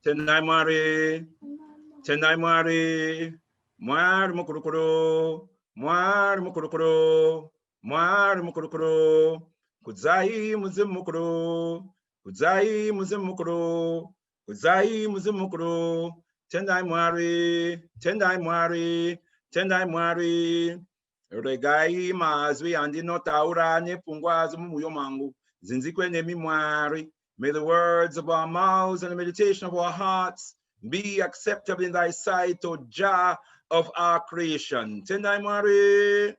Tendai Mari, Tendai Mari, Mar Mukurukuro, Mar Mukurukuro, Mar Mukurukuro, Kuzai Muzimukuro, Kuzai Muzimukuro, Kuzai Muzimukuro, Tendai Mari, Tendai Mari, Tendai Mari, Regai Mazwi Andi Notaura Nepungwa Zumuyomangu, Zinzikwe Nemi Mari. May the words of our mouths and the meditation of our hearts be acceptable in thy sight, O Jah of our creation. Tendai Mari,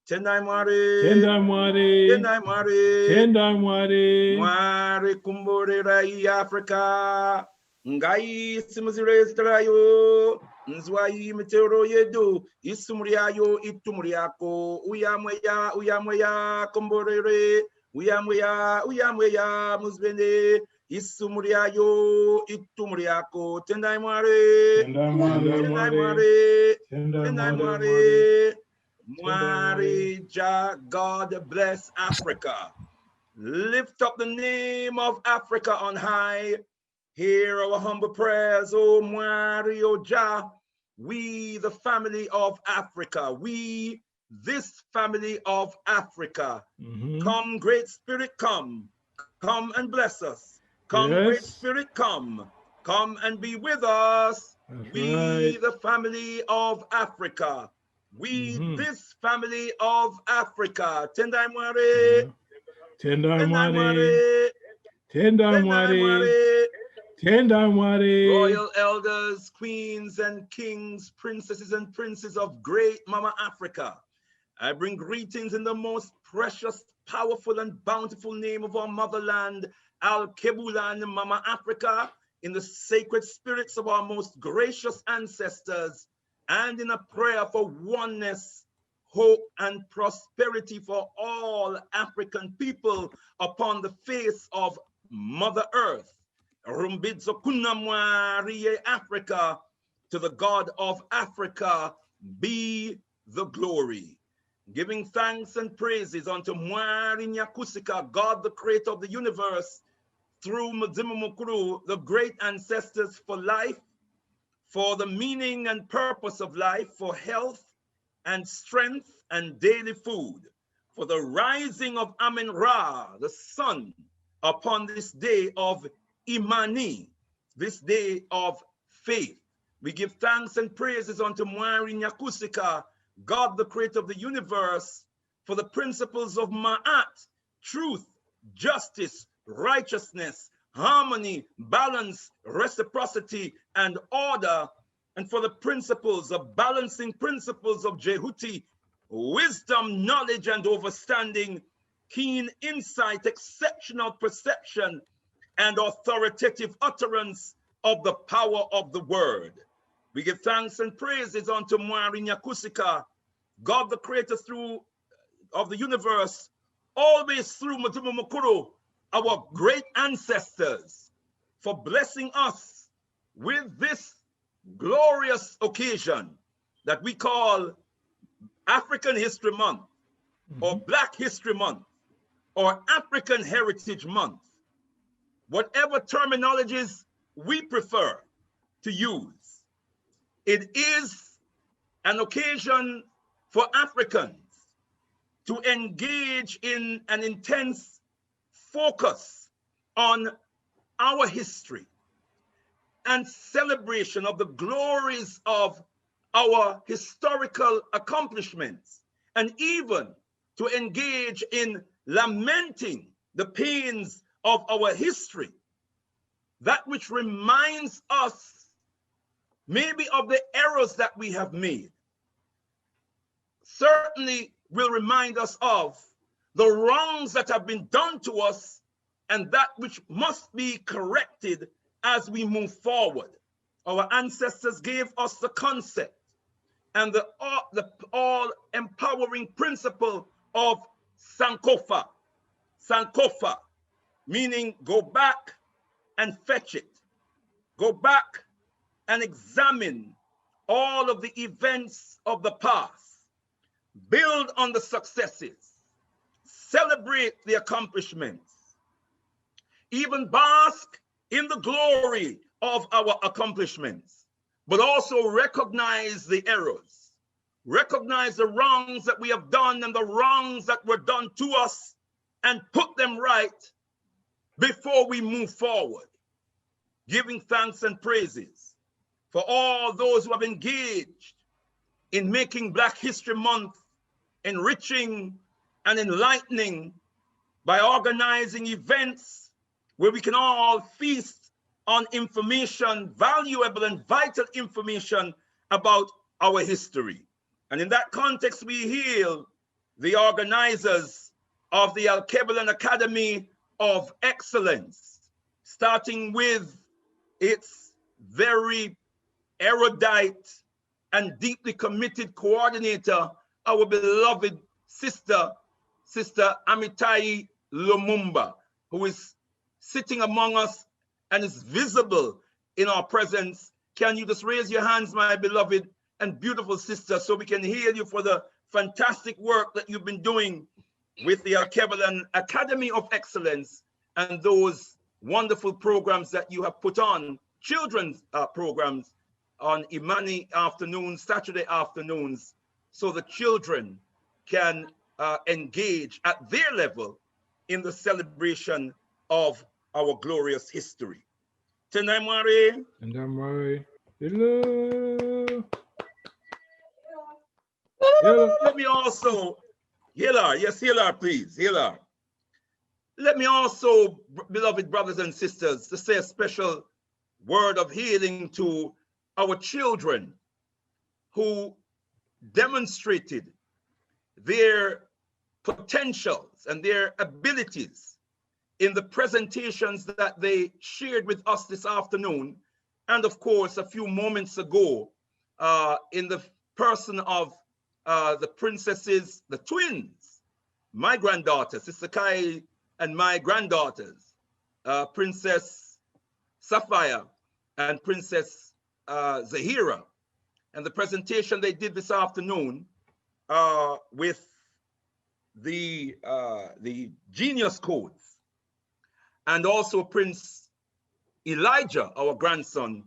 Tendai Mari, Tendai Mari, Tendai Mari, Tendai Mari, Mari Kumbore Rai Afrika, Ngai Simuzire Strayo, Nzwai Metero Yedu, Isumriayo, Itumriako, Uyamweya, Kumbore. Uyamweya, Muzbene, Isumriayo, Itumriako, Tendai Mari, Tendai Mari, Tendai Mari, Mari, Jah, God bless Africa. Lift up the name of Africa on high. Hear our humble prayers, O Mari, O Jah. We, the family of Africa, we, this family of Africa. Come, Great Spirit, come and bless us. Come, Great Spirit, come and be with us. We, the family of Africa. We, this family of Africa. Tendai Mari, Tendai Mari, Tendai Mari, Tendai Mari. Royal elders, queens and kings, princesses and princes of great Mama Africa. I bring greetings in the most precious, powerful, and bountiful name of our motherland, Alkebu-Lan, Mama Africa, in the sacred spirits of our most gracious ancestors, and in a prayer for oneness, hope, and prosperity for all African people upon the face of Mother Earth. Rumbidzo Kunamwariye Africa, to the God of Africa be the glory. Giving thanks and praises unto Mwari Nyakusika, God the creator of the universe, through Mzimu Mukuru, the great ancestors, for life, for the meaning and purpose of life, for health and strength and daily food, for the rising of Amen Ra, the sun, upon this day of Imani, this day of faith. We give thanks and praises unto Mwari Nyakusika, God, the creator of the universe, for the principles of Ma'at, truth, justice, righteousness, harmony, balance, reciprocity, and order, and for the principles of balancing principles of Jehuti, wisdom, knowledge, and understanding, keen insight, exceptional perception, and authoritative utterance of the power of the word. We give thanks and praises unto Mwari Nyakusika, God the creator of the universe, always through Mzimu Mukuru, our great ancestors, for blessing us with this glorious occasion that we call African History Month, or Black History Month, or African Heritage Month, whatever terminologies we prefer to use. It is an occasion for Africans to engage in an intense focus on our history and celebration of the glories of our historical accomplishments, and even to engage in lamenting the pains of our history, that which reminds us maybe of the errors that we have made, certainly will remind us of the wrongs that have been done to us and that which must be corrected as we move forward. Our ancestors gave us the concept and the all-empowering principle of Sankofa. Sankofa, meaning go back and fetch it. Go back and examine all of the events of the past. Build on the successes. Celebrate the accomplishments. Even bask in the glory of our accomplishments, but also recognize the errors, recognize the wrongs that we have done and the wrongs that were done to us, and put them right before we move forward, giving thanks and praises for all those who have engaged in making Black History Month enriching and enlightening by organizing events where we can all feast on information, valuable and vital information about our history. And in that context, we hail the organizers of the Alkebu-Lan Academy of Excellence, starting with its very erudite and deeply committed coordinator, our beloved Sister Amitai Lumumba, who is sitting among us and is visible in our presence. Can you just raise your hands, my beloved and beautiful sister, so we can hail you for the fantastic work that you've been doing with the Alkebu-Lan Academy of Excellence and those wonderful programs that you have put on, children's programs on Imani afternoons, Saturday afternoons, so the children can engage at their level in the celebration of our glorious history. Tendai Mwari. Hello. Let me also, Hilar, yes, Hilar, please, Hilar. Let me also, beloved brothers and sisters, to say a special word of healing to our children who demonstrated their potentials and their abilities in the presentations that they shared with us this afternoon, and of course a few moments ago in the person of the princesses, the twins, my granddaughter, Sister Kai, and my granddaughters, Princess Sapphire and Princess Zahira, and the presentation they did this afternoon with the genius codes, and also Prince Elijah, our grandson,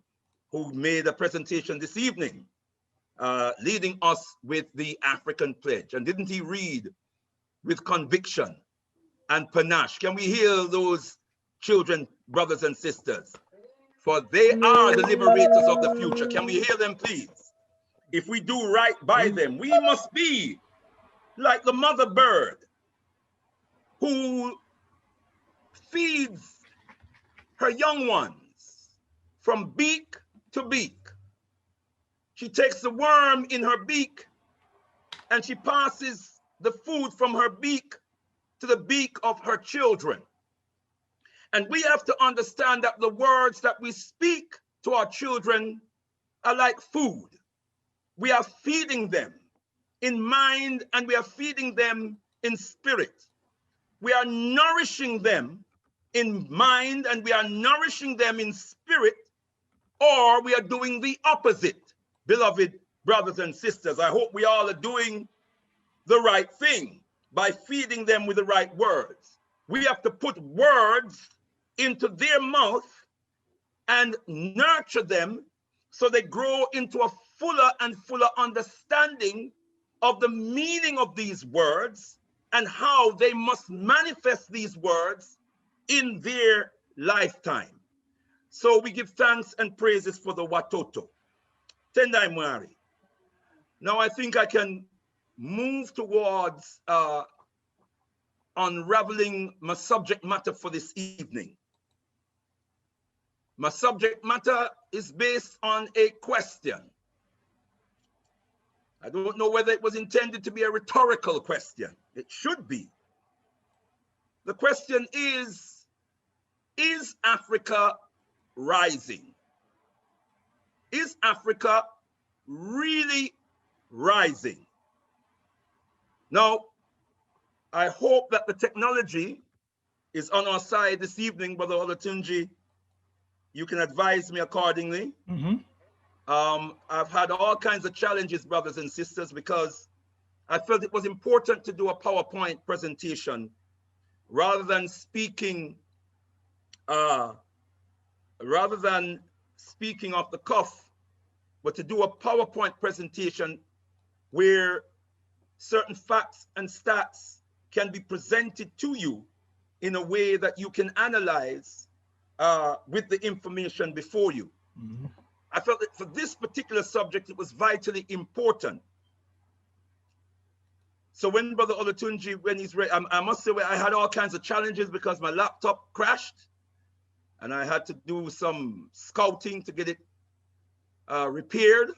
who made a presentation this evening, leading us with the African pledge. And didn't he read with conviction and panache? Can we hear those children, brothers and sisters? For they are the liberators of the future. Can we hear them, please? If we do right by them, we must be like the mother bird who feeds her young ones from beak to beak. She takes the worm in her beak and she passes the food from her beak to the beak of her children. And we have to understand that the words that we speak to our children are like food. We are feeding them in mind and we are feeding them in spirit. We are nourishing them in mind and we are nourishing them in spirit, or we are doing the opposite. Beloved brothers and sisters, I hope we all are doing the right thing by feeding them with the right words. We have to put words into their mouth and nurture them so they grow into a fuller and fuller understanding of the meaning of these words and how they must manifest these words in their lifetime. So we give thanks and praises for the Watoto. Tendai Mwari. Now I think I can move towards unraveling my subject matter for this evening. My subject matter is based on a question. I don't know whether it was intended to be a rhetorical question. It should be. The question is Africa rising? Is Africa really rising? Now, I hope that the technology is on our side this evening, Brother Olatunji. You can advise me accordingly. I've had all kinds of challenges, brothers and sisters, because I felt it was important to do a PowerPoint presentation rather than speaking, rather than speaking off the cuff, but to do a PowerPoint presentation where certain facts and stats can be presented to you in a way that you can analyze with the information before you. Mm-hmm. I felt that for this particular subject, it was vitally important. So when Brother Olatunji, when he's ready, I must say I had all kinds of challenges because my laptop crashed and I had to do some scouting to get it repaired.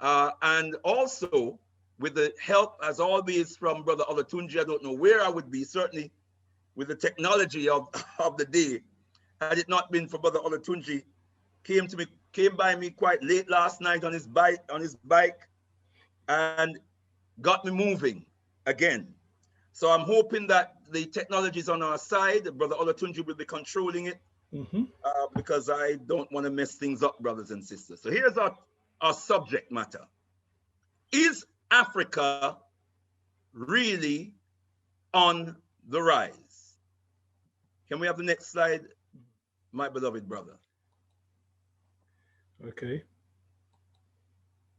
And also with the help, as always, from Brother Olatunji, I don't know where I would be, certainly with the technology of the day. Had it not been for Brother Olatunji, came by me quite late last night on his bike and got me moving again. So I'm hoping that the technology is on our side. Brother Olatunji will be controlling it because I don't want to mess things up, brothers and sisters. So here's our subject matter. Is Africa really on the rise? Can we have the next slide, my beloved brother? Okay.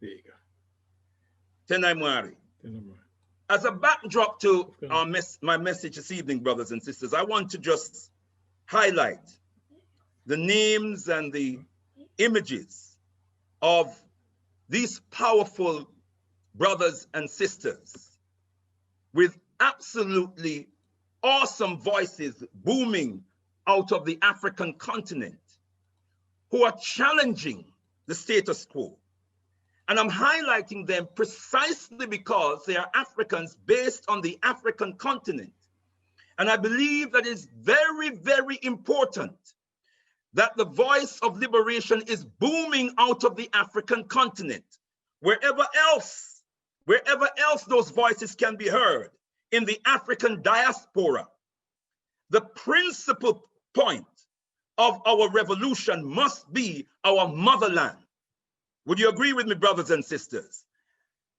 There you go. Tendai Mwari. As a backdrop to my message this evening, brothers and sisters, I want to just highlight the names and the images of these powerful brothers and sisters with absolutely awesome voices booming out of the African continent who are challenging the status quo. And I'm highlighting them precisely because they are Africans based on the African continent. And I believe that it's very, very important that the voice of liberation is booming out of the African continent. Wherever else those voices can be heard in the African diaspora, the principal point of our revolution must be our motherland. Would you agree with me, brothers and sisters?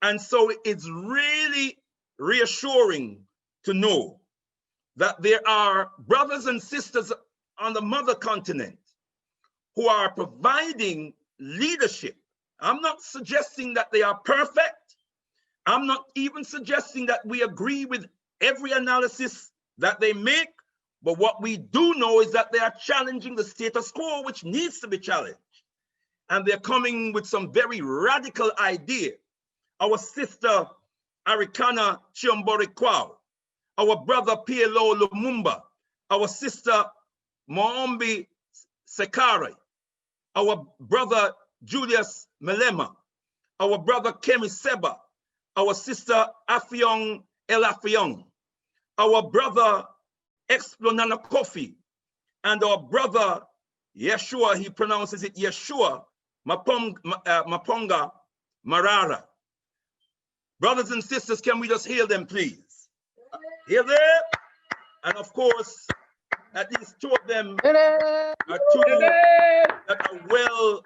And so it's really reassuring to know that there are brothers and sisters on the mother continent who are providing leadership. I'm not suggesting that they are perfect. I'm not even suggesting that we agree with every analysis that they make. But what we do know is that they are challenging the status quo, which needs to be challenged. And they're coming with some very radical idea. Our sister Arikana Chiomborikwa, our brother PLO Lumumba, our sister Moombi Sekare, our brother Julius Malema, our brother Kemi Seba, our sister Affiong El Affiong, our brother Explonana Kofi, and our brother Yeshua, he pronounces it Yeshua, Maponga Marara. Brothers and sisters, can we just hear them, please? Hear them? And of course, at least two of them are two that are well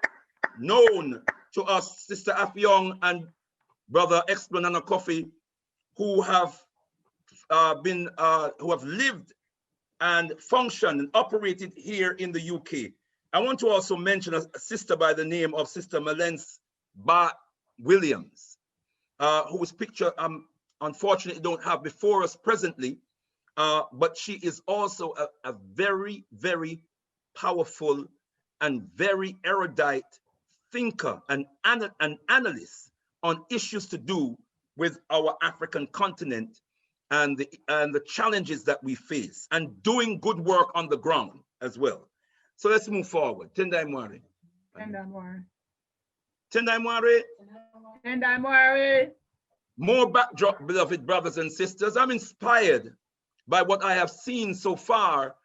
known to us, Sister Affiong and Brother Explonana Kofi, who have lived and functioned and operated here in the UK. I want to also mention a sister by the name of Sister Malence Bart Williams, whose picture unfortunately don't have before us presently, but she is also a very, very powerful and very erudite thinker and an analyst on issues to do with our African continent and the challenges that we face, and doing good work on the ground as well. So let's move forward. Tendai Mwari. Tendai Mwari. Tendai Mwari. Tendai Mwari. More backdrop, beloved brothers and sisters. I'm inspired by what I have seen so far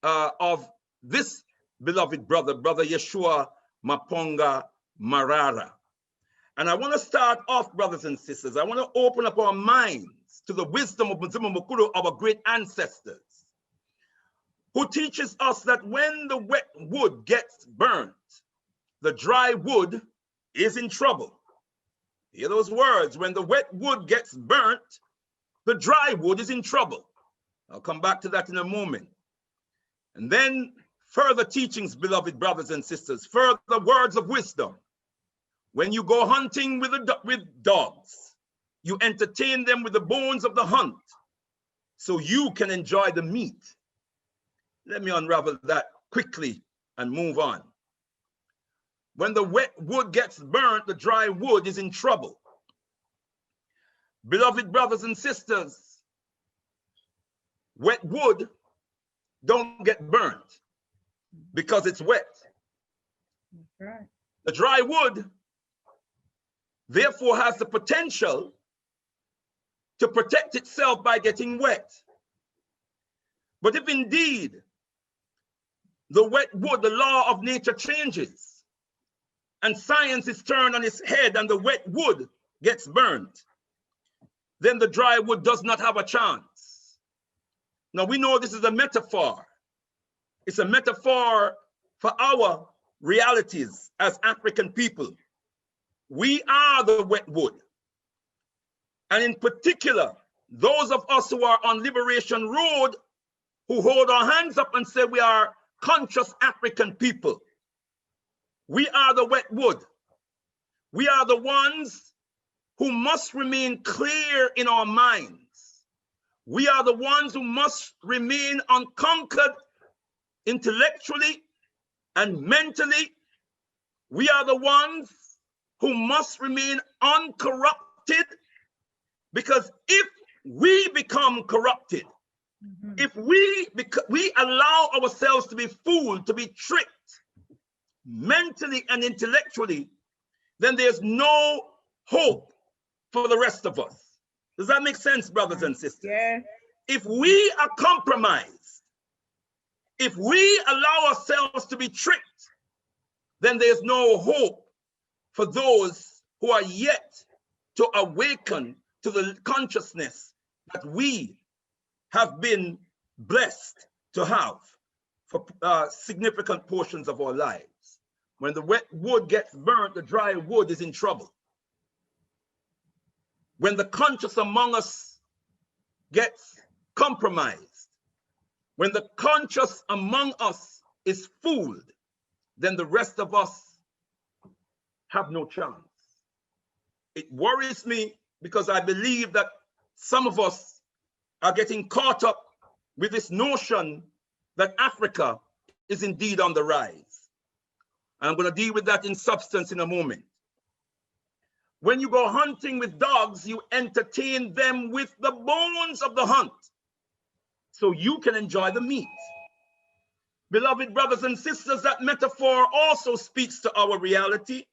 of this beloved brother, Brother Yeshua Maponga Marara. And I want to start off, brothers and sisters. I want to open up our minds to the wisdom of Mzima Mukuru, our great ancestors, who teaches us that when the wet wood gets burnt, the dry wood is in trouble. Hear those words. When the wet wood gets burnt, the dry wood is in trouble. I'll come back to that in a moment. And then further teachings, beloved brothers and sisters, further words of wisdom. When you go hunting with dogs, you entertain them with the bones of the hunt so you can enjoy the meat. Let me unravel that quickly and move on. When the wet wood gets burnt, the dry wood is in trouble. Beloved brothers and sisters, wet wood don't get burnt because it's wet. That's right. The dry wood, therefore, has the potential to protect itself by getting wet. But if indeed the wet wood, the law of nature changes, and science is turned on its head and the wet wood gets burnt, then the dry wood does not have a chance. Now we know this is a metaphor. It's a metaphor for our realities as African people. We are the wet wood. And in particular, those of us who are on Liberation Road, who hold our hands up and say we are conscious African people. We are the wet wood. We are the ones who must remain clear in our minds. We are the ones who must remain unconquered intellectually and mentally. We are the ones who must remain uncorrupted, because if we become corrupted, if we allow ourselves to be fooled, to be tricked mentally and intellectually, then there's no hope for the rest of us. Does that make sense, brothers and sisters? Yes. If we are compromised, if we allow ourselves to be tricked, then there's no hope for those who are yet to awaken to the consciousness that we have been blessed to have for significant portions of our lives. When the wet wood gets burnt, the dry wood is in trouble. When the conscious among us gets compromised, when the conscious among us is fooled, then the rest of us have no chance. It worries me because I believe that some of us are getting caught up with this notion that Africa is indeed on the rise. And I'm going to deal with that in substance in a moment. When you go hunting with dogs, you entertain them with the bones of the hunt so you can enjoy the meat. Beloved brothers and sisters, that metaphor also speaks to our reality.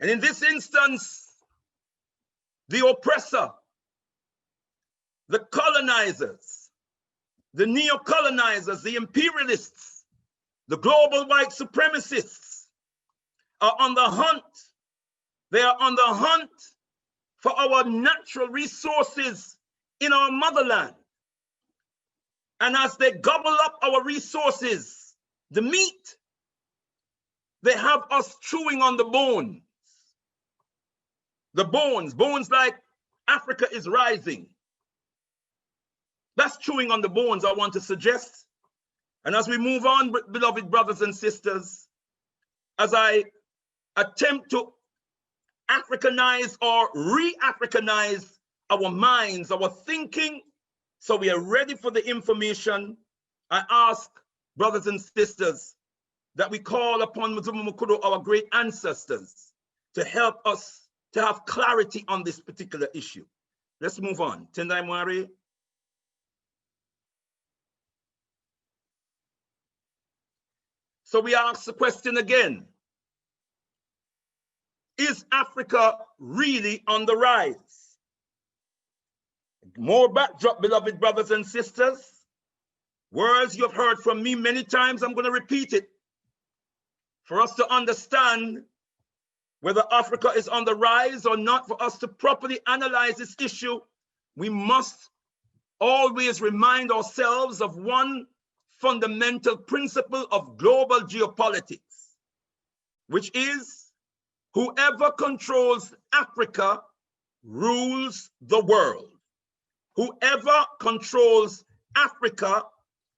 And in this instance, the oppressor, the colonizers, the neo-colonizers, the imperialists, the global white supremacists are on the hunt. They are on the hunt for our natural resources in our motherland. And as they gobble up our resources, the meat, they have us chewing on the bones. The bones like Africa is rising. That's chewing on the bones I want to suggest. And as we move on, beloved brothers and sisters, as I attempt to Africanize or re-Africanize our minds, our thinking, so we are ready for the information, I ask brothers and sisters that we call upon Mzuma Mukuru, our great ancestors, to help us to have clarity on this particular issue. Let's move on. Tendai Mwari. So we ask the question again. Is Africa really on the rise? More backdrop, beloved brothers and sisters. Words you have heard from me many times, I'm going to repeat it. For us to understand whether Africa is on the rise or not, for us to properly analyze this issue, we must always remind ourselves of one fundamental principle of global geopolitics, which is whoever controls Africa rules the world. Whoever controls Africa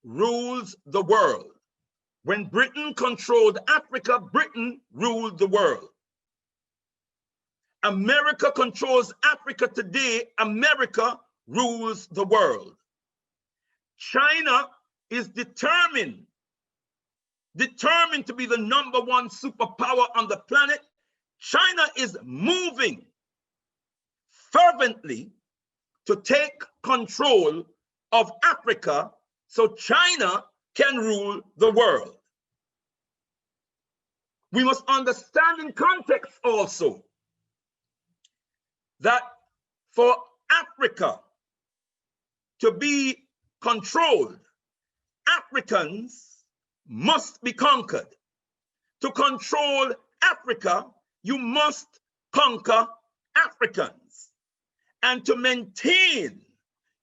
rules the world. When Britain controlled Africa, Britain ruled the world. America controls Africa today, America rules the world. China is determined to be the #1 superpower on the planet. China is moving fervently to take control of Africa so China can rule the world. We must understand in context also that for Africa to be controlled, Africans must be conquered. To control Africa, you must conquer Africans. And to maintain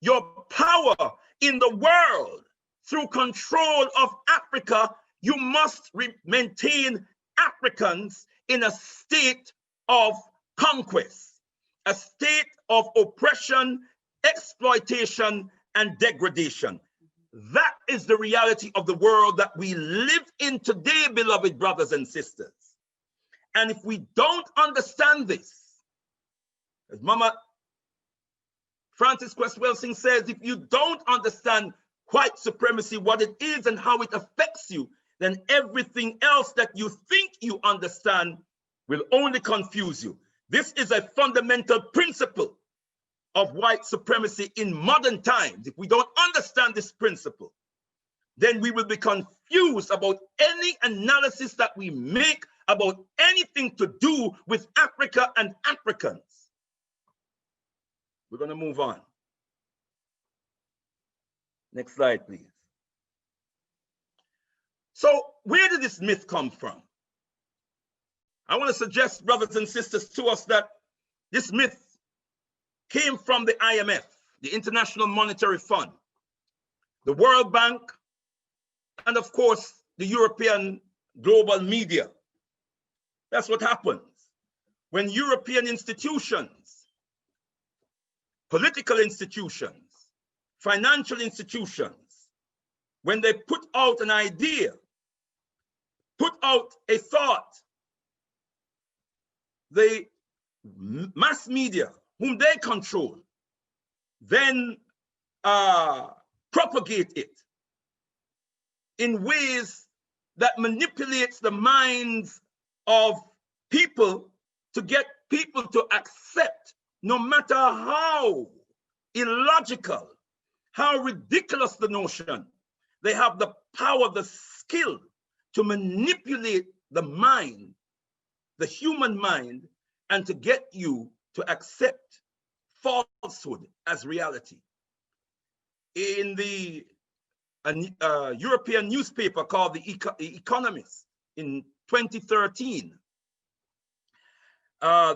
your power in the world through control of Africa, you must maintain Africans in a state of conquest, a state of oppression, exploitation, and degradation. That is the reality of the world that we live in today, beloved brothers and sisters. And if we don't understand this, as Mama Frances Cress Welsing says, if you don't understand white supremacy, what it is and how it affects you, then everything else that you think you understand will only confuse you. This is a fundamental principle of white supremacy in modern times. If we don't understand this principle, then we will be confused about any analysis that we make about anything to do with Africa and Africans. We're going to move on. Next slide, please. So where did this myth come from? I want to suggest, brothers and sisters, to us that this myth came from the IMF, the International Monetary Fund, the World Bank, and of course, the European global media. That's what happens when European institutions, political institutions, financial institutions, when they put out an idea, put out a thought, the mass media, whom they control, then propagate it in ways that manipulates the minds of people to get people to accept, no matter how illogical, how ridiculous the notion, they have the power, the skill to manipulate the mind, the human mind, and to get you to accept falsehood as reality. In the European newspaper called The Economist in 2013,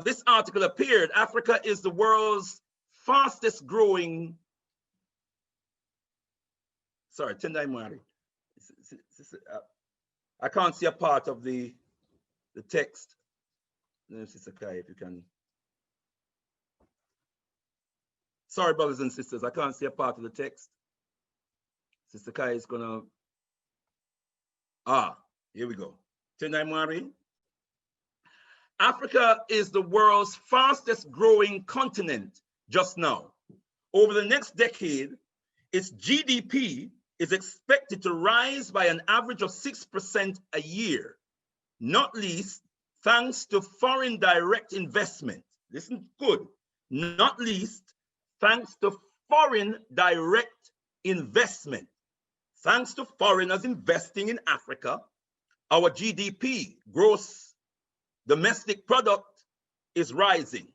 this article appeared. Africa is the world's fastest growing, sorry, Tendai Mwari. I can't see a part of the text. Sister Kai, if you can. Sorry, brothers and sisters, I can't see a part of the text. Sister Kai is gonna, here we go. Tendai Mwari. Africa is the world's fastest growing continent just now. Over the next decade, its GDP is expected to rise by an average of 6% a year, not least thanks to foreign direct investment. Listen good, not least thanks to foreign direct investment. Thanks to foreigners investing in Africa, our GDP, gross domestic product, is rising.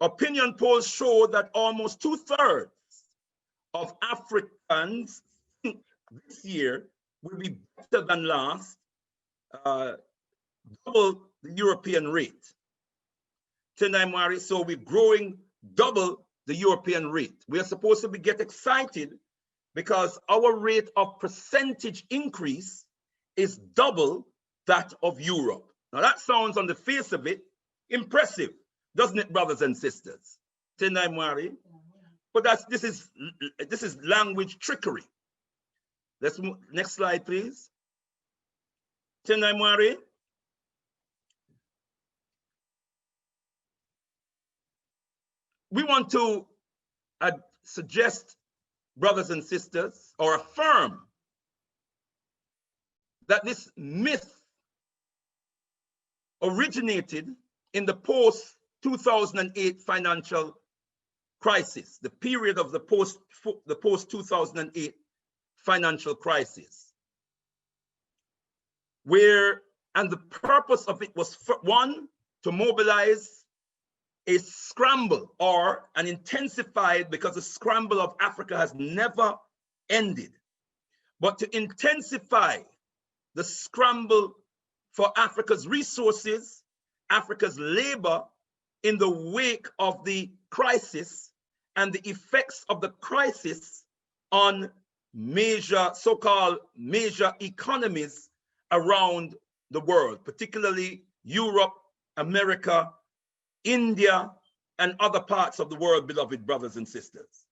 Opinion polls show that almost 2/3 of Africans think this year will be better than last, double the European rate. Tendai Mwari, so we're growing double the European rate. We are supposed to get excited because our rate of percentage increase is double that of Europe. Now that sounds on the face of it impressive, doesn't it, brothers and sisters? Tendai Mwari. But this is language trickery. Let's move. Next slide, please. Tendai Mwari. We want to suggest, brothers and sisters, or affirm that this myth originated in the post-2008 financial crisis, the period of the post-2008 financial crisis, and the purpose of it was, one, to mobilize a scramble, or an intensified, because the scramble of Africa has never ended, but to intensify the scramble for Africa's resources, Africa's labor, in the wake of the crisis and the effects of the crisis on major, so-called major economies around the world, particularly Europe, America, India, and other parts of the world, beloved brothers and sisters.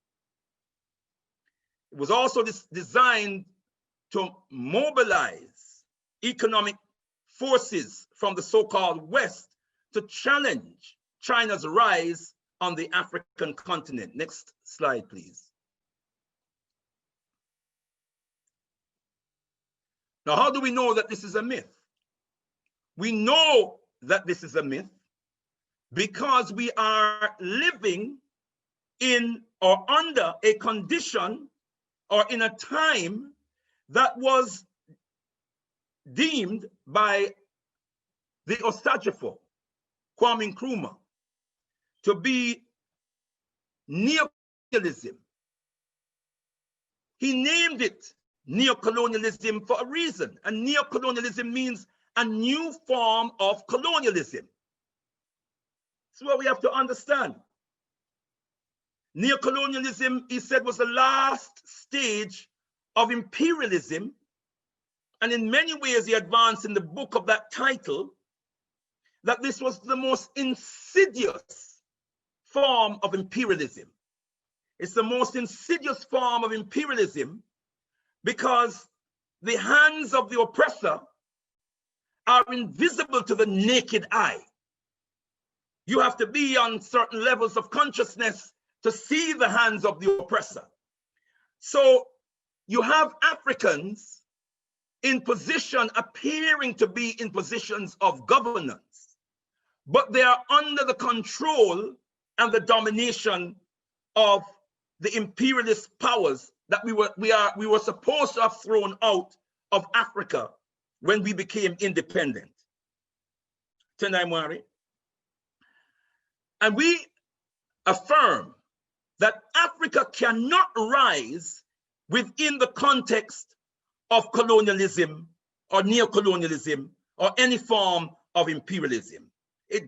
It was also designed to mobilize economic forces from the so-called West to challenge China's rise on the African continent. Next slide, please. Now, how do we know that this is a myth? We know that this is a myth because we are living in or under a condition or in a time that was deemed by the Osagefo, Kwame Nkrumah, to be neocolonialism. He named it neocolonialism for a reason, and neocolonialism means a new form of colonialism. That's what we have to understand. Neocolonialism, he said, was the last stage of imperialism, and in many ways he advanced in the book of that title that this was the most insidious form of imperialism. It's the most insidious form of imperialism because the hands of the oppressor are invisible to the naked eye. You have to be on certain levels of consciousness to see the hands of the oppressor. So you have Africans in position, appearing to be in positions of governance, but they are under the control and the domination of the imperialist powers that we were supposed to have thrown out of Africa when we became independent. Tendai Mwari. And we affirm that Africa cannot rise within the context of colonialism or neocolonialism or any form of imperialism.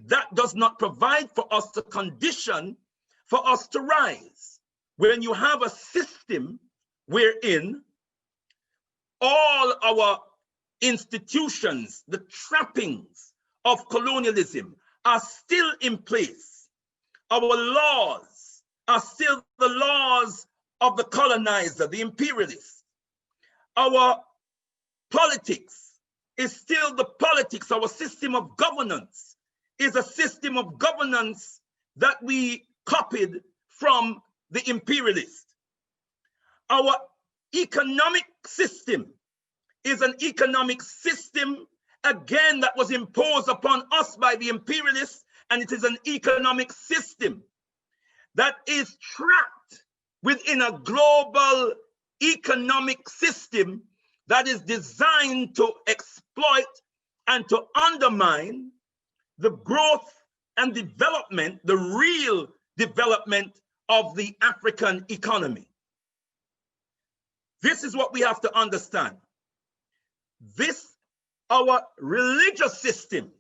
That does not provide for us the condition for us to rise. When you have a system wherein all our institutions, the trappings of colonialism are still in place. Our laws are still the laws of the colonizer, the imperialist. Our politics is still the politics. Our system of governance is a system of governance that we copied from the imperialist. Our economic system is an economic system, again, that was imposed upon us by the imperialists, and it is an economic system that is trapped within a global economic system that is designed to exploit and to undermine the growth and development, the real development of the African economy. This is what we have to understand. Our religious systems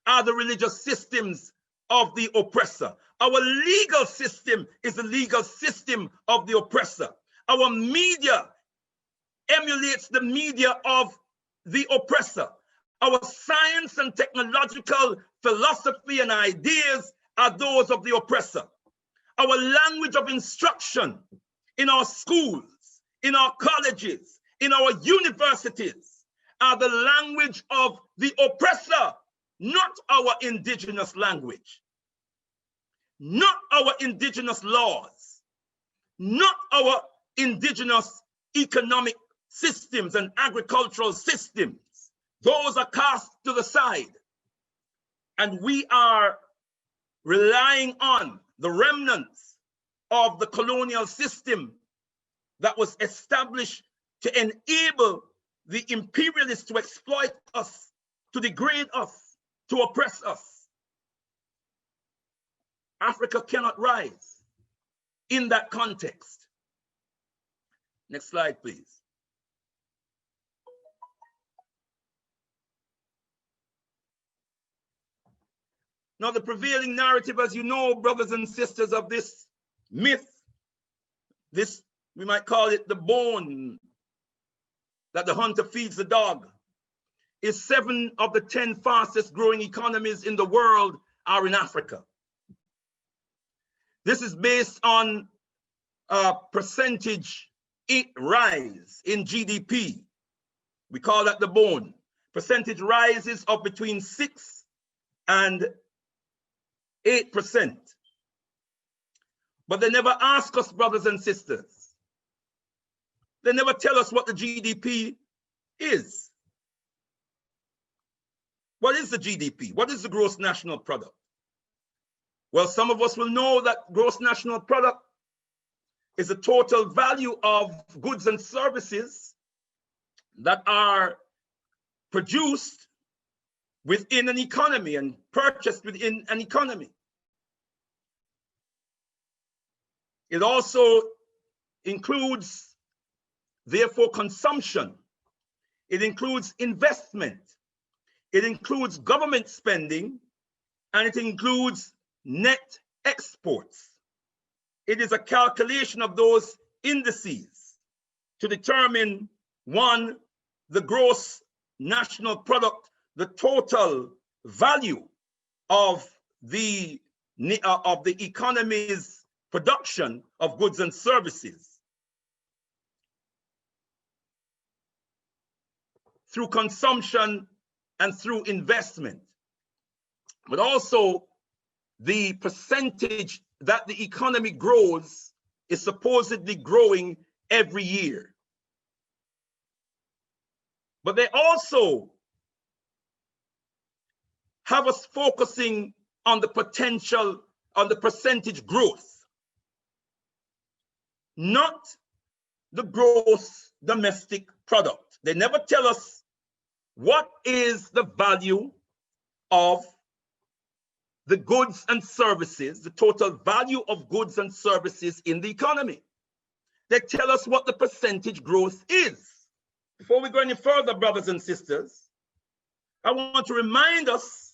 are the religious systems of the oppressor. Our legal system is the legal system of the oppressor. Our media emulates the media of the oppressor. Our science and technological philosophy and ideas are those of the oppressor. Our language of instruction in our schools, in our colleges, in our universities are the language of the oppressor, not our indigenous language, not our indigenous laws, not our indigenous economic systems and agricultural systems. Those are cast to the side. And we are relying on the remnants of the colonial system that was established to enable the imperialists to exploit us, to degrade us, to oppress us. Africa cannot rise in that context. Next slide, please. Now, the prevailing narrative, as you know, brothers and sisters, of this myth, this, we might call it the bone that the hunter feeds the dog, is 7 of the 10 fastest growing economies in the world are in Africa. This is based on a percentage rise in GDP. We call that the bone. Percentage rises of between 6 and 8%. But they never ask us, brothers and sisters. They never tell us what the GDP is. What is the GDP? What is the gross national product? Well, some of us will know that gross national product is the total value of goods and services that are produced within an economy and purchased within an economy. It also includes, therefore, consumption. It includes investment. It includes government spending, and it includes net exports. It is a calculation of those indices to determine, one, the gross national product, the total value of the economy's production of goods and services through consumption and through investment, but also the percentage that the economy grows is supposedly growing every year. But they also have us focusing on the potential, on the percentage growth, not the gross domestic product. They never tell us what is the value of the goods and services, the total value of goods and services in the economy. They tell us what the percentage growth is. Before we go any further, brothers and sisters, I want to remind us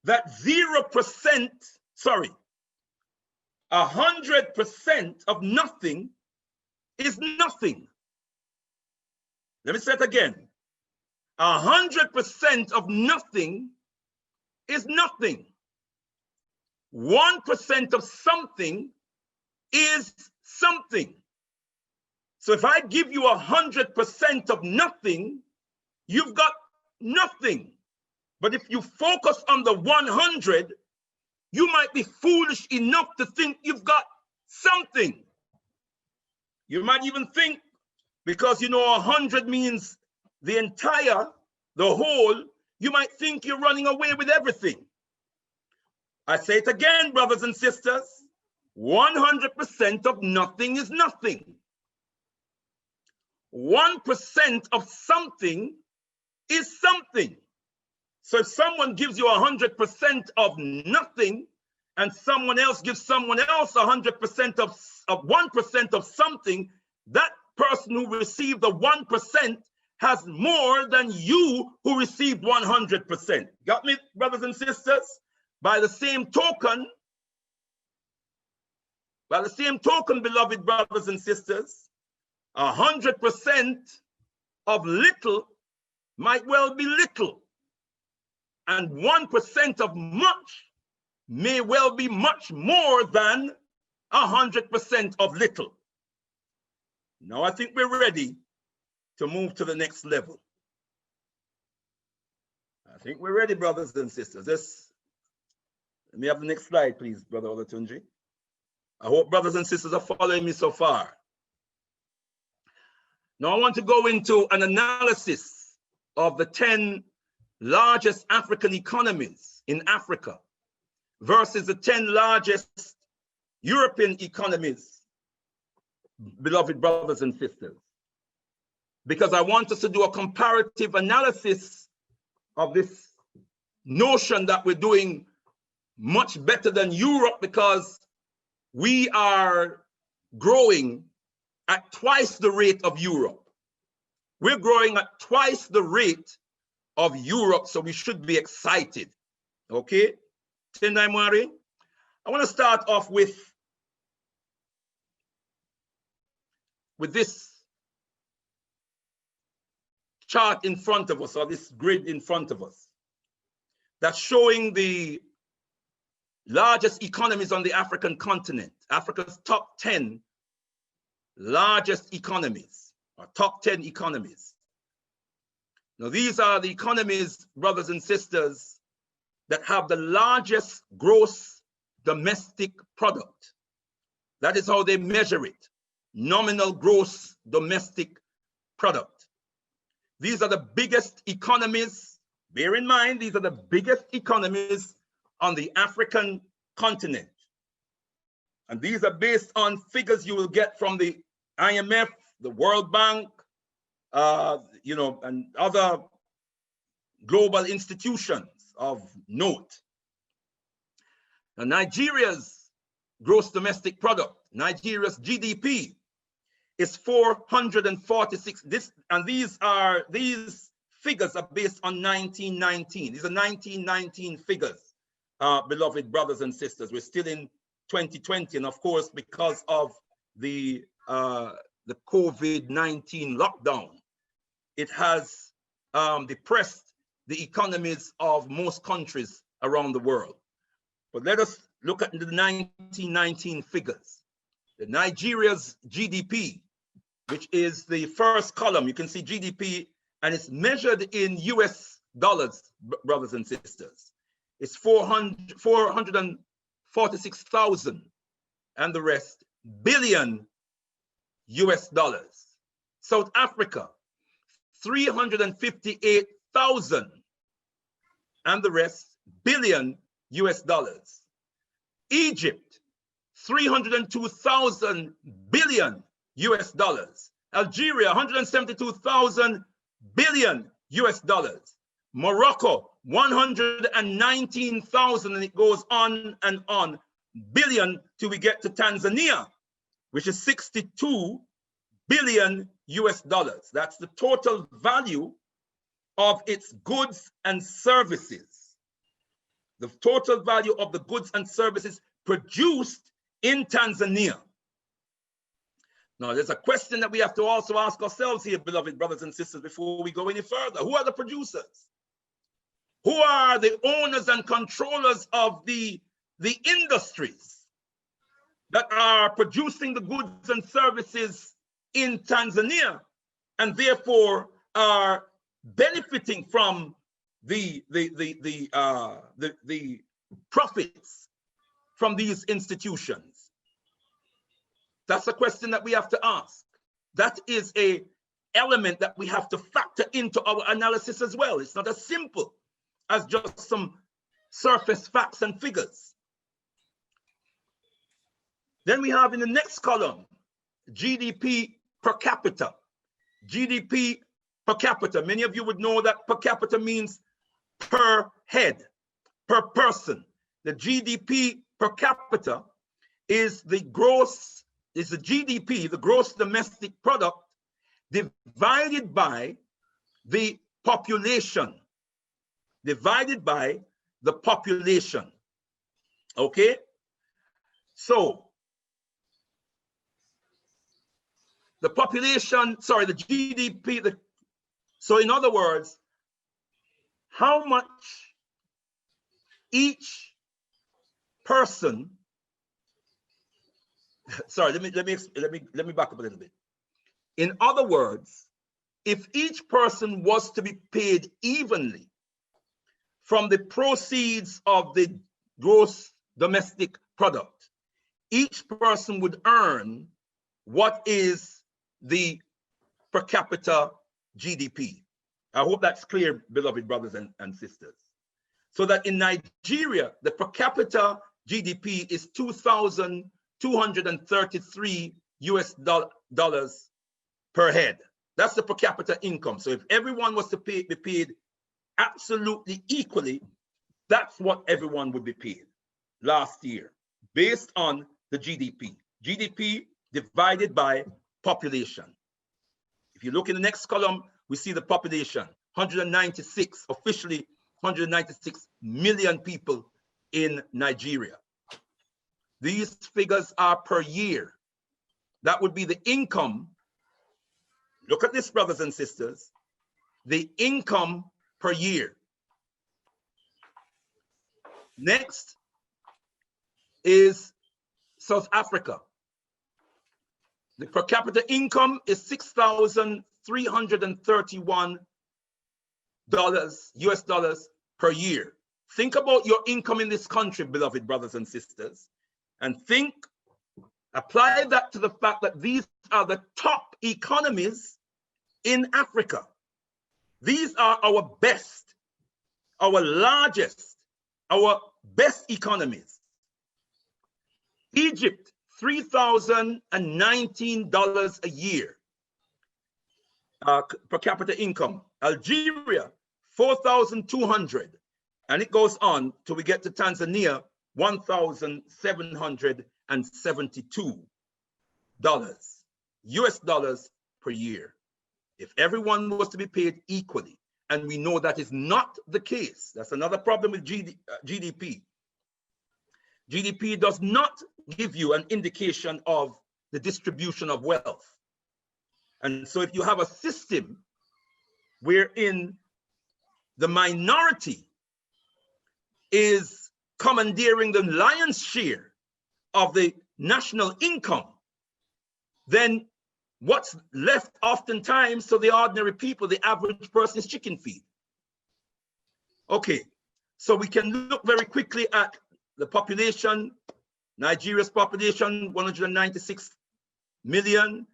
that 100% of nothing is nothing. Let me say it again. 100% of nothing is nothing. 1% of something is something. So if I give you 100% of nothing, you've got nothing. But if you focus on the 100, you might be foolish enough to think you've got something. You might even think, because you know 100 means the entire, the whole, you might think you're running away with everything. I say it again, brothers and sisters, 100% of nothing is nothing. 1% of something is something. So if someone gives you 100% of nothing and someone else gives someone else 100% of 1% of something, that person who received the 1% has more than you who received 100%. Got me, brothers and sisters? By the same token, beloved brothers and sisters, 100% of little might well be little, and 1% of much may well be much more than 100% of little. Now I think we're ready to move to the next level. I think we're ready, brothers and sisters. Let me have the next slide, please, Brother Olatunji. I hope brothers and sisters are following me so far. Now I want to go into an analysis of the 10 largest African economies in Africa versus the 10 largest European economies, beloved brothers and sisters, because I want us to do a comparative analysis of this notion that we're doing much better than Europe because we are growing at twice the rate of Europe. We're growing at twice the rate of Europe, so we should be excited. Okay? Tendai Mwari, I want to start off with this chart in front of us, or this grid in front of us, that's showing the largest economies on the African continent, Africa's top 10 largest economies, or top 10 economies. Now, these are the economies, brothers and sisters, that have the largest gross domestic product. That is how they measure it, nominal gross domestic product. These are the biggest economies. Bear in mind, these are the biggest economies on the African continent. And these are based on figures you will get from the IMF, the World Bank, and other global institutions of note. Now, Nigeria's gross domestic product, Nigeria's GDP, is 446. These figures are based on 1919. These are 1919 figures, beloved brothers and sisters. We're still in 2020, and of course, because of the COVID-19 lockdown, it has depressed the economies of most countries around the world. But let us look at the 1919 figures. The Nigeria's GDP, which is the first column, you can see GDP, and it's measured in US dollars, brothers and sisters. It's 446,000 and the rest billion US dollars. South Africa, 358,000 and the rest billion US dollars. Egypt, 302,000 billion US dollars. Algeria, 172,000 billion US dollars. Morocco, 119,000, and it goes on and on, billion, till we get to Tanzania, which is 62 billion US dollars. That's the total value of its goods and services. The total value of the goods and services produced in Tanzania. Now, there's a question that we have to also ask ourselves here, beloved brothers and sisters, before we go any further. Who are the producers? Who are the owners and controllers of the industries that are producing the goods and services in Tanzania, and therefore are benefiting from the profits from these institutions? That's a question that we have to ask. That is an element that we have to factor into our analysis as well. It's not as simple as just some surface facts and figures. Then we have in the next column, GDP per capita. GDP per capita. Many of you would know that per capita means per head, per person. The GDP per capita is the GDP, the gross domestic product, divided by the population. Divided by the population. Okay? So, the population, sorry, the GDP, so in other words, how much each person, sorry, let me back up a little bit. In other words, if each person was to be paid evenly from the proceeds of the gross domestic product, each person would earn what is the per capita GDP. I hope that's clear, beloved brothers and sisters. So that in Nigeria, the per capita GDP is $2,233 US per head. That's the per capita income. So if everyone was to be paid absolutely equally, that's what everyone would be paid last year, based on the GDP. GDP divided by population. If you look in the next column, we see the population, 196, officially 196 million people in Nigeria. These figures are per year. That would be the income. Look at this, brothers and sisters, the income per year. Next is South Africa. The per capita income is $6,331 US dollars per year. Think about your income in this country, beloved brothers and sisters, and apply that to the fact that these are the top economies in Africa. These are our best, our largest, our best economies. Egypt, $3,019 a year per capita income. Algeria, 4,200, and it goes on till we get to Tanzania, $1,772 US dollars per year. If everyone was to be paid equally, and we know that is not the case. That's another problem with GDP. GDP does not give you an indication of the distribution of wealth. And so if you have a system wherein the minority is commandeering the lion's share of the national income, then what's left oftentimes to the ordinary people, the average person, is chicken feed. Okay, so we can look very quickly at the population. Nigeria's population, 196 million,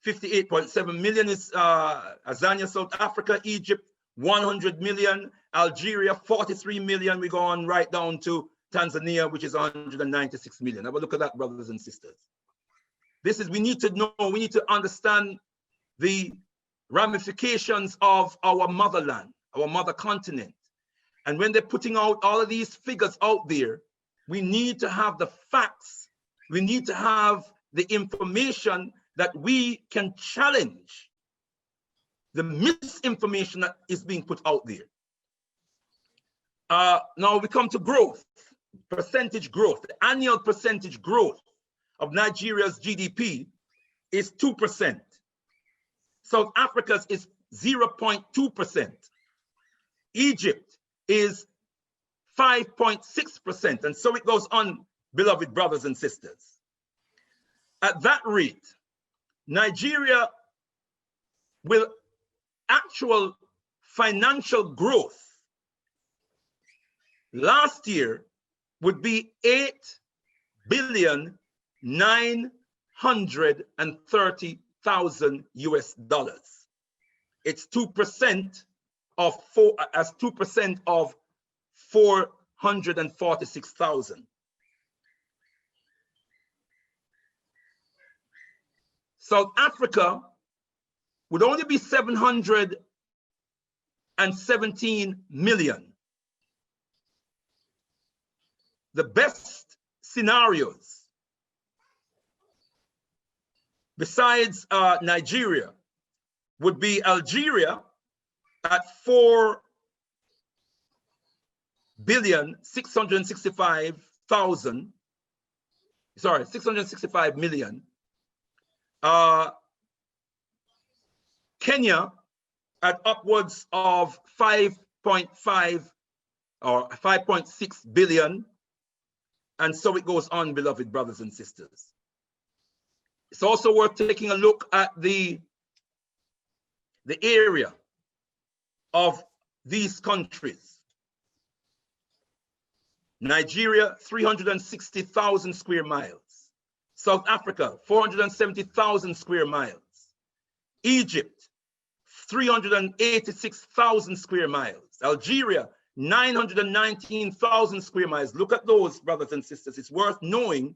58.7 million is Azania, South Africa. Egypt, 100 million. Algeria, 43 million. We go on right down to Tanzania, which is 196 million. Have a look at that, brothers and sisters. This is, we need to know, we need to understand the ramifications of our motherland, our mother continent. And when they're putting out all of these figures out there, we need to have the facts. We need to have the information that we can challenge the misinformation that is being put out there. Now we come to growth, percentage growth. The annual percentage growth of Nigeria's GDP is 2%. South Africa's is 0.2%. Egypt is 5.6%, and so it goes on, beloved brothers and sisters. At that rate, Nigeria will actual financial growth last year would be 8,930,000 US dollars. It's 2% of 446,000. South Africa would only be 717 million. The best scenarios, besides Nigeria, would be Algeria at 665 million. Kenya at upwards of 5.5 or 5.6 billion. And so it goes on, beloved brothers and sisters. It's also worth taking a look at the the area of these countries. Nigeria, 360,000 square miles. South Africa, 470,000 square miles. Egypt, 386,000 square miles. Algeria, 919,000 square miles. Look at those, brothers and sisters. It's worth knowing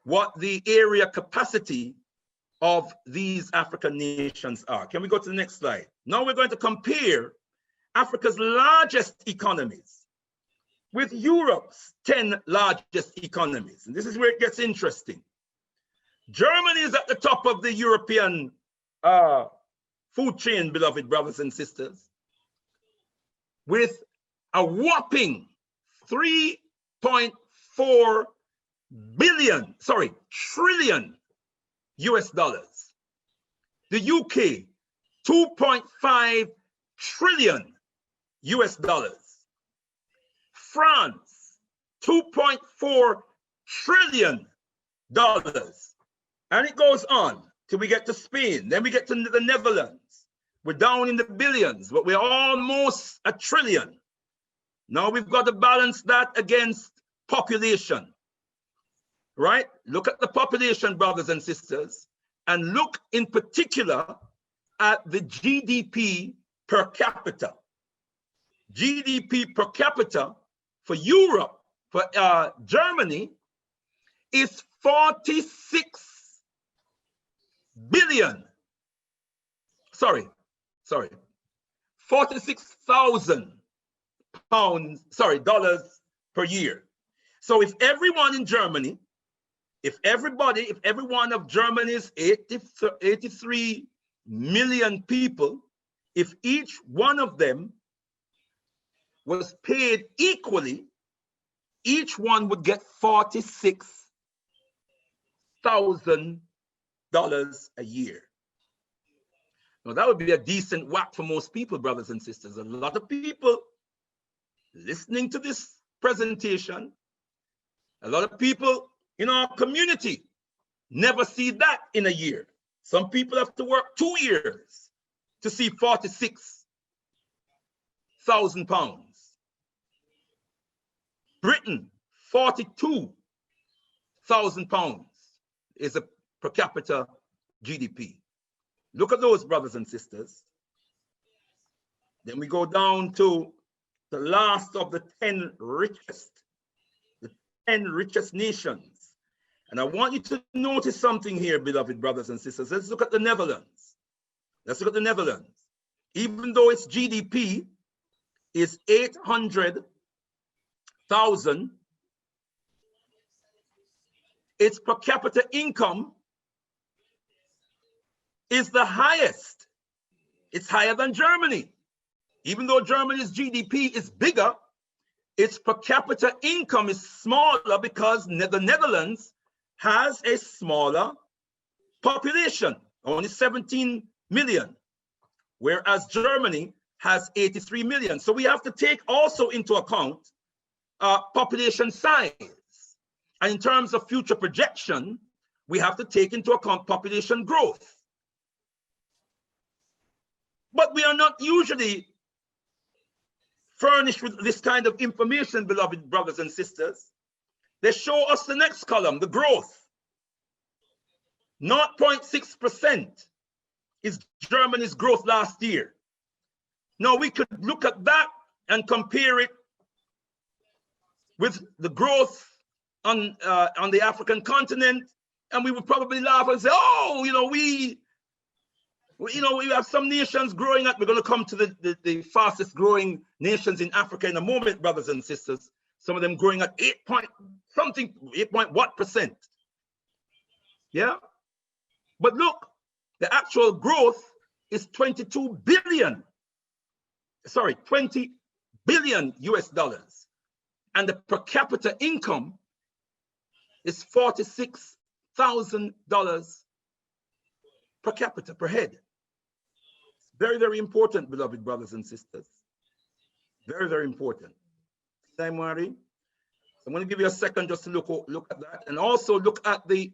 what the area capacity of these African nations are. Can we go to the next slide? Now we're going to compare Africa's largest economies with Europe's 10 largest economies. And this is where it gets interesting. Germany is at the top of the European food chain, beloved brothers and sisters, with a whopping 3.4 trillion US dollars. The UK, 2.5 trillion US dollars. France, 2.4 trillion dollars. And it goes on till we get to Spain. Then we get to the Netherlands. We're down in the billions, but we're almost a trillion. Now we've got to balance that against population, right? Look at the population, brothers and sisters, and look in particular at the GDP per capita. GDP per capita for Europe, for Germany, is 46 billion. Sorry, 46,000 dollars per year. So if everyone in Germany, if every one of Germany's 83 million people, if each one of them was paid equally, each one would get $46,000 a year. Now that would be a decent whack for most people, brothers and sisters. A lot of people listening to this presentation, a lot of people in our community never see that in a year. Some people have to work 2 years to see 46,000 pounds. Britain, 42,000 pounds is a per capita GDP. Look at those, brothers and sisters. Then we go down to the last of the 10 richest nations. And I want you to notice something here, beloved brothers and sisters. Let's look at the Netherlands. Let's look at the Netherlands. Even though its GDP is 800,000, its per capita income is the highest. It's higher than Germany. Even though Germany's GDP is bigger, its per capita income is smaller because the Netherlands has a smaller population, only 17 million, whereas Germany has 83 million. So we have to take also into account population size. And in terms of future projection, we have to take into account population growth. But we are not usually furnished with this kind of information, beloved brothers and sisters. They show us the next column, the growth. 0.6% is Germany's growth last year. Now we could look at that and compare it with the growth on the African continent, and we would probably laugh and say, oh, we have some nations growing up. We're going to come to the fastest growing nations in Africa in a moment, brothers and sisters. Some of them growing at 8.1%. Yeah. But look, the actual growth is 20 billion US dollars. And the per capita income is $46,000 per capita, per head. Very, very important, beloved brothers and sisters. Very, very important. I'm going to give you a second just to look at that, and also look at the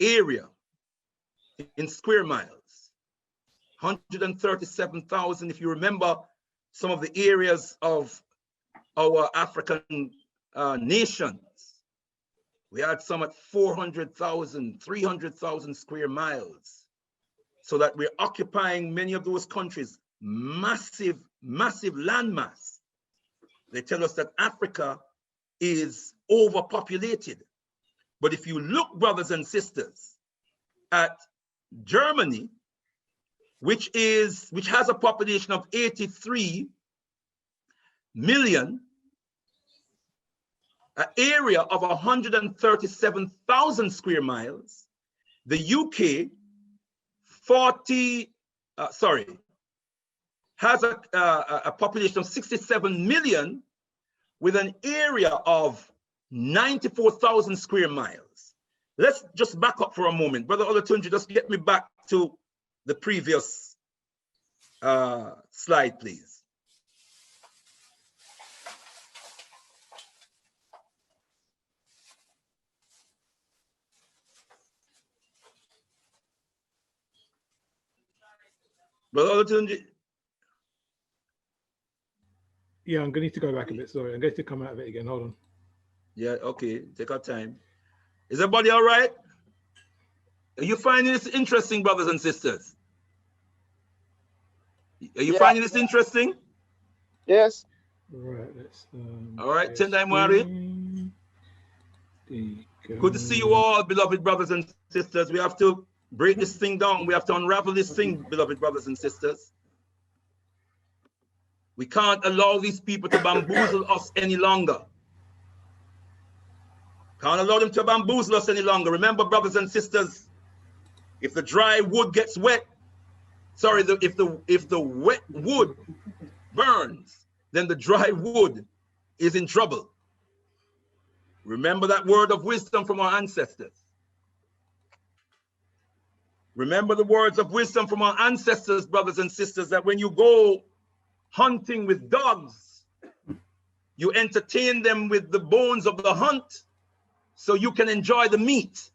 area in square miles, 137,000. If you remember some of the areas of our African nations, we had some at 400,000, 300,000 square miles. So that we're occupying many of those countries, massive, massive landmass. They tell us that Africa is overpopulated. But if you look, brothers and sisters, at Germany, which has a population of 83 million, an area of 137,000 square miles, the UK has a population of 67 million with an area of 94,000 square miles. Let's just back up for a moment. Brother Olatunji, just get me back to the previous slide, please. Brother Olatunji. Yeah, I'm going to need to go back a bit. Sorry, I'm going to come out of it again. Hold on. Yeah, okay. Take our time. Is everybody all right? Are you finding this interesting, brothers and sisters? Are you finding this interesting? Yes. All right, let's. All right, Tendai Mwari. Good to see you all, beloved brothers and sisters. We have to break this thing down. We have to unravel this thing, beloved brothers and sisters. We can't allow these people to bamboozle us any longer. Can't allow them to bamboozle us any longer. Remember, brothers and sisters, if the dry wood gets wet, sorry, if the wet wood burns, then the dry wood is in trouble. Remember that word of wisdom from our ancestors. Remember the words of wisdom from our ancestors, brothers and sisters, that when you go hunting with dogs, you entertain them with the bones of the hunt so you can enjoy the meat.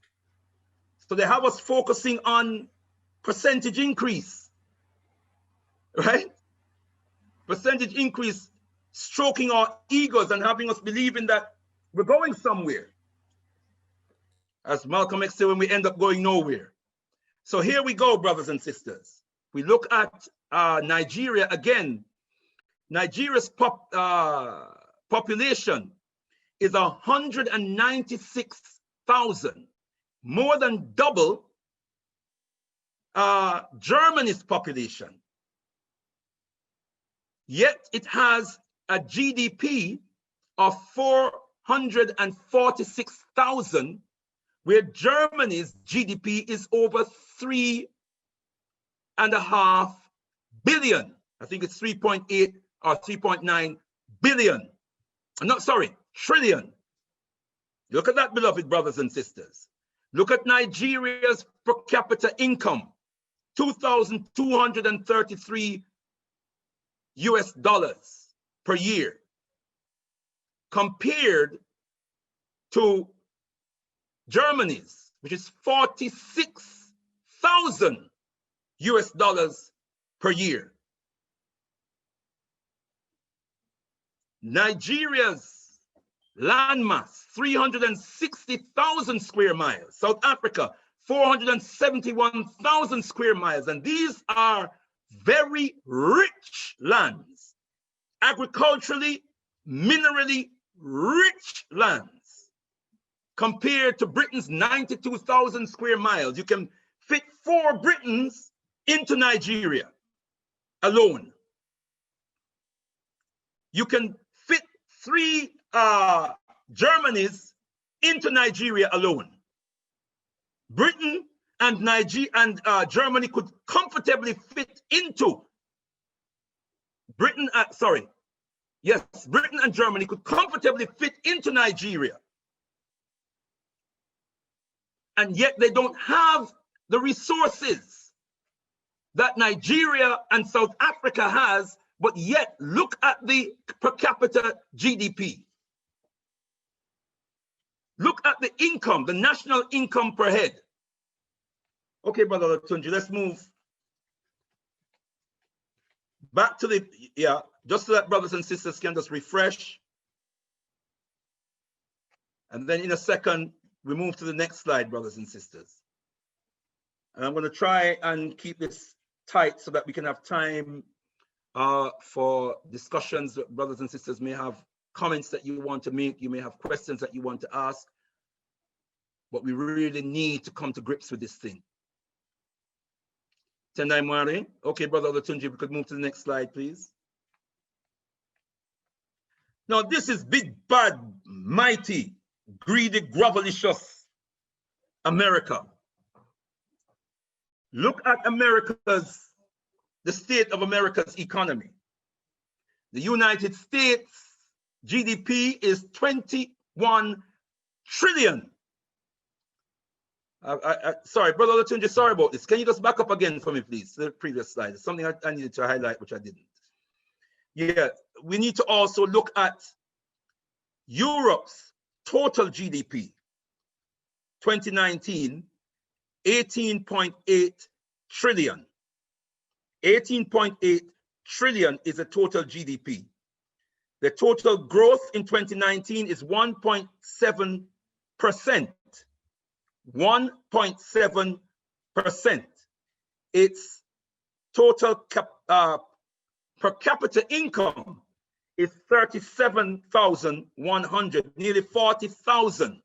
So they have us focusing on percentage increase, right? Percentage increase, stroking our egos and having us believing that we're going somewhere. As Malcolm X said, when we end up going nowhere. So here we go, brothers and sisters. We look at Nigeria again. Nigeria's population is 196,000, more than double Germany's population. Yet it has a GDP of 446,000, where Germany's GDP is over 3.5 billion. I think it's 3.8 or 3.9 billion. No, sorry, trillion. Look at that, beloved brothers and sisters. Look at Nigeria's per capita income, $2,233 per year, compared to Germany's, which is $46,000 per year. Nigeria's landmass, 360,000 square miles. South Africa, 471,000 square miles. And these are very rich lands, agriculturally, minerally rich lands, compared to Britain's 92,000 square miles. You can fit 4 Britons into Nigeria alone. You can fit 3 Germanys into Nigeria alone. Britain and Germany could comfortably fit into Britain and Germany could comfortably fit into Nigeria. And yet they don't have the resources that Nigeria and South Africa has, but yet look at the per capita GDP. Look at the income, the national income per head. Okay, Brother Tunji, let's move back to the, just so that brothers and sisters can just refresh. And then in a second, we move to the next slide, brothers and sisters. And I'm going to try and keep this tight so that we can have time for discussions. Brothers and sisters may have comments that you want to make. You may have questions that you want to ask. But we really need to come to grips with this thing. Tendai Mwari. Okay, Brother Olatunji, we could move to the next slide, please. Now, this is big, bad, mighty, greedy, gravelicious America. Look at the state of America's economy. The United States GDP is 21 trillion. Sorry, Brother Olatunji, sorry about this. Can you just back up again for me, please? The previous slide. It's something I needed to highlight, which I didn't. Yeah, we need to also look at Europe's total GDP. 2019, 18.8 trillion. 18.8 trillion is the total GDP. The total growth in 2019 is 1.7%. 1.7%. Its total per capita income is 37,100, nearly 40,000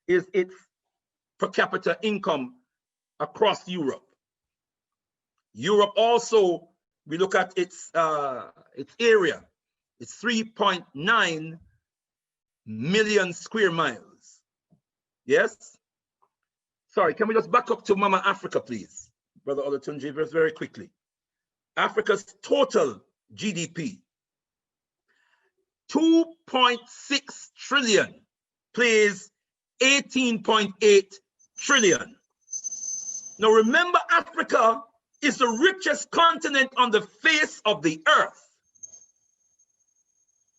is its per capita income across Europe. Europe also, we look at its area, it's 3.9 million square miles. Yes? Sorry, can we just back up to Mama Africa, please? Brother Olatunji, very quickly. Africa's total GDP, 2.6 trillion, plays 18.8 trillion. Now remember, Africa is the richest continent on the face of the earth.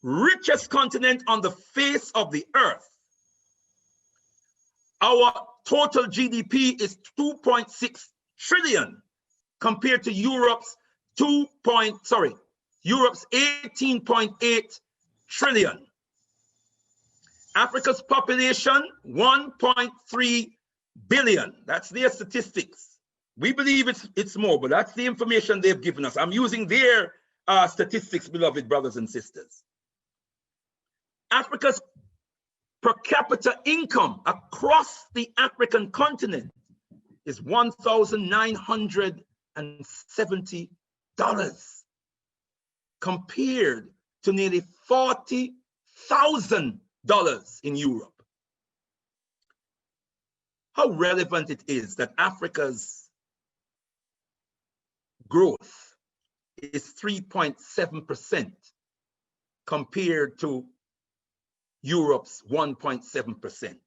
Richest continent on the face of the earth. Our total GDP is 2.6 trillion compared to Europe's 18.8 trillion. Africa's population, 1.3 billion. That's their statistics. We believe it's more, but that's the information they've given us. I'm using their statistics, beloved brothers and sisters. Africa's per capita income across the African continent is $1,970 compared to nearly $40,000 in Europe. How relevant it is that Africa's growth is 3.7% compared to Europe's 1.7%.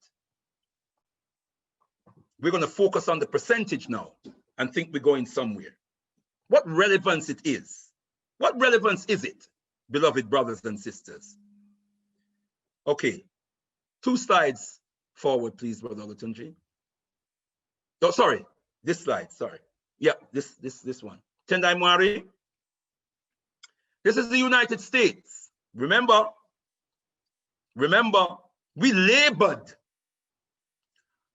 We're going to focus on the percentage now and think we're going somewhere. What relevance it is? What relevance is it, beloved brothers and sisters? Okay, 2 slides forward, please, Brother Olatunji. Oh, sorry, this slide, sorry. Yeah, this one. Tendai Mwari. This is the United States. Remember, we labored.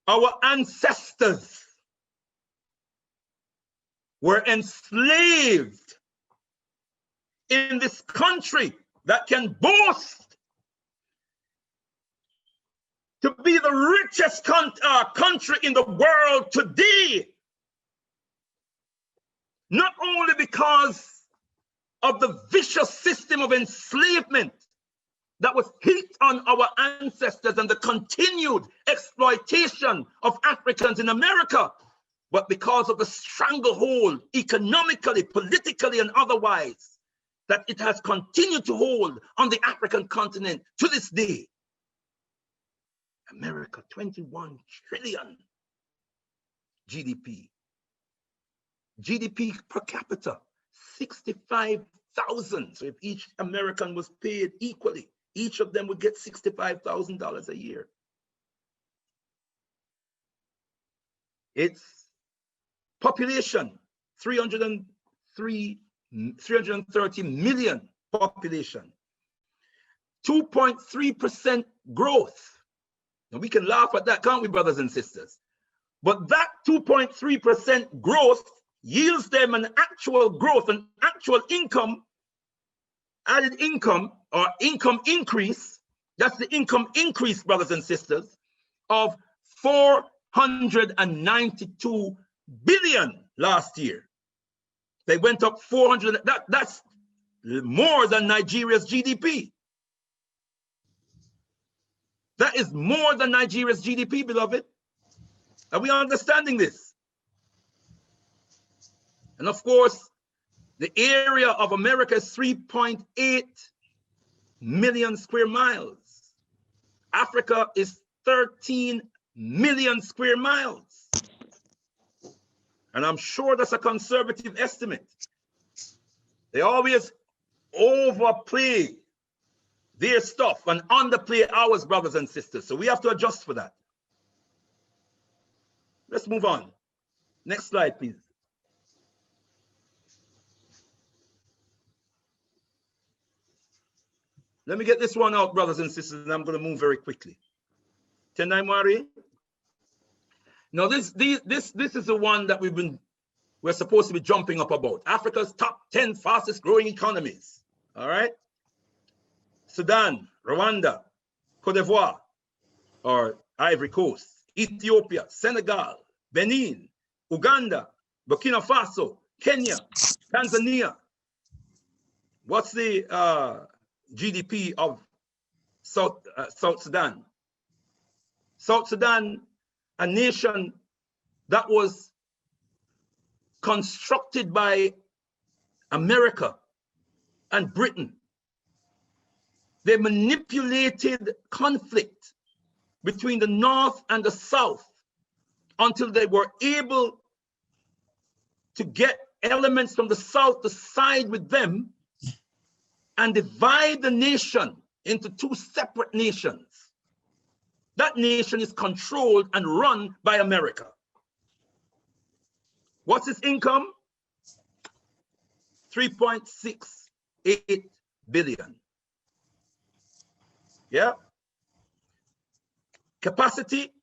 Our ancestors were enslaved in this country that can boast to be the richest country in the world today. Not only because of the vicious system of enslavement that was heaped on our ancestors and the continued exploitation of Africans in America, but because of the stranglehold economically, politically, and otherwise that it has continued to hold on the African continent to this day. America, 21 trillion GDP. GDP per capita, 65,000. So if each American was paid equally, each of them would get $65,000 a year. It's Population, 330 million population. 2.3% growth. And we can laugh at that, can't we, brothers and sisters? But that 2.3% growth yields them an actual growth, an actual income, added income, or income increase. That's the income increase, brothers and sisters, of 492 billion last year. They went up 400. That's more than Nigeria's GDP. That is more than Nigeria's GDP, beloved. Are we understanding this? And of course, the area of America is 3.8 million square miles. Africa is 13 million square miles. And I'm sure that's a conservative estimate. They always overplay their stuff and underplay ours, brothers and sisters. So we have to adjust for that. Let's move on. Next slide, please. Let me get this one out, brothers and sisters, and I'm going to move very quickly. Tendai Mari. Now, this is the one that we're supposed to be jumping up about. Africa's top 10 fastest growing economies. All right. Sudan, Rwanda, Cote d'Ivoire, or Ivory Coast, Ethiopia, Senegal, Benin, Uganda, Burkina Faso, Kenya, Tanzania. What's the GDP of South Sudan? South Sudan, a nation that was constructed by America and Britain. They manipulated conflict between the North and the South until they were able to get elements from the South to side with them and divide the nation into two separate nations. That nation is controlled and run by America. What's its income? 3.68 billion. Yeah. Capacity,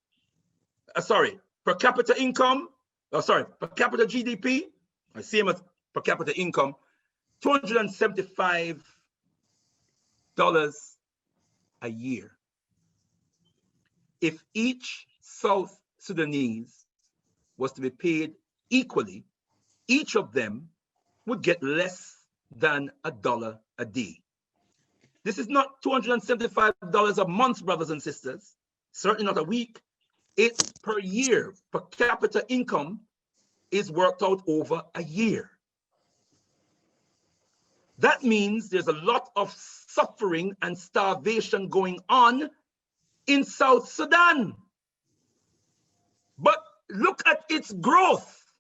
per capita income, per capita GDP, same as per capita income, $275 a year. If each South Sudanese was to be paid equally, each of them would get less than $1 a day. This is not $275 a month, brothers and sisters, certainly not a week. It's per year. Per capita income is worked out over a year. That means there's a lot of suffering and starvation going on in South Sudan. But look at its growth.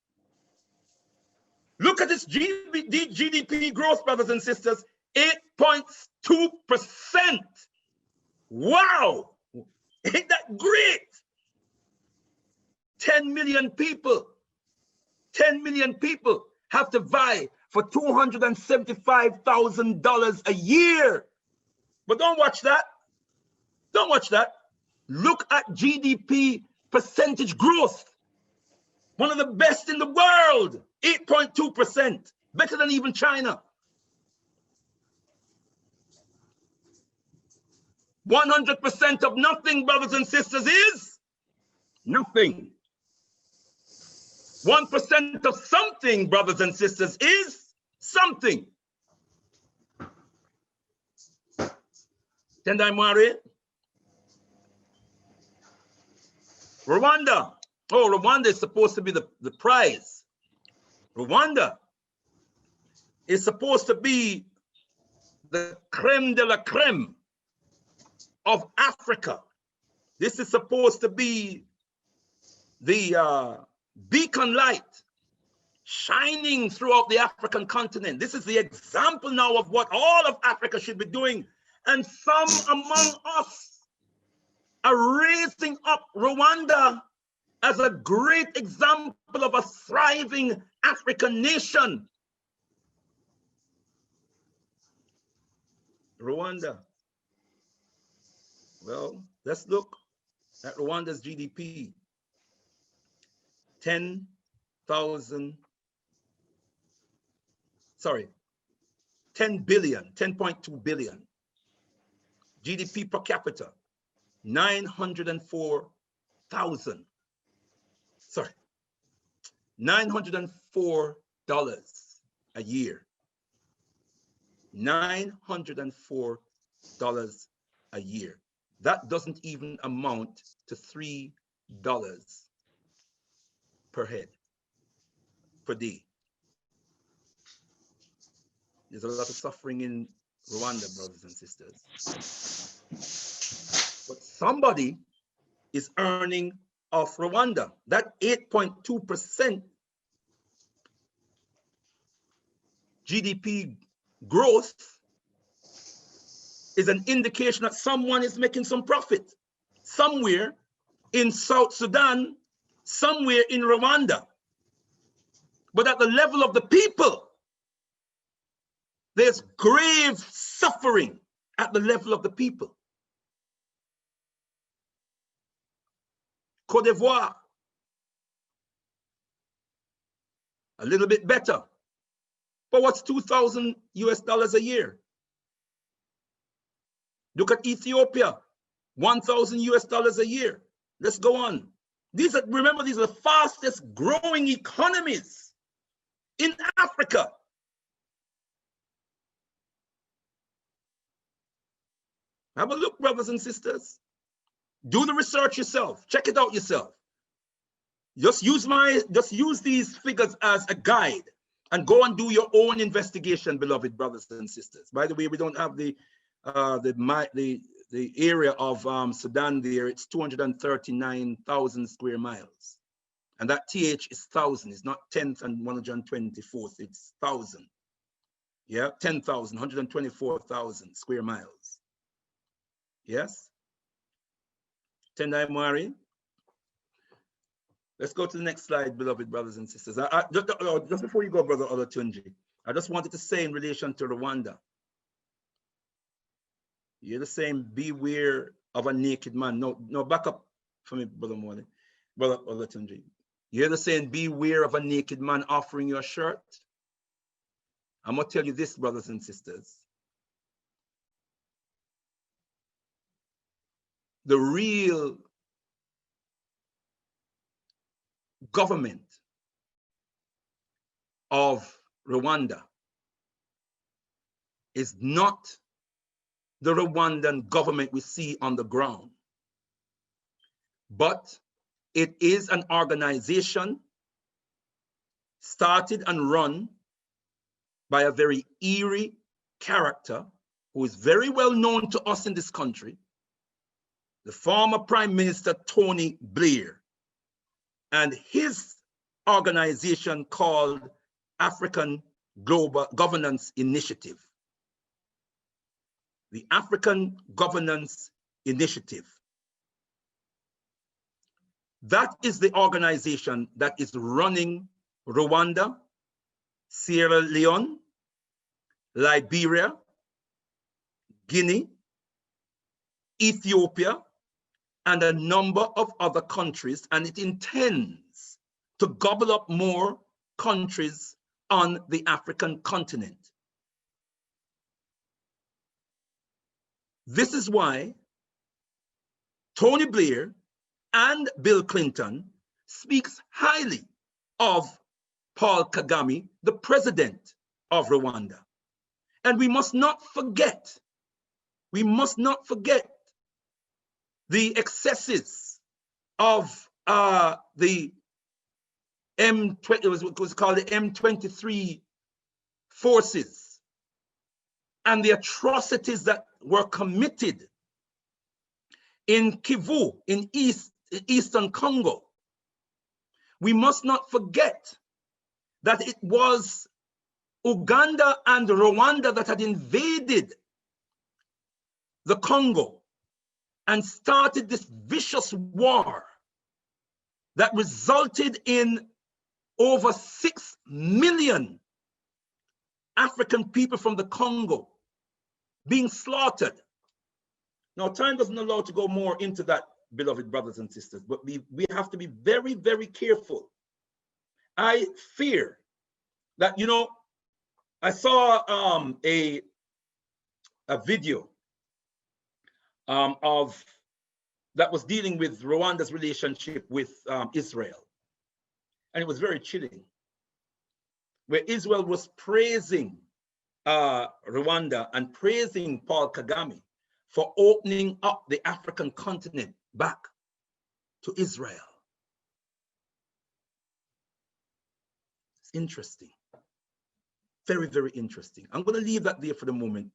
Look at its GDP growth, brothers and sisters, 8.2%. Wow, ain't that great? 10 million people have to vie for $275,000 a year. But don't watch that. Don't watch that. Look at GDP percentage growth. One of the best in the world, 8.2%, better than even China. 100% of nothing, brothers and sisters, is nothing. 1% of something, brothers and sisters, is something. Tendai Mwari. Rwanda. Oh, Rwanda is supposed to be the prize. Rwanda is supposed to be the creme de la creme of Africa. This is supposed to be the beacon light shining throughout the African continent. This is the example now of what all of Africa should be doing. And some among us are raising up Rwanda as a great example of a thriving African nation. Rwanda. Well, let's look at Rwanda's GDP. 10 billion, 10.2 billion. GDP per capita, 904,000. Sorry, $904 a year. $904 a year. That doesn't even amount to $3 per head per day. There's a lot of suffering in Rwanda, brothers and sisters. But somebody is earning off Rwanda. That 8.2% GDP growth is an indication that someone is making some profit somewhere in South Sudan, somewhere in Rwanda. But at the level of the people, there's grave suffering at the level of the people. Côte d'Ivoire, a little bit better. But what's $2,000 US a year? Look at Ethiopia, $1,000 US a year. Let's go on. Remember, these are the fastest growing economies in Africa. Have a look, brothers and sisters. Do the research yourself. Check it out yourself. Just use these figures as a guide and go and do your own investigation, beloved brothers and sisters. By the way, we don't have the area of Sudan there. It's 239,000 square miles. And that TH is 1,000. It's not 10th and 124th. It's 1,000. Yeah, 10,000, 124,000 square miles. Yes? Tendai Mari. Let's go to the next slide, beloved brothers and sisters. Just before you go, Brother Olatunji, I just wanted to say in relation to Rwanda, you're the same, beware of a naked man. No, back up for me, Brother Morley. Brother Olatunji. You're the saying, beware of a naked man offering you a shirt. I'm going to tell you this, brothers and sisters. The real government of Rwanda is not the Rwandan government we see on the ground, but it is an organization started and run by a very eerie character who is very well known to us in this country, the former Prime Minister Tony Blair, and his organization called African Global Governance Initiative. The African Governance Initiative. That is the organization that is running Rwanda, Sierra Leone, Liberia, Guinea, Ethiopia, and a number of other countries, and it intends to gobble up more countries on the African continent. This is why Tony Blair and Bill Clinton speaks highly of Paul Kagame, the president of Rwanda. And we must not forget the excesses of the it was called the M23 forces and the atrocities that were committed in Kivu, in Eastern Congo. We must not forget that it was Uganda and Rwanda that had invaded the Congo and started this vicious war that resulted in over 6 million African people from the Congo being slaughtered. Now, time doesn't allow to go more into that, beloved brothers and sisters, but we have to be very, very careful. I fear that, you know, I saw a video of that was dealing with Rwanda's relationship with Israel. And it was very chilling, where Israel was praising Rwanda and praising Paul Kagame for opening up the African continent back to Israel. It's interesting. Very, very interesting. I'm going to leave that there for the moment.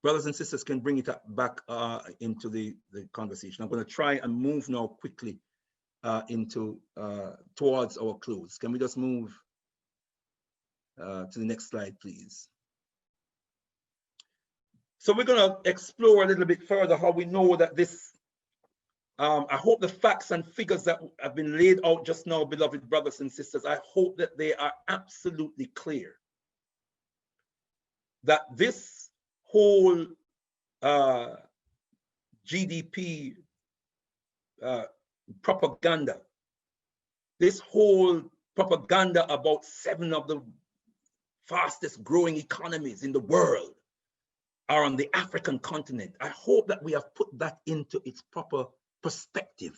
Brothers and sisters can bring it back into the conversation. I'm going to try and move now quickly towards our close. Can we just move to the next slide, please? So we're going to explore a little bit further how we know that this, I hope the facts and figures that have been laid out just now, beloved brothers and sisters, I hope that they are absolutely clear. That this whole GDP propaganda, this whole propaganda about 7 of the fastest growing economies in the world are on the African continent. I hope that we have put that into its proper perspective.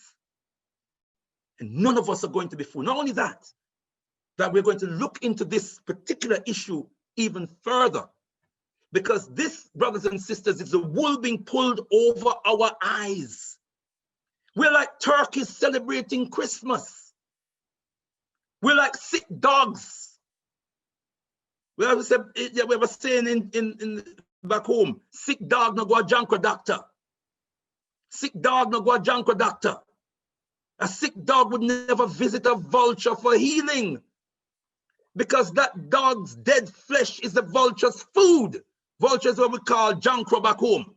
And none of us are going to be fooled. Not only that, that we're going to look into this particular issue even further. Because this, brothers and sisters, is the wool being pulled over our eyes. We're like turkeys celebrating Christmas. We're like sick dogs. We were saying in back home, sick dog no go a junker doctor. Sick dog no go a junker doctor. A sick dog would never visit a vulture for healing, because that dog's dead flesh is the vulture's food. Vulture is what we call jankro back home.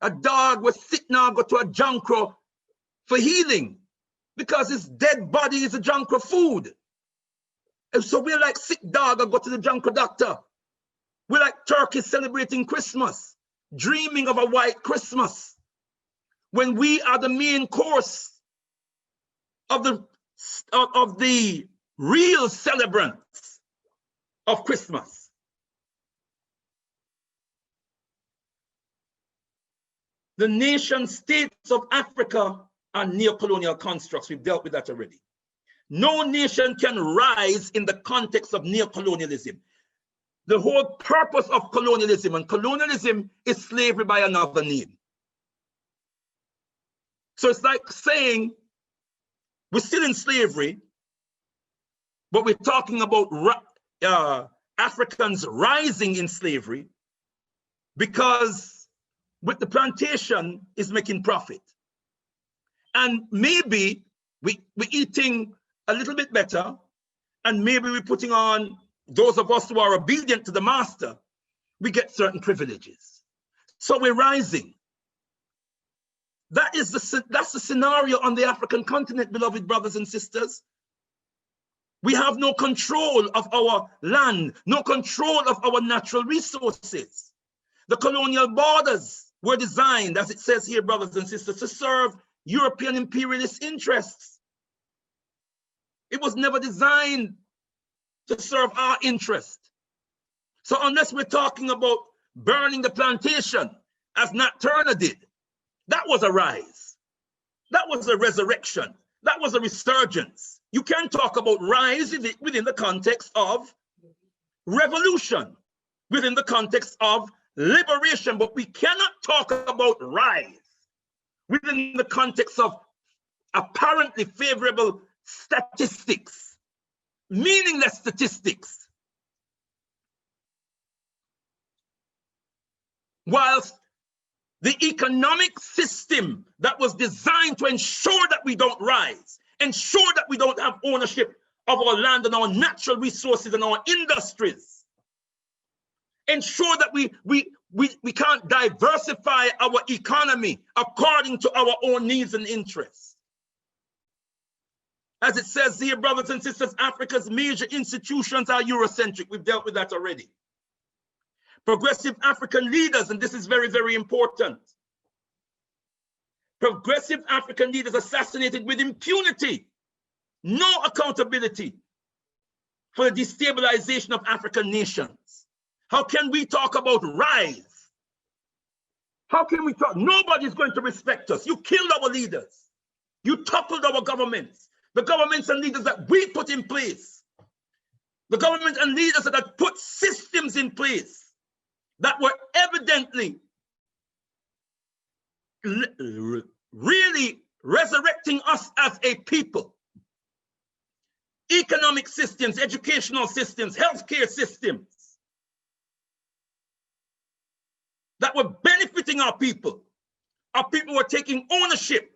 A dog was sick now go to a jankro for healing, because his dead body is a jankro food. And so we're like sick dog and go to the jankro doctor. We're like turkeys celebrating Christmas, dreaming of a white Christmas, when we are the main course of the real celebrants of Christmas. The nation states of Africa are neo-colonial constructs. We've dealt with that already. No nation can rise in the context of neo-colonialism. The whole purpose of colonialism, and colonialism is slavery by another name. So it's like saying we're still in slavery, but we're talking about Africans rising in slavery because with the plantation is making profit. And maybe we're eating a little bit better, and maybe we're putting on, those of us who are obedient to the master, we get certain privileges. So we're rising. That's the scenario on the African continent, beloved brothers and sisters. We have no control of our land, no control of our natural resources. The colonial borders were designed, as it says here, brothers and sisters, to serve European imperialist interests. It was never designed to serve our interest. So unless we're talking about burning the plantation, as Nat Turner did, that was a rise. That was a resurrection. That was a resurgence. You can talk about rise within the context of revolution, within the context of liberation, but we cannot talk about rise within the context of apparently favorable statistics, meaningless statistics. Whilst the economic system that was designed to ensure that we don't rise, ensure that we don't have ownership of our land and our natural resources and our industries, ensure that we can't diversify our economy according to our own needs and interests. As it says here, brothers and sisters, Africa's major institutions are Eurocentric. We've dealt with that already. Progressive African leaders, and this is very, very important. Progressive African leaders assassinated with impunity. No accountability for the destabilization of African nations. How can we talk about rise? How can we talk? Nobody's going to respect us. You killed our leaders. You toppled our governments. The governments and leaders that we put in place. The government and leaders that had put systems in place that were evidently really resurrecting us as a people. Economic systems, educational systems, healthcare systems that were benefiting our people. Our people were taking ownership.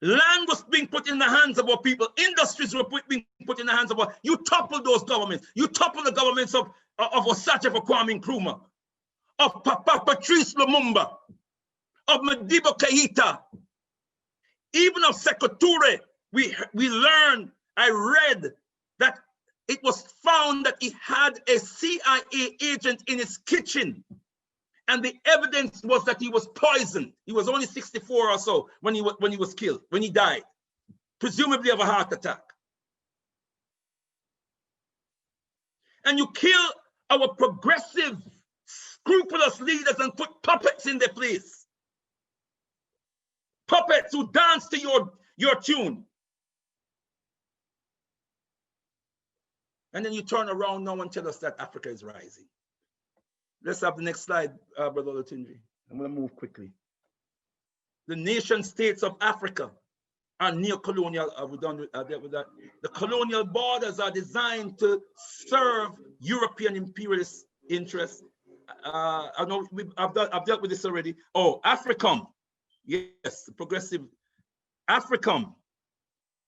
Land was being put in the hands of our people. Industries were being put in the hands of our. You toppled those governments. You toppled the governments of Osache for Kwame Nkrumah, of Papa Patrice Lumumba, of Modibo Keita, even of Sekou Touré. We learned, I read that it was found that he had a CIA agent in his kitchen. And the evidence was that he was poisoned. He was only 64 or so when he was killed, when he died, presumably of a heart attack. And you kill our progressive, scrupulous leaders and put puppets in their place. Puppets who dance to your tune. And then you turn around now and tell us that Africa is rising. Let's have the next slide, Brother Olatunji. I'm going to move quickly. The nation states of Africa are neo-colonial. We're done with that. The colonial borders are designed to serve European imperialist interests. I know I've dealt with this already. Oh, Afrikan. Yes, the progressive. Afrikan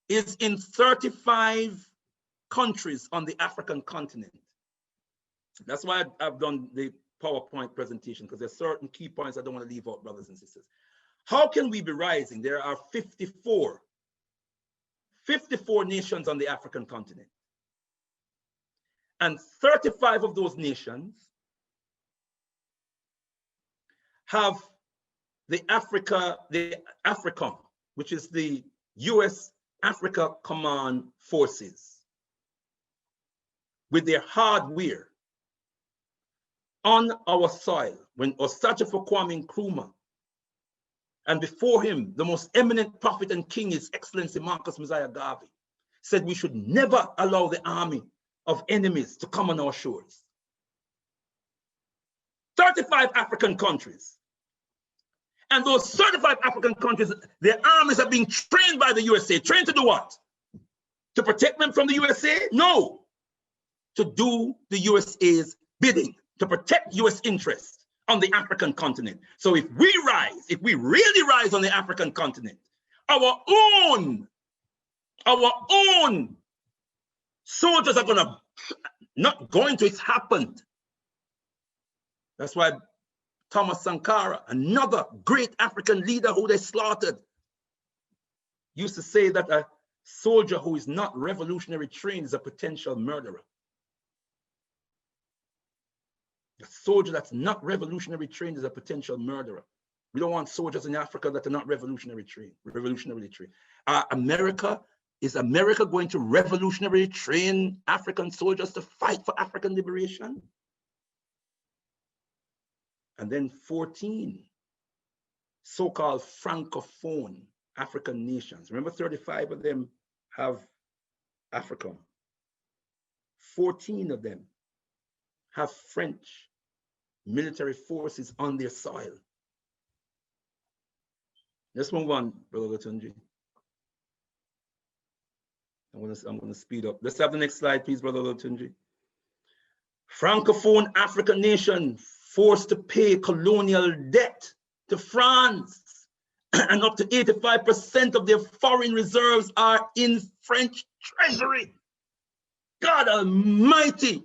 is in 35 countries on the African continent. That's why I've done the PowerPoint presentation, because there's certain key points I don't want to leave out, brothers and sisters. How can we be rising? There are 54 nations on the African continent. And 35 of those nations have the Afrikan, which is the US Africa Command Forces, with their hardware on our soil. When Osache for Kwame Nkrumah, and before him, the most eminent prophet and king, His Excellency Marcus Messiah Garvey, said we should never allow the army of enemies to come on our shores. 35 African countries. And those 35 African countries, their armies are being trained by the USA. Trained to do what? To protect them from the USA? No. To do the USA's bidding, to protect US interests on the African continent. So if we rise, if we really rise on the African continent, our own soldiers are it's happened. That's why Thomas Sankara, another great African leader who they slaughtered, used to say that a soldier who is not revolutionary trained is a potential murderer. A soldier that's not revolutionary trained is a potential murderer. We don't want soldiers in Africa that are not revolutionarily trained. Is America going to revolutionarily train African soldiers to fight for African liberation? And then 14 so-called Francophone African nations. Remember, 35 of them have African. 14 of them have French military forces on their soil. Let's move on, Brother Latunji. I'm going to speed up. Let's have the next slide, please, Brother Latunji. Francophone African nation forced to pay colonial debt to France, and up to 85% of their foreign reserves are in French treasury. God Almighty,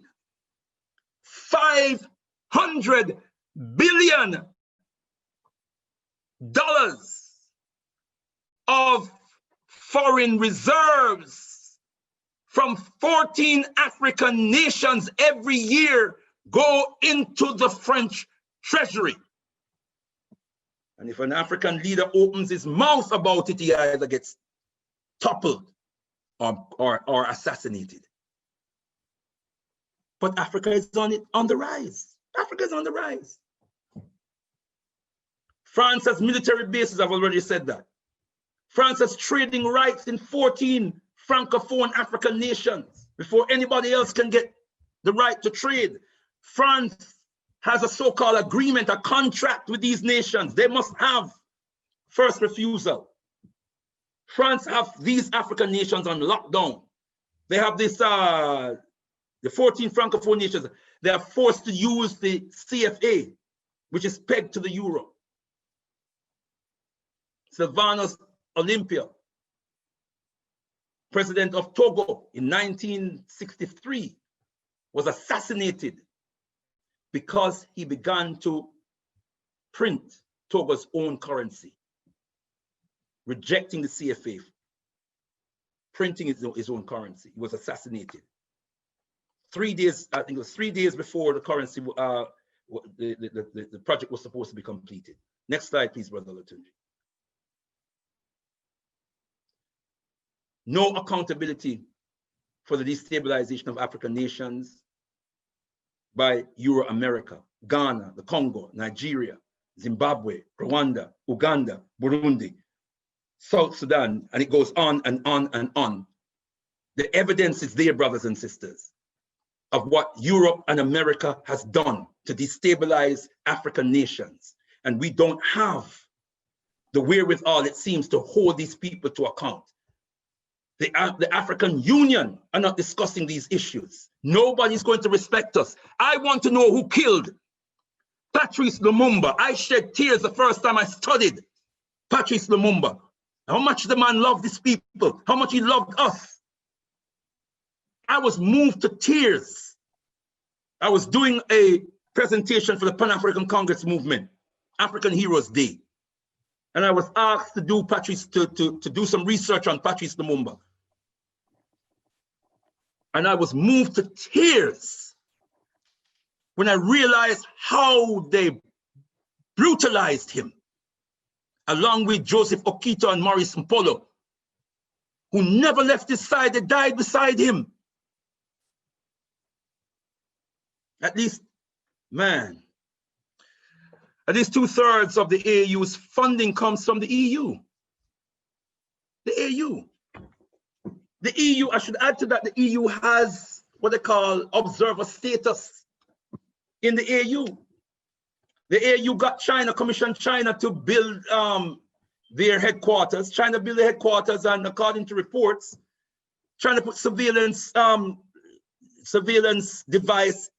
$500 billion of foreign reserves from 14 African nations every year go into the French treasury. And if an African leader opens his mouth about it, he either gets toppled or assassinated. But Africa is on the rise. Africa is on the rise. France has military bases, I've already said that. France has trading rights in 14 Francophone African nations before anybody else can get the right to trade. France has a so-called agreement, a contract with these nations. They must have first refusal. France have these African nations on lockdown. They have this, the 14 Francophone nations, they are forced to use the CFA, which is pegged to the euro. Sylvanus Olympia, president of Togo in 1963, was assassinated because he began to print Togo's own currency, rejecting the CFA, printing his own currency. He was assassinated. 3 days, I think it was 3 days before the currency, the project was supposed to be completed. Next slide, please, Brother Latunji. No accountability for the destabilization of African nations by Euro-America, Ghana, the Congo, Nigeria, Zimbabwe, Rwanda, Uganda, Burundi, South Sudan, and it goes on and on and on. The evidence is there, brothers and sisters, of what Europe and America has done to destabilize African nations. And we don't have the wherewithal, it seems, to hold these people to account. The African Union are not discussing these issues. Nobody's going to respect us. I want to know who killed Patrice Lumumba. I shed tears the first time I studied Patrice Lumumba. How much the man loved these people, how much he loved us. I was moved to tears. I was doing a presentation for the Pan-African Congress movement, African Heroes Day. And I was asked to do to do some research on Patrice Lumumba. And I was moved to tears when I realized how they brutalized him, along with Joseph Okito and Maurice Mpolo, who never left his side. They died beside him. At least, man, at least 2/3 of the AU's funding comes from the EU. The EU. The EU, I should add to that, the EU has what they call observer status in the AU. The AU got China, commissioned China to build their headquarters. China built their headquarters, and according to reports, trying to put surveillance device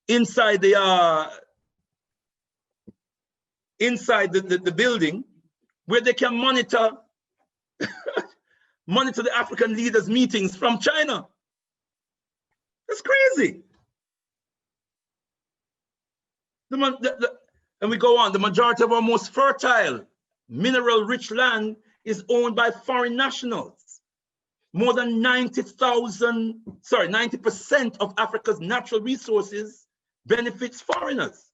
inside the building, where they can monitor the African leaders' meetings from China. That's crazy. And we go on. The majority of our most fertile, mineral-rich land is owned by foreign nationals. More than 90% of Africa's natural resources benefits foreigners.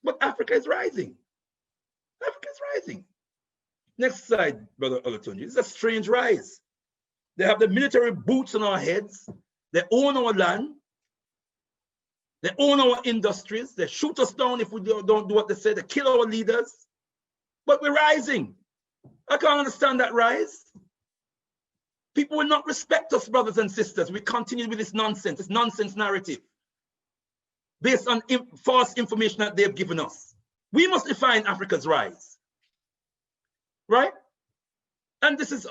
But Africa is rising. Africa is rising. Next slide, Brother Olatunji. It's a strange rise. They have the military boots on our heads. They own our land. They own our industries. They shoot us down if we don't do what they say. They kill our leaders. But we're rising. I can't understand that rise. People will not respect us, brothers and sisters. We continue with this nonsense narrative based on false information that they've given us. We must define Africa's rise, right? And this is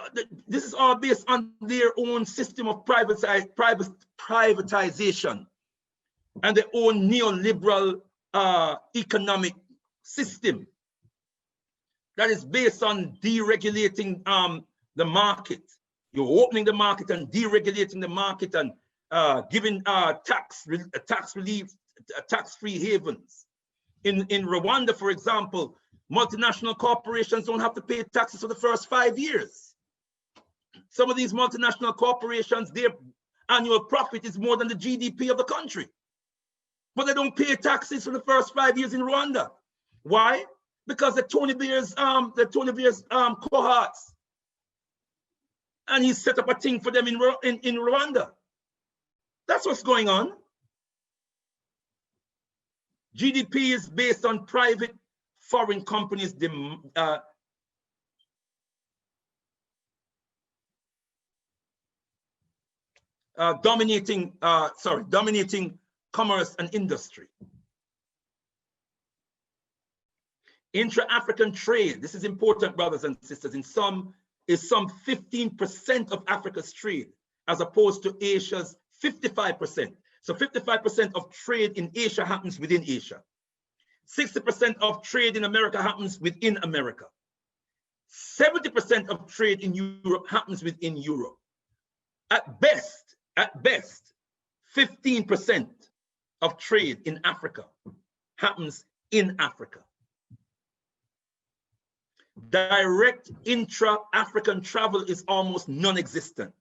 all based on their own system of privatization and their own neoliberal economic system that is based on deregulating the market. You're opening the market and deregulating the market and giving tax relief, tax-free havens. In Rwanda, for example, multinational corporations don't have to pay taxes for the first 5 years. Some of these multinational corporations, their annual profit is more than the GDP of the country. But they don't pay taxes for the first 5 years in Rwanda. Why? Because the Tony Blair's cohorts. And he set up a thing for them in Rwanda. That's what's going on. GDP is based on private foreign companies dominating commerce and industry. Intra-African trade, this is important, brothers and sisters, is some 15% of Africa's trade, as opposed to Asia's 55%. So 55% of trade in Asia happens within Asia. 60% of trade in America happens within America. 70% of trade in Europe happens within Europe. At best, 15% of trade in Africa happens in Africa. Direct intra-African travel is almost non-existent.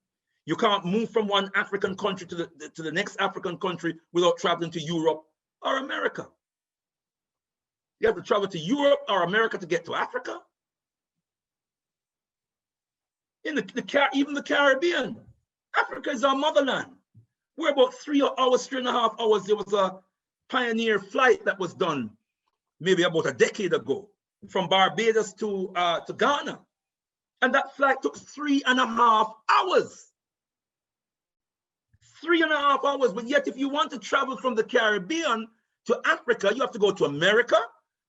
You can't move from one African country to the next African country without traveling to Europe or America. You have to travel to Europe or America to get to Africa. In even the Caribbean, Africa is our motherland. We're about 3 hours, 3.5 hours. There was a pioneer flight that was done maybe about a decade ago from Barbados to Ghana. And that flight took 3.5 hours. 3.5 hours, but yet if you want to travel from the Caribbean to Africa, you have to go to America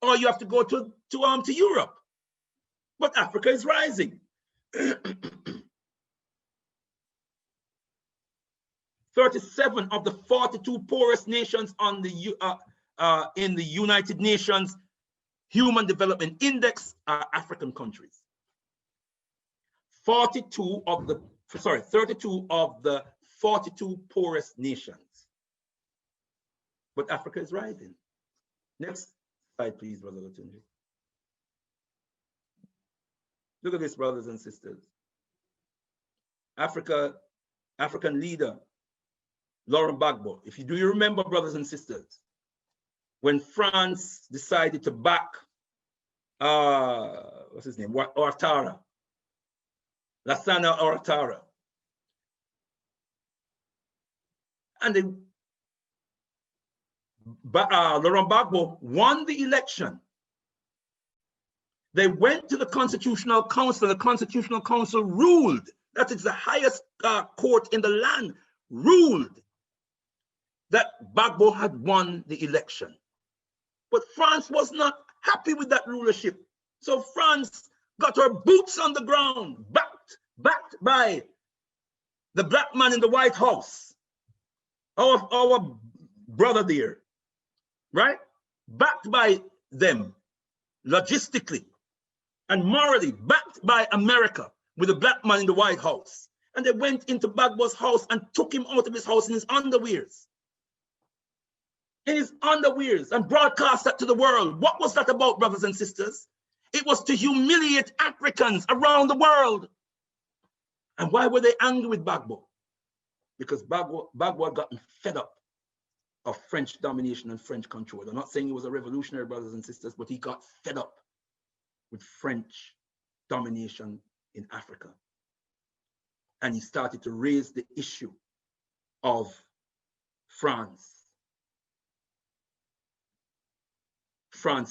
or you have to go to Europe. But Africa is rising. 37 of the 42 poorest nations on in the United Nations Human Development Index are African countries. 32 of the 42 poorest nations. But Africa is rising. Next slide, please, Brother Latunji. Look at this, brothers and sisters. African leader, Laurent Gbagbo. If you do, you remember, brothers and sisters, when France decided to back, what's his name, Ouattara, Lassana Ouattara. And Laurent Gbagbo won the election. They went to the Constitutional Council. The Constitutional Council ruled, that is the highest court in the land, ruled that Gbagbo had won the election. But France was not happy with that rulership. So France got her boots on the ground, backed by the black man in the White House, our brother there, right? Backed by them logistically and morally, backed by America with a black man in the White House. And they went into Gbagbo's house and took him out of his house in his underwears. And broadcast that to the world. What was that about, brothers and sisters? It was to humiliate Africans around the world. And why were they angry with Gbagbo? Because Gbagbo had gotten fed up of French domination and French control. I'm not saying he was a revolutionary, brothers and sisters, but he got fed up with French domination in Africa. And he started to raise the issue of France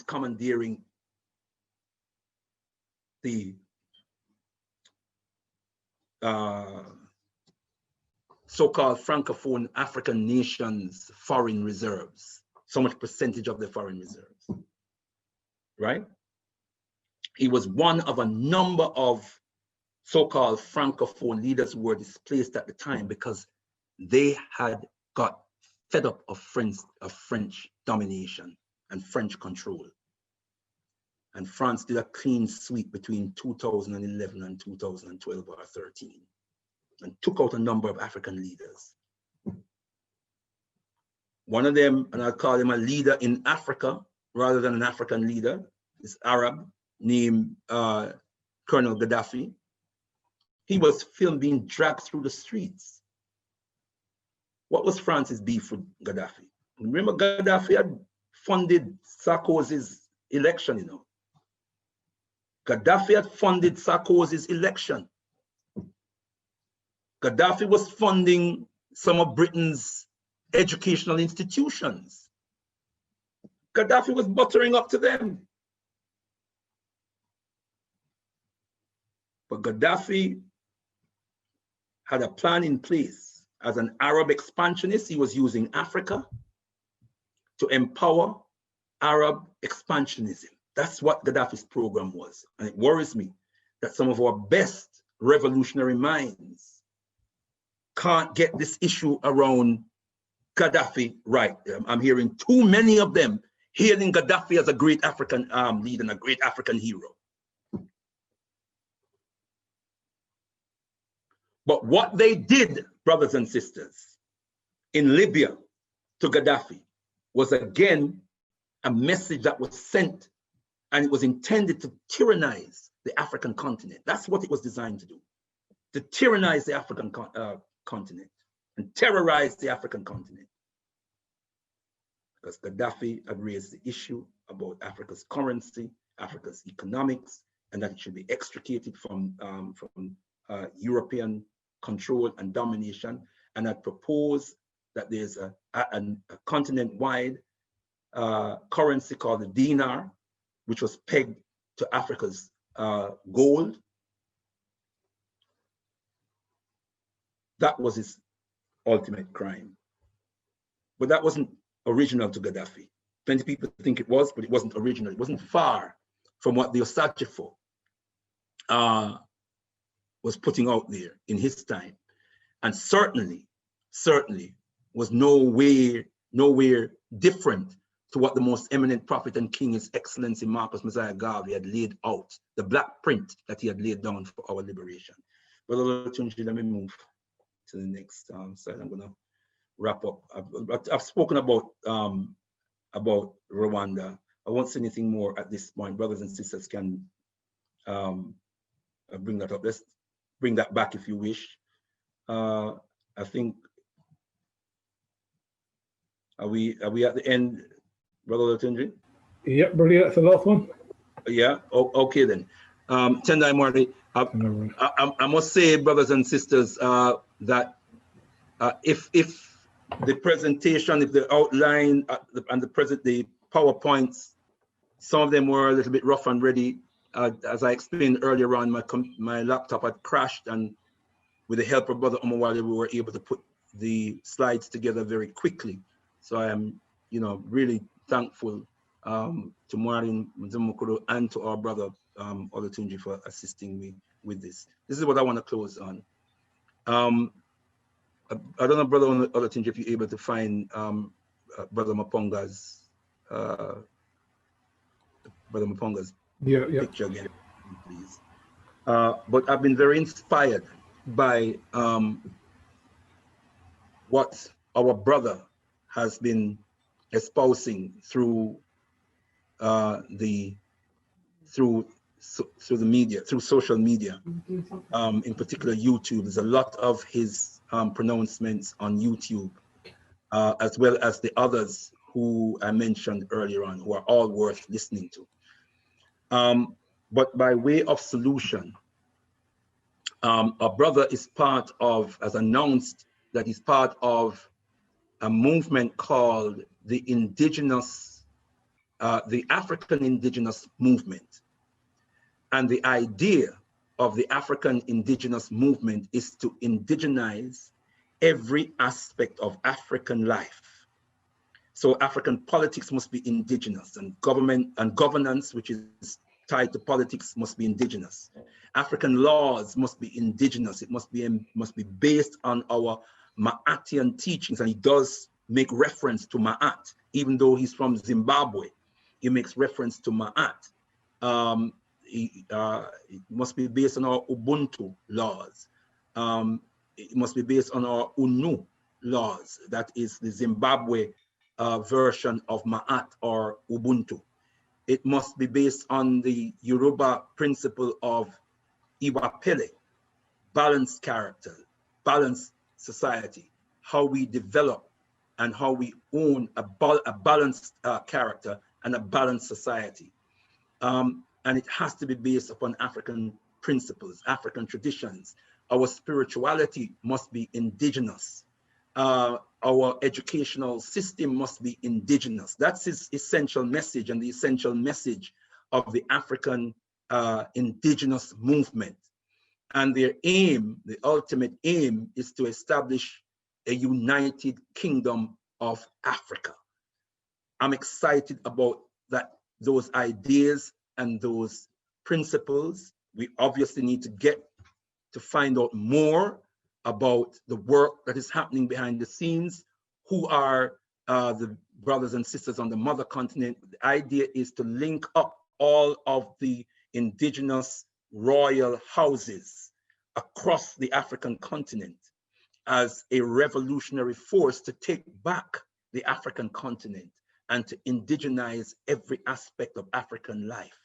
commandeering the so-called Francophone African nations' foreign reserves, so much percentage of their foreign reserves, right? He was one of a number of so-called Francophone leaders who were displaced at the time because they had got fed up of French domination and French control. And France did a clean sweep between 2011 and 2012 or 13 and took out a number of African leaders. One of them, and I'll call him a leader in Africa rather than an African leader, is Arab, named Colonel Gaddafi. He was filmed being dragged through the streets. What was France's beef with Gaddafi? Remember, Gaddafi had funded Sarkozy's election, you know. Gaddafi had funded Sarkozy's election. Gaddafi was funding some of Britain's educational institutions. Gaddafi was buttering up to them. But Gaddafi had a plan in place. As an Arab expansionist, he was using Africa to empower Arab expansionism. That's what Gaddafi's program was. And it worries me that some of our best revolutionary minds can't get this issue around Gaddafi right. I'm hearing too many of them hailing Gaddafi as a great African leader and a great African hero. But what they did, brothers and sisters, in Libya to Gaddafi was again a message that was sent, and it was intended to tyrannize the African continent. That's what it was designed to do, to tyrannize the African continent and terrorize the African continent. Because Gaddafi had raised the issue about Africa's currency, Africa's economics, and that it should be extricated from European control and domination, and had proposed that there's a continent-wide currency called the dinar, which was pegged to Africa's gold. That was his ultimate crime. But that wasn't original to Gaddafi. Plenty of people think it was, but it wasn't original. It wasn't far from what the Osachifo was putting out there in his time. And certainly was nowhere different to what the most eminent prophet and king, His Excellency Marcus Messiah Garvey, had laid out, the black print that he had laid down for our liberation. But let me move to the next slide. I'm gonna wrap up. I've spoken about Rwanda. I won't say anything more at this point. Brothers and sisters can bring that up. Let's bring that back if you wish. I think, are we at the end, Brother Latunji? Yep, brilliant. That's the last one. Yeah. Okay then. Tendai Marty, I must say, brothers and sisters, that if the presentation, if the outline and the PowerPoints, some of them were a little bit rough and ready. As I explained earlier on, my laptop had crashed, and with the help of Brother Omawale, we were able to put the slides together very quickly. So I am, really thankful to Maureen Mzimukuru and to our brother Olatunji for assisting me with this. This is what I want to close on. I don't know, Brother Olatunji, if you're able to find Brother Maponga's picture again, please. But I've been very inspired by what our brother has been espousing through the media, through social media, in particular YouTube. There's a lot of his pronouncements on YouTube, as well as the others who I mentioned earlier on, who are all worth listening to. But by way of solution, our brother is part of, has announced that he's part of a movement called the African Indigenous Movement. And the idea of the African Indigenous Movement is to indigenize every aspect of African life. So African politics must be indigenous, and government and governance, which is tied to politics, must be indigenous. African laws must be indigenous. It must be based on our Ma'atian teachings, and he does make reference to Ma'at, even though he's from Zimbabwe. He makes reference to Ma'at. It must be based on our Ubuntu laws. It must be based on our UNU laws. That is the Zimbabwe version of Ma'at or Ubuntu. It must be based on the Yoruba principle of Iwapele, balanced character, balanced society, how we develop and how we own a balanced character and a balanced society. And it has to be based upon African principles, African traditions. Our spirituality must be indigenous. Our educational system must be indigenous. That's his essential message and the essential message of the African indigenous movement. And their aim, the ultimate aim, is to establish a united kingdom of Africa. I'm excited about those ideas and those principles. We obviously need to get to find out more about the work that is happening behind the scenes, who are the brothers and sisters on the mother continent. The idea is to link up all of the indigenous royal houses across the African continent as a revolutionary force to take back the African continent and to indigenize every aspect of African life.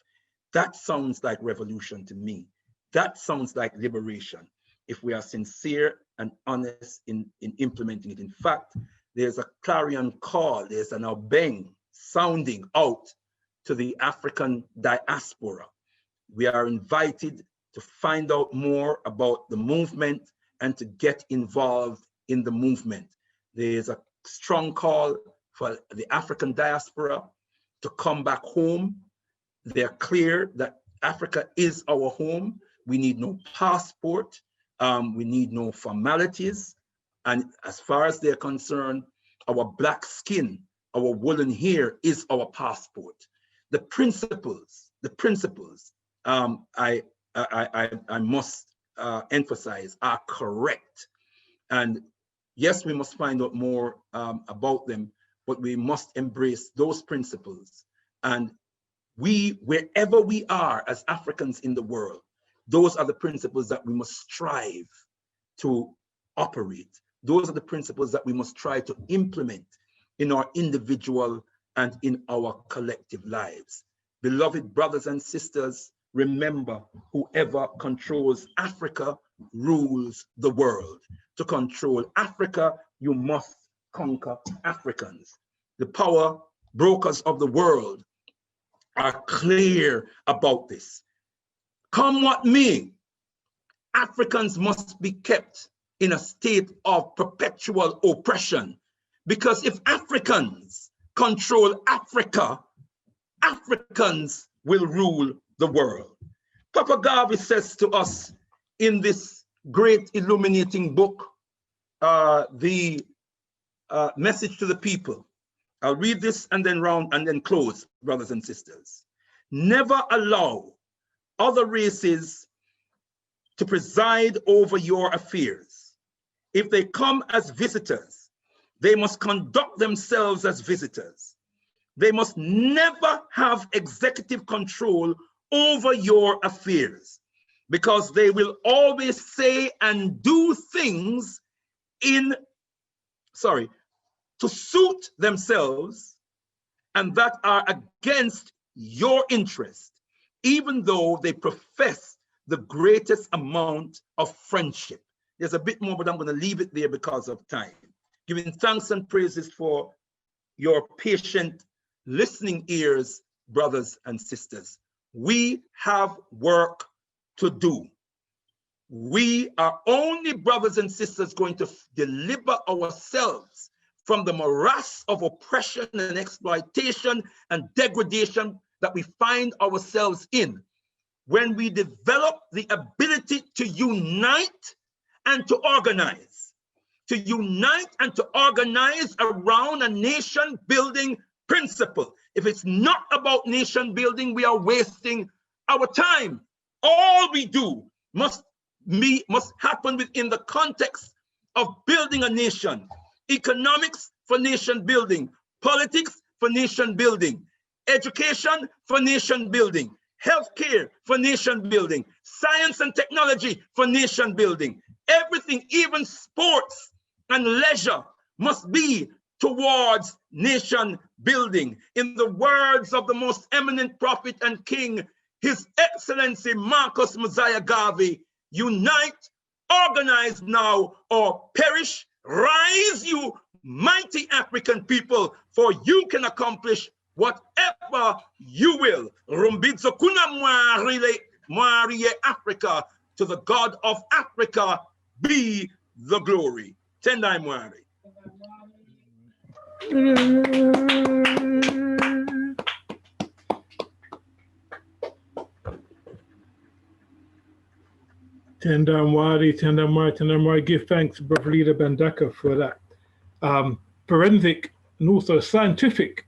That sounds like revolution to me. That sounds like liberation, if we are sincere and honest in implementing it. In fact, there's a clarion call, there's an obeng sounding out to the African diaspora. We are invited to find out more about the movement and to get involved in the movement. There's a strong call for the African diaspora to come back home. They're clear that Africa is our home. We need no passport. We need no formalities. And as far as they're concerned, our black skin, our woolen hair is our passport. The principles, I must emphasize, are correct. And yes, we must find out more about them, but we must embrace those principles. And we, wherever we are as Africans in the world, those are the principles that we must strive to operate. Those are the principles that we must try to implement in our individual and in our collective lives. Beloved brothers and sisters, remember, whoever controls Africa rules the world. To control Africa, you must conquer Africans. The power brokers of the world are clear about this. Come what may, Africans must be kept in a state of perpetual oppression, because if Africans control Africa, Africans will rule the world. Papa Garvey says to us in this great illuminating book, the Message to the People. I'll read this and then close, brothers and sisters. Never allow other races to preside over your affairs. If they come as visitors, they must conduct themselves as visitors. They must never have executive control over your affairs, because they will always say and do things to suit themselves and that are against your interest, even though they profess the greatest amount of friendship. There's a bit more, but I'm going to leave it there because of time. Giving thanks and praises for your patient listening ears, brothers and sisters. We have work to do. We are only, brothers and sisters, going to deliver ourselves from the morass of oppression and exploitation and degradation that we find ourselves in when we develop the ability to unite and to organize. To unite and to organize around a nation building principle. If it's not about nation building, we are wasting our time. All we do must happen within the context of building a nation. Economics for nation building, politics for nation building, education for nation building, healthcare for nation building, science and technology for nation building. Everything, even sports and leisure, must be towards nation building. In the words of the most eminent prophet and king, His Excellency Marcus Mosiah Garvey, unite Organize now or perish. Rise, you mighty African people, for you can accomplish whatever you will. Rumbidzo kuna Marie Africa, to the God of Africa be the glory. Tendai Mwari. Tendai, give thanks, Brother Leader Mbandaka, for that forensic and also scientific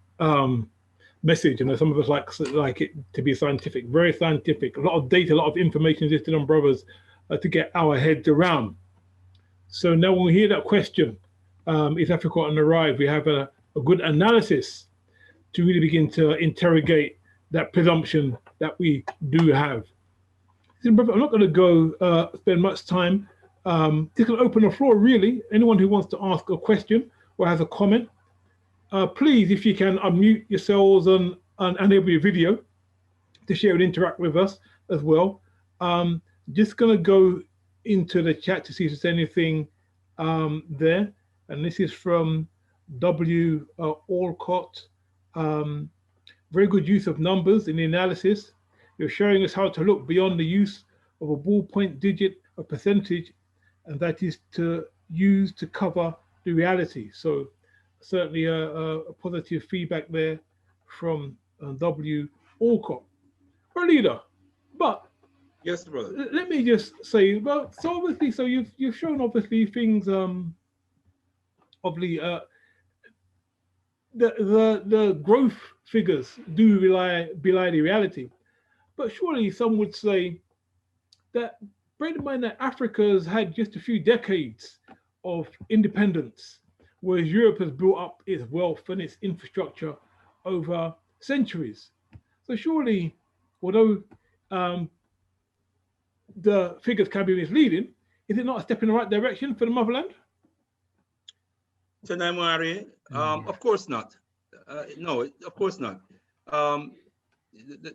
message. And some of us like it to be scientific, very scientific. A lot of data, a lot of information listed on brothers to get our heads around. So now when we hear that question, is Africa on the rise? We have a good analysis to really begin to interrogate that presumption that we do have. I'm not going to go spend much time. Just going to open the floor, really. Anyone who wants to ask a question or has a comment, please, if you can, unmute yourselves and enable your video to share and interact with us as well. Just going to go into the chat to see if there's anything there. And this is from W. Alcott. Very good use of numbers in the analysis. You're showing us how to look beyond the use of a ballpoint digit, a percentage, and that is to use to cover the reality. So certainly a positive feedback there from W. Alcott. Our leader, but yes, brother. Let me just say, well, so obviously, so you've shown obviously things, obviously the growth figures do belie the reality. But surely some would say that, bear in mind that Africa has had just a few decades of independence, whereas Europe has built up its wealth and its infrastructure over centuries. So surely, although the figures can be misleading, is it not a step in the right direction for the motherland? Of course not. No, of course not.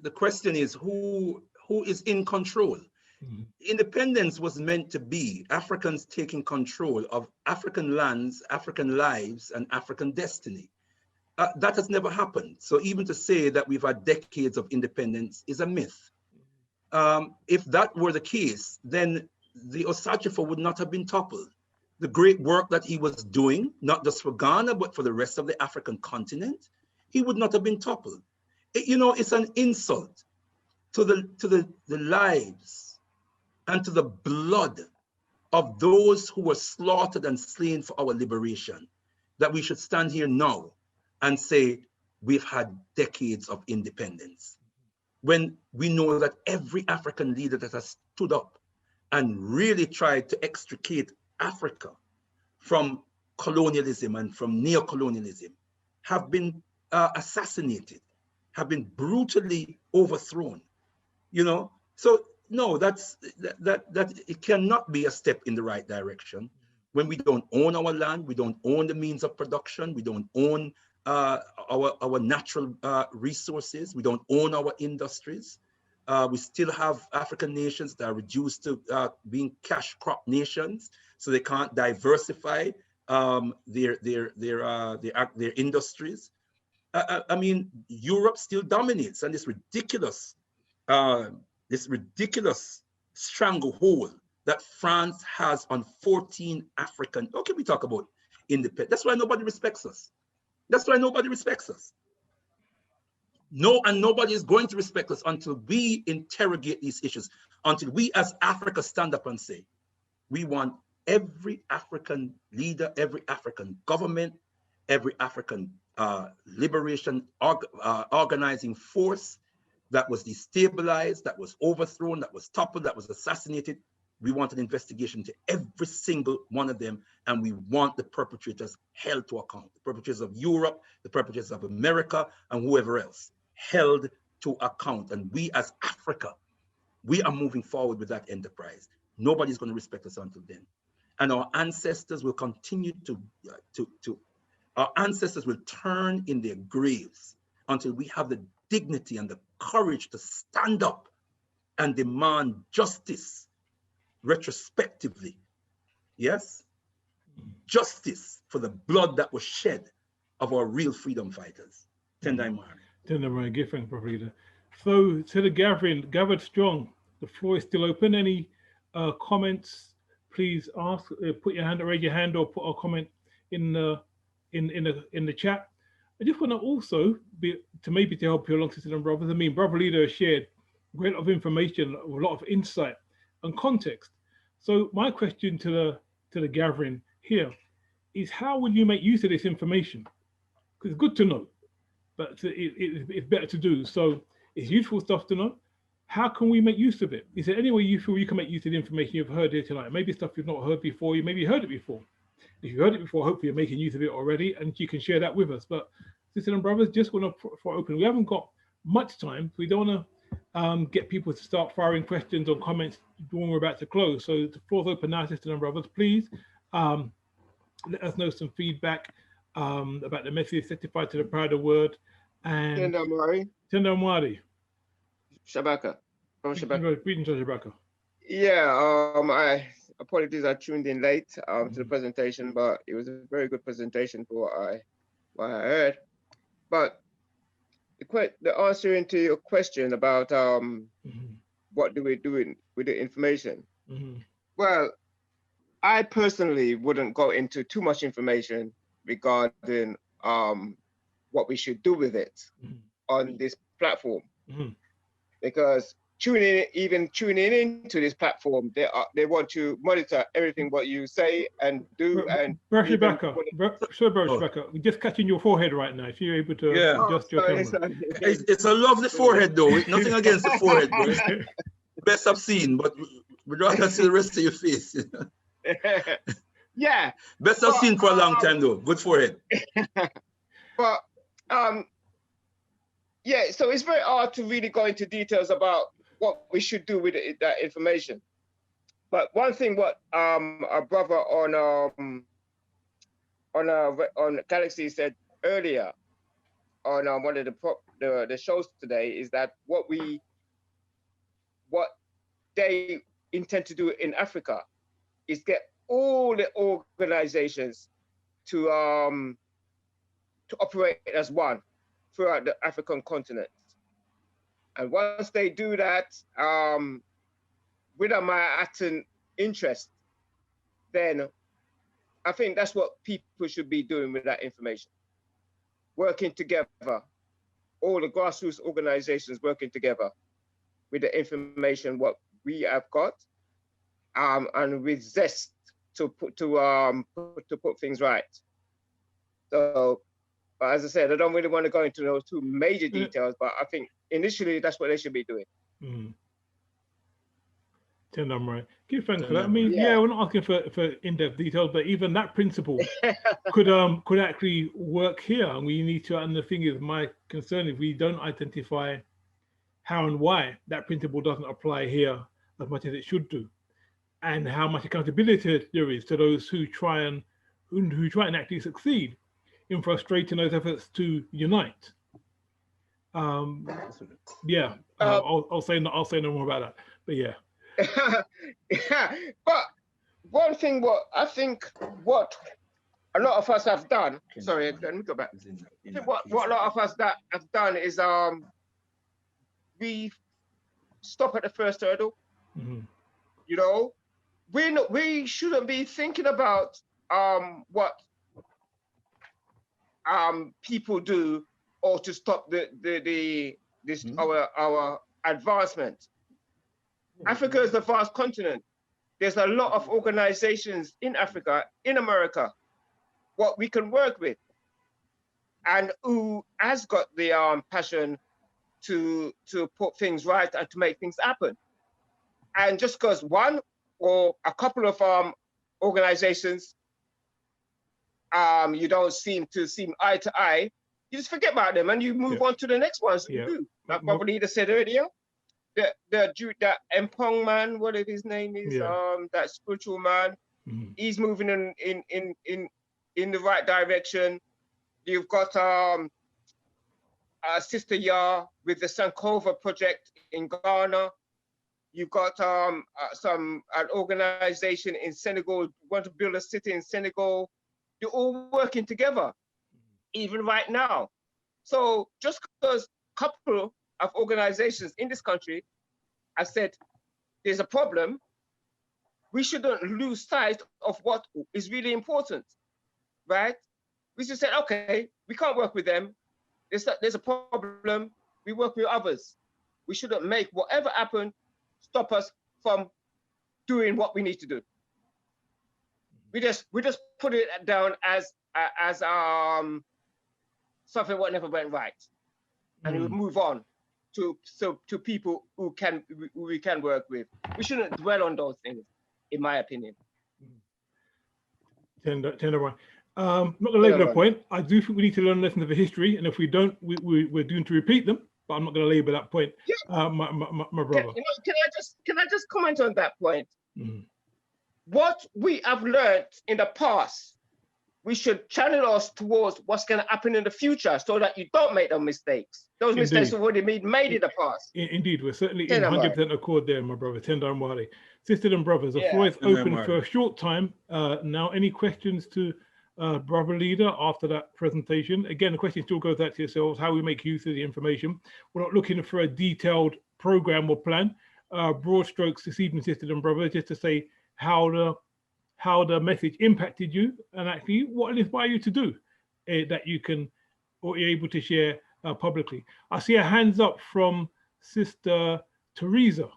The question is who is in control? Mm-hmm. Independence was meant to be Africans taking control of African lands, African lives, and African destiny. That has never happened. So even to say that we've had decades of independence is a myth. If that were the case, then the Osachifo would not have been toppled. The great work that he was doing, not just for Ghana, but for the rest of the African continent, he would not have been toppled. It's an insult to the lives and to the blood of those who were slaughtered and slain for our liberation, that we should stand here now and say we've had decades of independence, when we know that every African leader that has stood up and really tried to extricate Africa from colonialism and from neocolonialism have been assassinated, have been brutally overthrown. So no, that it cannot be a step in the right direction when we don't own our land, we don't own the means of production, we don't own our natural resources, we don't own our industries. We still have African nations that are reduced to being cash crop nations, so they can't diversify their industries. I mean, Europe still dominates, and this ridiculous stranglehold that France has on 14 African. How can we talk about independence? That's why nobody respects us. That's why nobody respects us. No, and nobody is going to respect us until we interrogate these issues, until we as Africa stand up and say, we want every African leader, every African government, every African liberation organizing force that was destabilized, that was overthrown, that was toppled, that was assassinated. We want an investigation to every single one of them, and we want the perpetrators held to account. The perpetrators of Europe, the perpetrators of America, and whoever else held to account. And we as Africa, we are moving forward with that enterprise. Nobody's going to respect us until then. And our ancestors will continue our ancestors will turn in their graves until we have the dignity and the courage to stand up and demand justice retrospectively. Yes? Justice for the blood that was shed of our real freedom fighters. Tendai Mari. Tendai Mari, give thanks, Brother Leader. So to the gathering, gathered strong, the floor is still open. Any comments, please ask, put your hand, raise your hand, or put a comment in the chat. I just want to also maybe to help you along, sisters and brothers. I mean, Brother Leader has shared a great lot of information, a lot of insight and context. So my question to the gathering here is, how will you make use of this information? Because it's good to know, but it's better to do. So it's useful stuff to know. How can we make use of it? Is there any way you feel you can make use of the information you've heard here tonight? Maybe stuff you've not heard before, you maybe heard it before. If you heard it before, hopefully you're making use of it already and you can share that with us. But sisters and brothers, just want to for open. We haven't got much time. We don't want to get people to start firing questions or comments when we're about to close. So the floor's open now, sisters and brothers. Please let us know some feedback about the message, certified to the proud of word. And Tendai Mari. Shabaka. From Shabaka. Greetings, Shabaka. Yeah, I apologies, I tuned in late to the presentation, but it was a very good presentation for what I heard. But the answer into your question about what do we do with the information? Well, I personally wouldn't go into too much information regarding what we should do with it on this platform, because tuning into this platform, they want to monitor everything what you say and do. And Rebecca, we're just catching your forehead right now. If you're able to adjust your camera. It's a lovely forehead, though. Nothing against the forehead, bro. It's the best I've seen, but we'd rather see the rest of your face. Yeah. Best I've seen for a long time, though. Good forehead. But yeah, so it's very hard to really go into details about what we should do with that information. But one thing what our brother on Galaxy said earlier on one of the shows today is that what they intend to do in Africa is get all the organizations to operate as one throughout the African continent. And once they do that, with a Manhattan interest, then I think that's what people should be doing with that information. Working together, all the grassroots organizations working together with the information what we have got, and with zest to put things right. So, but as I said, I don't really want to go into those two major details, but I think initially that's what they should be doing. Tendai Mari. Give thanks for that. I mean, yeah, we're not asking for in-depth details, but even that principle could actually work here. And we need to, and the thing is, my concern is we don't identify how and why that principle doesn't apply here as much as it should do, and how much accountability there is to those who try and actually succeed in frustrating those efforts to unite. Yeah, I'll say no more about that. But yeah. But one thing what a lot of us have done, sorry, let me go back. What a lot of us that have done is we stop at the first hurdle. You know, we shouldn't be thinking about what people do or to stop our advancement. Africa is a vast continent. There's a lot of organizations in Africa, in America, what we can work with, and who has got the passion to put things right and to make things happen. And just because one or a couple of organizations you don't seem eye to eye, you just forget about them and you move on to the next ones. You do. Like Brother Leader said earlier, that Mpong man, whatever his name is, that spiritual man, he's moving in the right direction. You've got Sister Yah with the Sankova project in Ghana. You've got an organization in Senegal, want to build a city in Senegal. They're all working together, even right now. So just because a couple of organizations in this country have said there's a problem, we shouldn't lose sight of what is really important, right? We should say, okay, we can't work with them. There's a problem. We work with others. We shouldn't make whatever happen stop us from doing what we need to do. We just put it down as something what never went right, and we move on to people who we can work with. We shouldn't dwell on those things, in my opinion. Tender one. Not going to label that point. I do think we need to learn lessons of the history, and if we don't, we're doomed to repeat them. But I'm not going to label that point. Yeah. My brother. Can I just comment on that point? What we have learned in the past, we should channel us towards what's going to happen in the future, so that you don't make those mistakes. Those mistakes have already been made in the past. Indeed, we're certainly in 100% accord there, my brother. Tendai Mwale. Sisters and brothers, the floor is open for a short time. Now, any questions to brother leader after that presentation? Again, the question still goes out to yourselves, how we make use of the information. We're not looking for a detailed program or plan. Broad strokes this evening, sisters and brothers, just to say how the message impacted you, and actually what it inspired you to do that you can, or you're able to share publicly. I see a hands up from Sister Teresa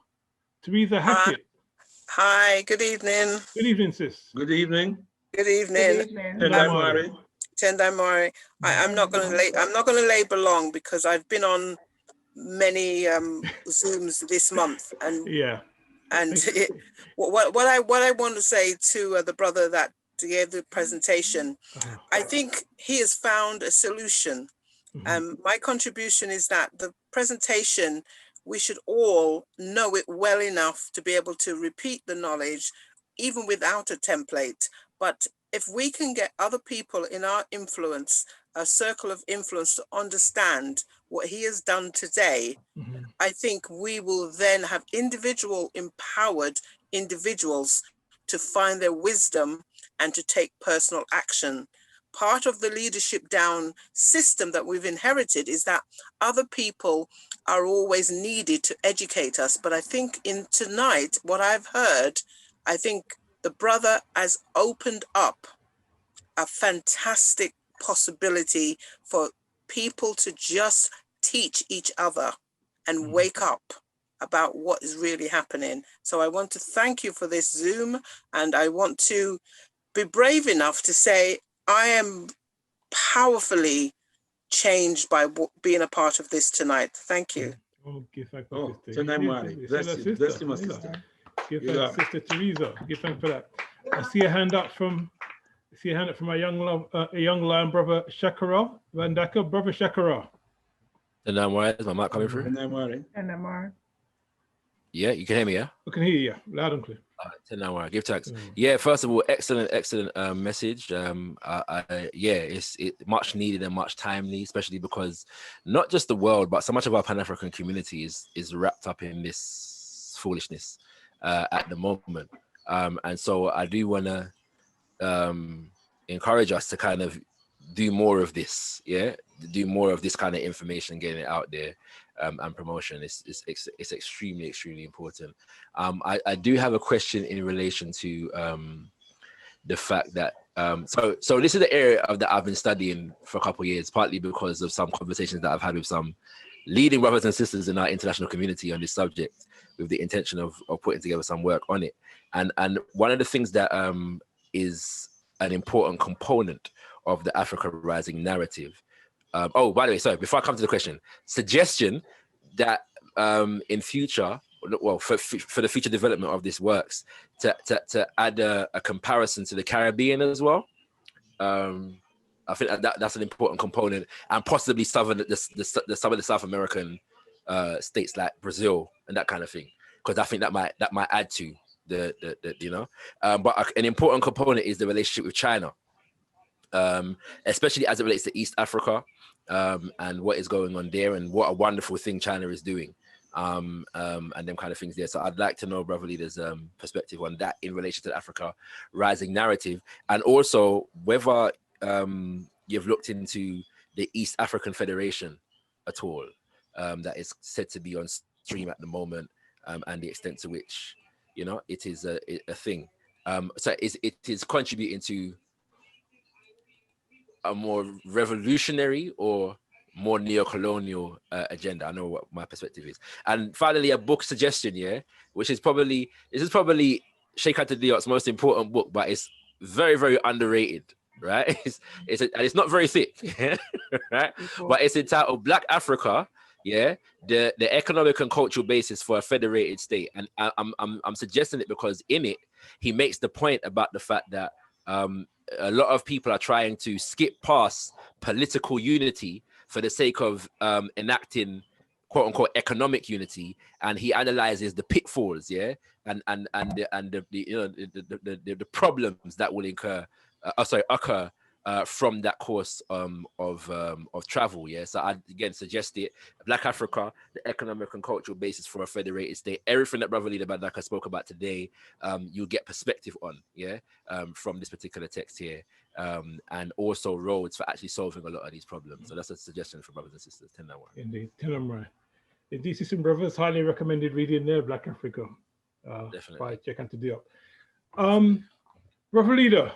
Hackett. Hi, good evening. Good evening, sis. Good evening. Good evening. Tendai Mwale. Tendai Mwale. I'm not going to labor long, because I've been on many Zooms this month, and what I want to say to the brother that gave the presentation, I think he has found a solution. My contribution is that the presentation, we should all know it well enough to be able to repeat the knowledge, even without a template. But if we can get other people in our influence, a circle of influence, to understand what he has done today, I think we will then have empowered individuals to find their wisdom and to take personal action. Part of the leadership down system that we've inherited is that other people are always needed to educate us. But I think in tonight, what I've heard, I think the brother has opened up a fantastic possibility for people to just teach each other and wake up about what is really happening. So I want to thank you for this Zoom, and I want to be brave enough to say I am powerfully changed by being a part of this tonight. Thank you. Tendai Mwale. Bless you, my sister. Give thanks, Sister Teresa. Give thanks for that. I see a hand up from a young lion, brother Shakara Mbandaka. Brother Shakara. Tendai Mwale, is my mic coming through? Tendai Mwale. Yeah, you can hear me, yeah? I can hear you, yeah, loud and clear. Tendai Mwale, give thanks. Yeah, first of all, excellent message. It's much needed and much timely, especially because not just the world, but so much of our Pan-African community is wrapped up in this foolishness at the moment. And so I do want to encourage us to kind of do more of this, do more of this kind of information, getting it out there, and promotion. It's extremely important. I do have a question in relation to the fact that so this is the area that I've been studying for a couple of years, partly because of some conversations that I've had with some leading brothers and sisters in our international community on this subject, with the intention of putting together some work on it. And one of the things that is an important component of the Africa Rising narrative. Oh, by the way, sorry, before I come to the question, suggestion that in future, well, for the future development of this works, to add a comparison to the Caribbean as well. I think that's an important component, and possibly some of the South American states like Brazil and that kind of thing, because I think that might add to the but an important component is the relationship with China, especially as it relates to East Africa, and what is going on there, and what a wonderful thing China is doing and them kind of things there. So I'd like to know Brother Leader's perspective on that in relation to the Africa Rising narrative, and also whether you've looked into the East African Federation at all, that is said to be on stream at the moment, and the extent to which, you know, it is a thing. So it is contributing to a more revolutionary or more neo-colonial agenda. I know what my perspective is. And finally, a book suggestion, yeah, which is probably, this is probably Sheikh Anta Diop's most important book, but it's very, very underrated, right? And it's not very thick, right? But it's entitled Black Africa, yeah, the economic and cultural basis for a federated state. And I'm suggesting it because in it, he makes the point about the fact that a lot of people are trying to skip past political unity for the sake of enacting quote unquote economic unity, and he analyzes the pitfalls, yeah, and the you know the problems that will occur from that course of travel, yeah. So I again suggest it. Black Africa, the economic and cultural basis for a federated state. Everything that Brother Leader Mbandaka spoke about today, you'll get perspective on, yeah, from this particular text here, and also roads for actually solving a lot of these problems. So that's a suggestion for brothers and sisters. Indeed, indeed, sisters and brothers, highly recommended reading there, Black Africa. Definitely. By Sheikh Anta Diop. Brother Leader.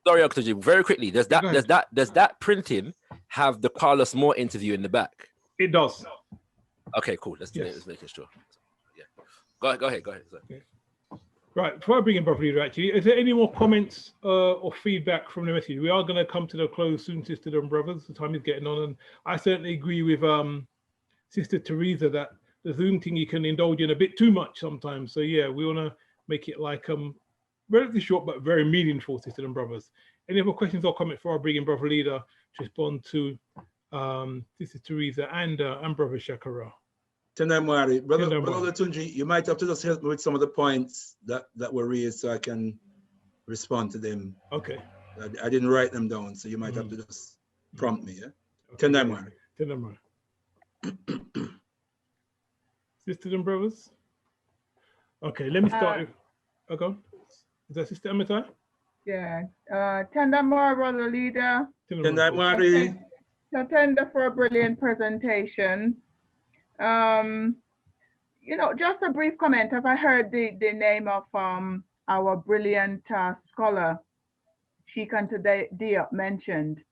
Sorry, Octogen, very quickly. Does that printing have the Carlos Moore interview in the back? It does. Okay, cool. Let's make sure. Yeah. Go ahead. Okay. Right. Before I bring in Brother Leader, actually, is there any more comments or feedback from the message? We are going to come to the close soon, sisters and brothers. The time is getting on, and I certainly agree with Sister Teresa that the Zoom thing you can indulge in a bit too much sometimes. So yeah, we want to make it like relatively short but very meaningful, sisters and brothers. Any other questions or comments before I bring in Brother Leader to respond to Sister Teresa and Brother Shakara? Brother Tunji, you might have to just help me with some of the points that were raised so I can respond to them. Okay. I didn't write them down, so you might have to just prompt me. Yeah. Okay. Sisters and brothers. Okay, let me start with. Okay. Is that Sister Amita? Yeah. Tendamore, Brother Leader. Tendamore. Tender for a brilliant presentation. You know, just a brief comment. Have I heard the name of our brilliant scholar, Sheikh Anta Diop, mentioned?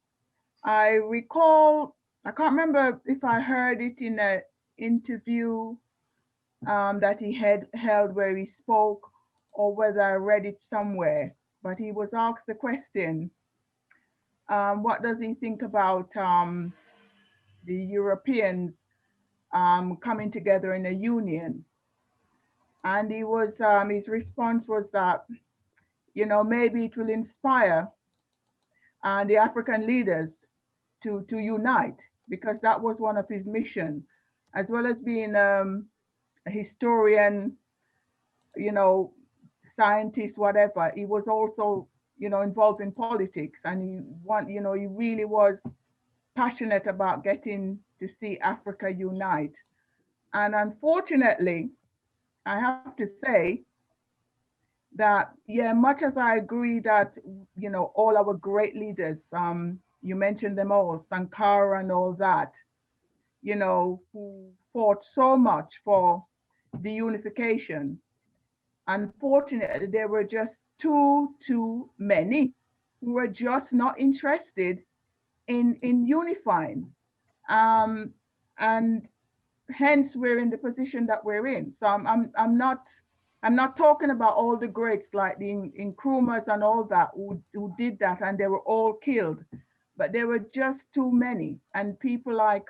I recall, I can't remember if I heard it in an interview that he had held where he spoke, or whether I read it somewhere, but he was asked the question, what does he think about the Europeans coming together in a union? And he was, his response was that, you know, maybe it will inspire the African leaders to unite, because that was one of his missions, as well as being a historian, you know, scientist, whatever. He was also, you know, involved in politics, and he really was passionate about getting to see Africa unite. And unfortunately, I have to say that, yeah, much as I agree that, you know, all our great leaders, you mentioned them all, Sankara and all that, you know, who fought so much for the unification. Unfortunately, there were just too many who were just not interested in unifying. And hence we're in the position that we're in. So I'm not talking about all the greats like the Nkrumahs and all that who did that, and they were all killed, but there were just too many. And people like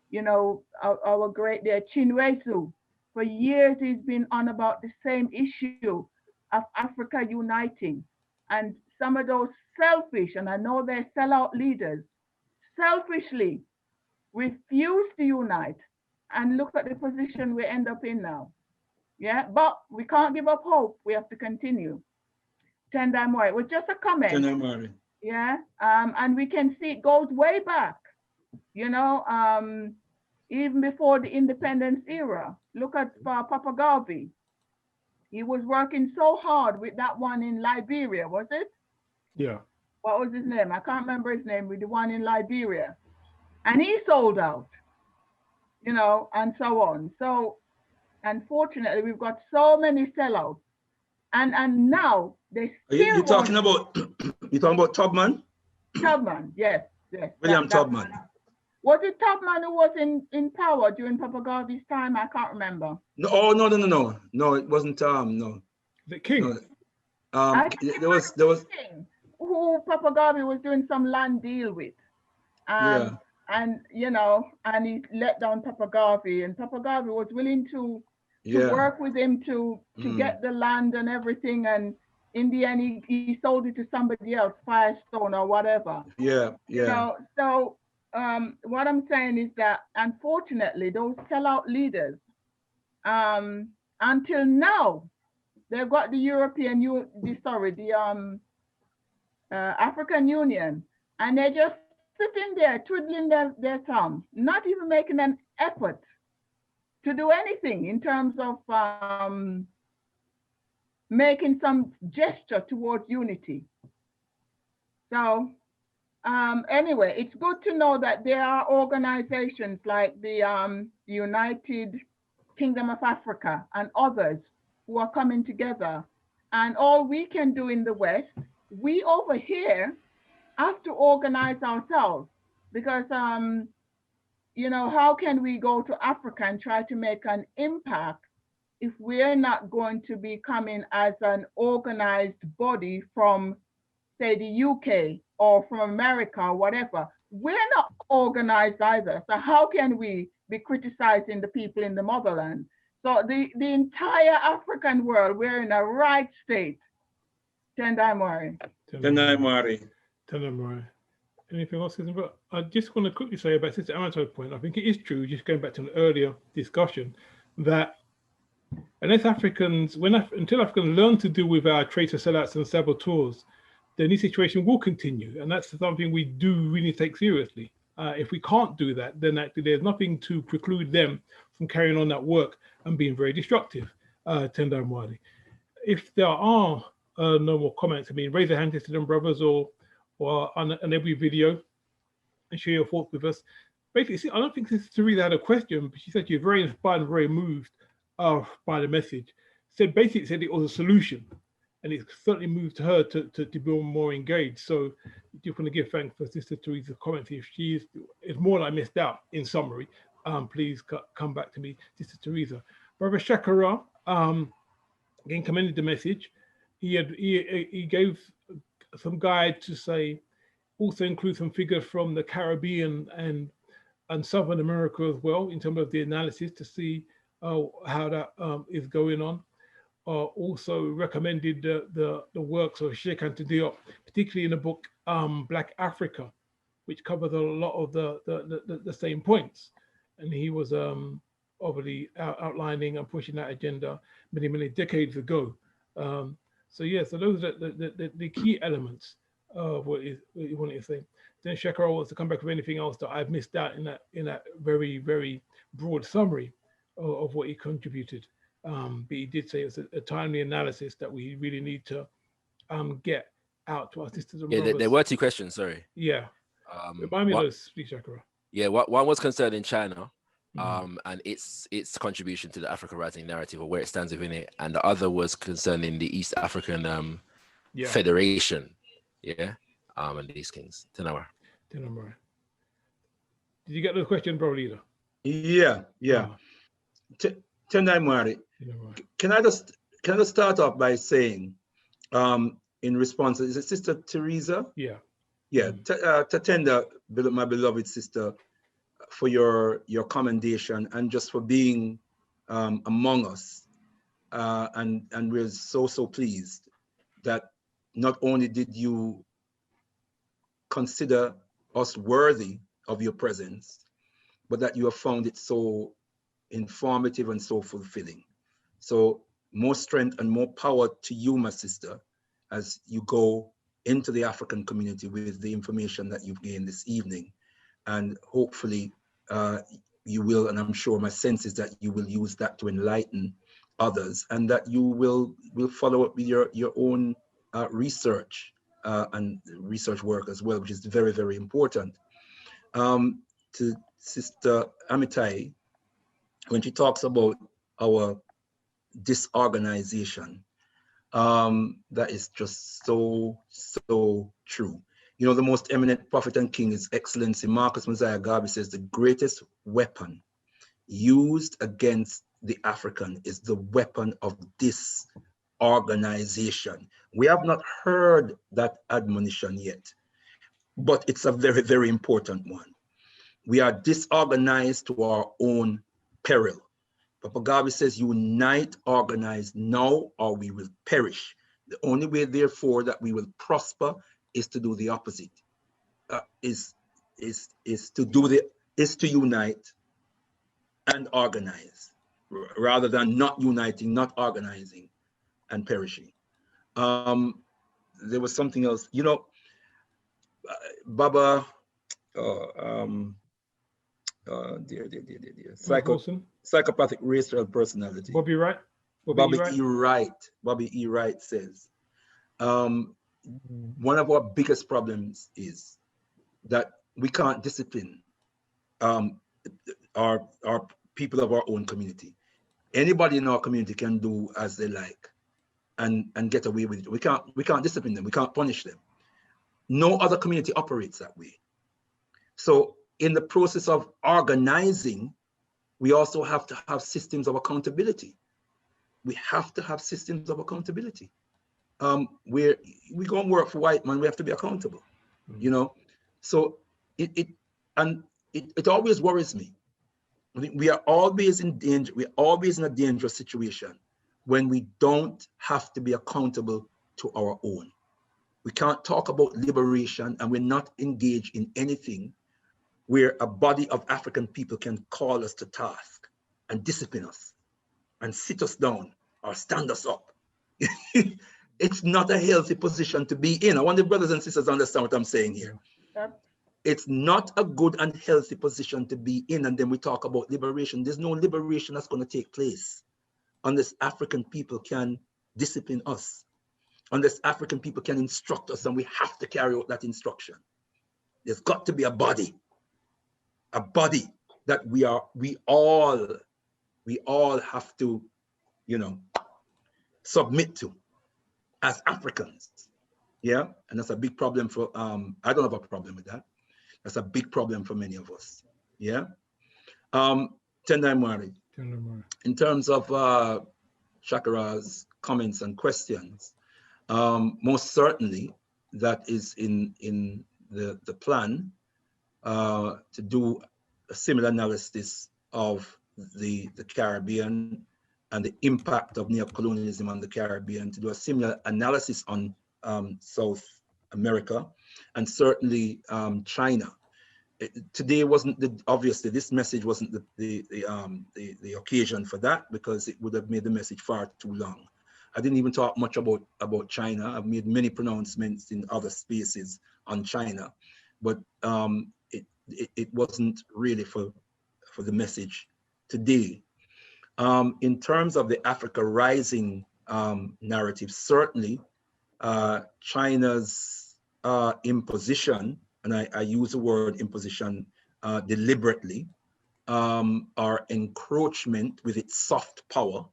you know, our great there, Chinwezu, for years he's been on about the same issue of Africa uniting. And some of those selfish, and I know they're sellout leaders, selfishly refuse to unite, and look at the position we end up in now. Yeah, but we can't give up hope. We have to continue. Tendamore, it was just a comment. Tendamore. Yeah, and we can see it goes way back. You know, even before the independence era. Look at Papa Garvey. He was working so hard with that one in Liberia, was it? Yeah. What was his name? I can't remember his name, with the one in Liberia. And he sold out, you know, and so on. So unfortunately, we've got so many sellouts. And now they still you're talking about Tubman? Tubman, yes. William Tubman. Was it Tubman who was in power during Papa Garvey's time? I can't remember. No, oh, no. No, it wasn't no. The king. No. There was King, who Papa Garvey was doing some land deal with. And you know, and he let down Papa Garvey, and Papa Garvey was willing to work with him to get the land and everything, and in the end he sold it to somebody else, Firestone or whatever. So what I'm saying is that unfortunately those sellout leaders, until now, they've got the African Union, and they're just sitting there twiddling their thumb, not even making an effort to do anything in terms of making some gesture towards unity. So anyway, it's good to know that there are organizations like the United Kingdom of Africa and others who are coming together. And all we can do in the West, we over here have to organize ourselves, because you know, how can we go to Africa and try to make an impact if we're not going to be coming as an organized body from, say, the UK or from America or whatever? We're not organized either. So how can we be criticizing the people in the motherland? So the entire African world, we're in a right state. Tendai Mori. Anything else? But I just want to quickly say about Sister Amato's point. I think it is true, just going back to an earlier discussion, that until Africans learn to deal with our traitor sellouts and saboteurs, then this situation will continue. And that's something we do really take seriously. If we can't do that, then actually there's nothing to preclude them from carrying on that work and being very destructive. Tendai Mwali. If there are no more comments, I mean, raise your hand, Sister and brothers, or on every video and share your thoughts with us. Basically, see, I don't think Sister Teresa had a question, but she said she was very inspired and very moved by the message. Said it was a solution, and it certainly moved her to be more engaged. So just want to give thanks for Sister Teresa's comments. If she is more than I missed out, in summary, please come back to me, Sister Teresa. Brother Shakara, again, commended the message. He gave some guide to say, also include some figures from the Caribbean and Southern America as well, in terms of the analysis to see how that is going on. Also recommended the works of Sheikh Anta Diop, particularly in the book Black Africa, which covers a lot of the same points. And he was obviously outlining and pushing that agenda many decades ago. So those are the key elements of what you want to say. Then Shekara wants to come back with anything else that I've missed out in that very broad summary of what he contributed. But he did say it's a timely analysis that we really need to get out to our sisters and brothers. There were two questions, sorry. Yeah. Remind me of those, please, Shekara. Yeah, one was concerning China. And its contribution to the Africa Rising narrative, or where it stands within it, and the other was concerning the East African Federation, and these kings. Tenamara. Did you get the question, bro, leader? Yeah. Tendai Mari. Can I just start off by saying, in response, is it Sister Teresa? Yeah. Tatenda, my beloved sister, for your commendation and just for being among us. And we're so pleased that not only did you consider us worthy of your presence, but that you have found it so informative and so fulfilling. So more strength and more power to you, my sister, as you go into the African community with the information that you've gained this evening. And hopefully you will, and I'm sure my sense is that you will use that to enlighten others, and that you will follow up with your own research and research work as well, which is very, very important. To Sister Amitai, when she talks about our disorganization, that is just so true. You know, the most eminent prophet and king, His Excellency Marcus Mosiah Garvey, says the greatest weapon used against the African is the weapon of disorganization. We have not heard that admonition yet, but it's a very, very important one. We are disorganized to our own peril. Papa Garvey says, unite, organize now, or we will perish. The only way, therefore, that we will prosper is to do the opposite. Is to unite and organize, rather than not uniting, not organizing, and perishing. There was something else, you know, Baba. Dear. Psychopathic racial personality. Bobby Wright. Bobby E. Wright says, one of our biggest problems is that we can't discipline our people of our own community. Anybody in our community can do as they like and get away with it. We can't discipline them. We can't punish them. No other community operates that way. So in the process of organizing, we also have to have systems of accountability. We have to have systems of accountability. Where we go and work for white man, we have to be accountable, you know? So it always worries me. I think we are always in danger. We're always in a dangerous situation when we don't have to be accountable to our own. We can't talk about liberation, and we're not engaged in anything where a body of African people can call us to task and discipline us and sit us down or stand us up. It's not a healthy position to be in. I want the brothers and sisters to understand what I'm saying here. Yep. It's not a good and healthy position to be in. And then we talk about liberation. There's no liberation that's going to take place unless African people can discipline us, unless African people can instruct us, and we have to carry out that instruction. There's got to be a body that we all have to, you know, submit to as Africans. Yeah, and that's a big problem for, I don't have a problem with that. That's a big problem for many of us. Yeah. Tendai Mwari, in terms of Shakara's comments and questions, most certainly that is in the plan to do a similar analysis of the Caribbean and the impact of neocolonialism on the Caribbean, to do a similar analysis on South America, and certainly China. Today wasn't obviously this message wasn't the occasion for that, because it would have made the message far too long. I didn't even talk much about China. I've made many pronouncements in other spaces on China, but it wasn't really for the message today. In terms of the Africa Rising narrative, certainly China's imposition, and I use the word imposition deliberately, our encroachment with its soft power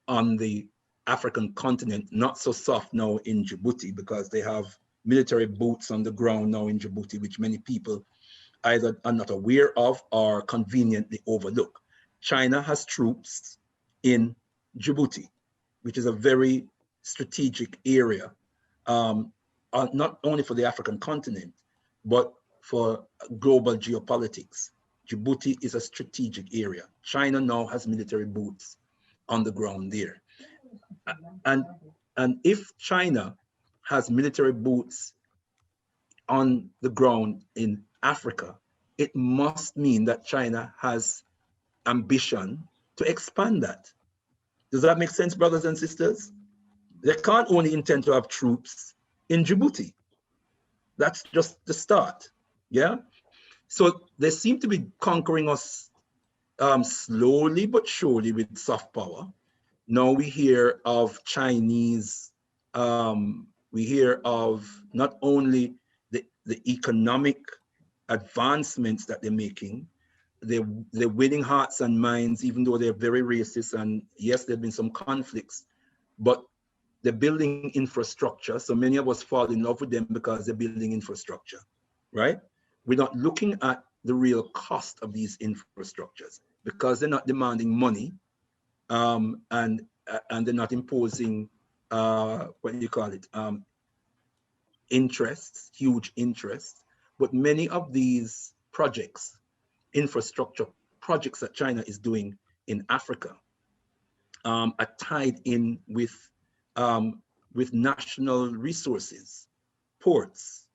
on the African continent, not so soft now in Djibouti, because they have military boots on the ground now in Djibouti, which many people either are not aware of or conveniently overlook. China has troops in Djibouti, which is a very strategic area, not only for the African continent, but for global geopolitics. Djibouti is a strategic area. China now has military boots on the ground there. And if China has military boots on the ground in Africa, it must mean that China has ambition to expand that. Does that make sense, brothers and sisters? They can't only intend to have troops in Djibouti. That's just the start, yeah? So they seem to be conquering us slowly but surely with soft power. Now we hear of Chinese, we hear of not only the economic advancements that they're making, they're winning hearts and minds, even though they're very racist. And yes, there have been some conflicts, but they're building infrastructure. So many of us fall in love with them because they're building infrastructure, right? We're not looking at the real cost of these infrastructures because they're not demanding money, and they're not imposing, what do you call it, interests, huge interests. But many of these projects, infrastructure projects that China is doing in Africa, are tied in with national resources, ports,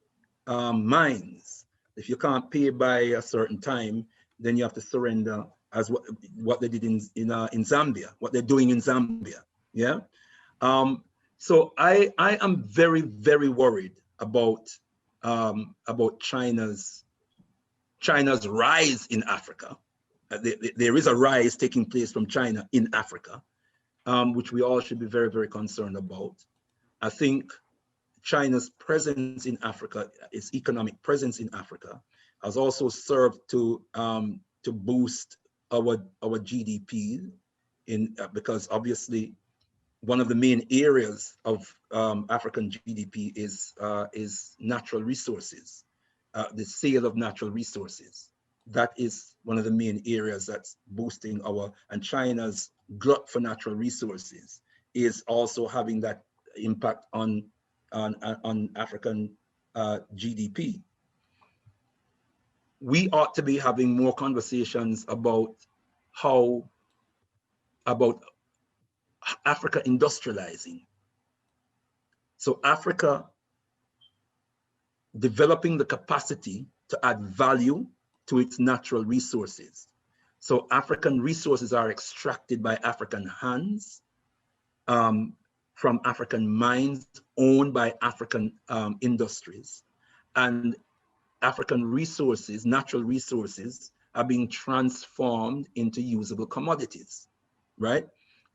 mines. If you can't pay by a certain time, then you have to surrender, as what they did in Zambia, what they're doing in Zambia. Yeah. So I am very, very worried about China's rise in Africa. There is a rise taking place from China in Africa, which we all should be very, very concerned about. I think China's presence in Africa, its economic presence in Africa, has also served to boost our GDP, because obviously one of the main areas of African GDP is natural resources, the sale of natural resources. That is one of the main areas that's boosting and China's glut for natural resources is also having that impact on African GDP. We ought to be having more conversations about Africa industrializing. So Africa developing the capacity to add value to its natural resources. So African resources are extracted by African hands, from African mines owned by African industries. And African resources, natural resources, are being transformed into usable commodities, right?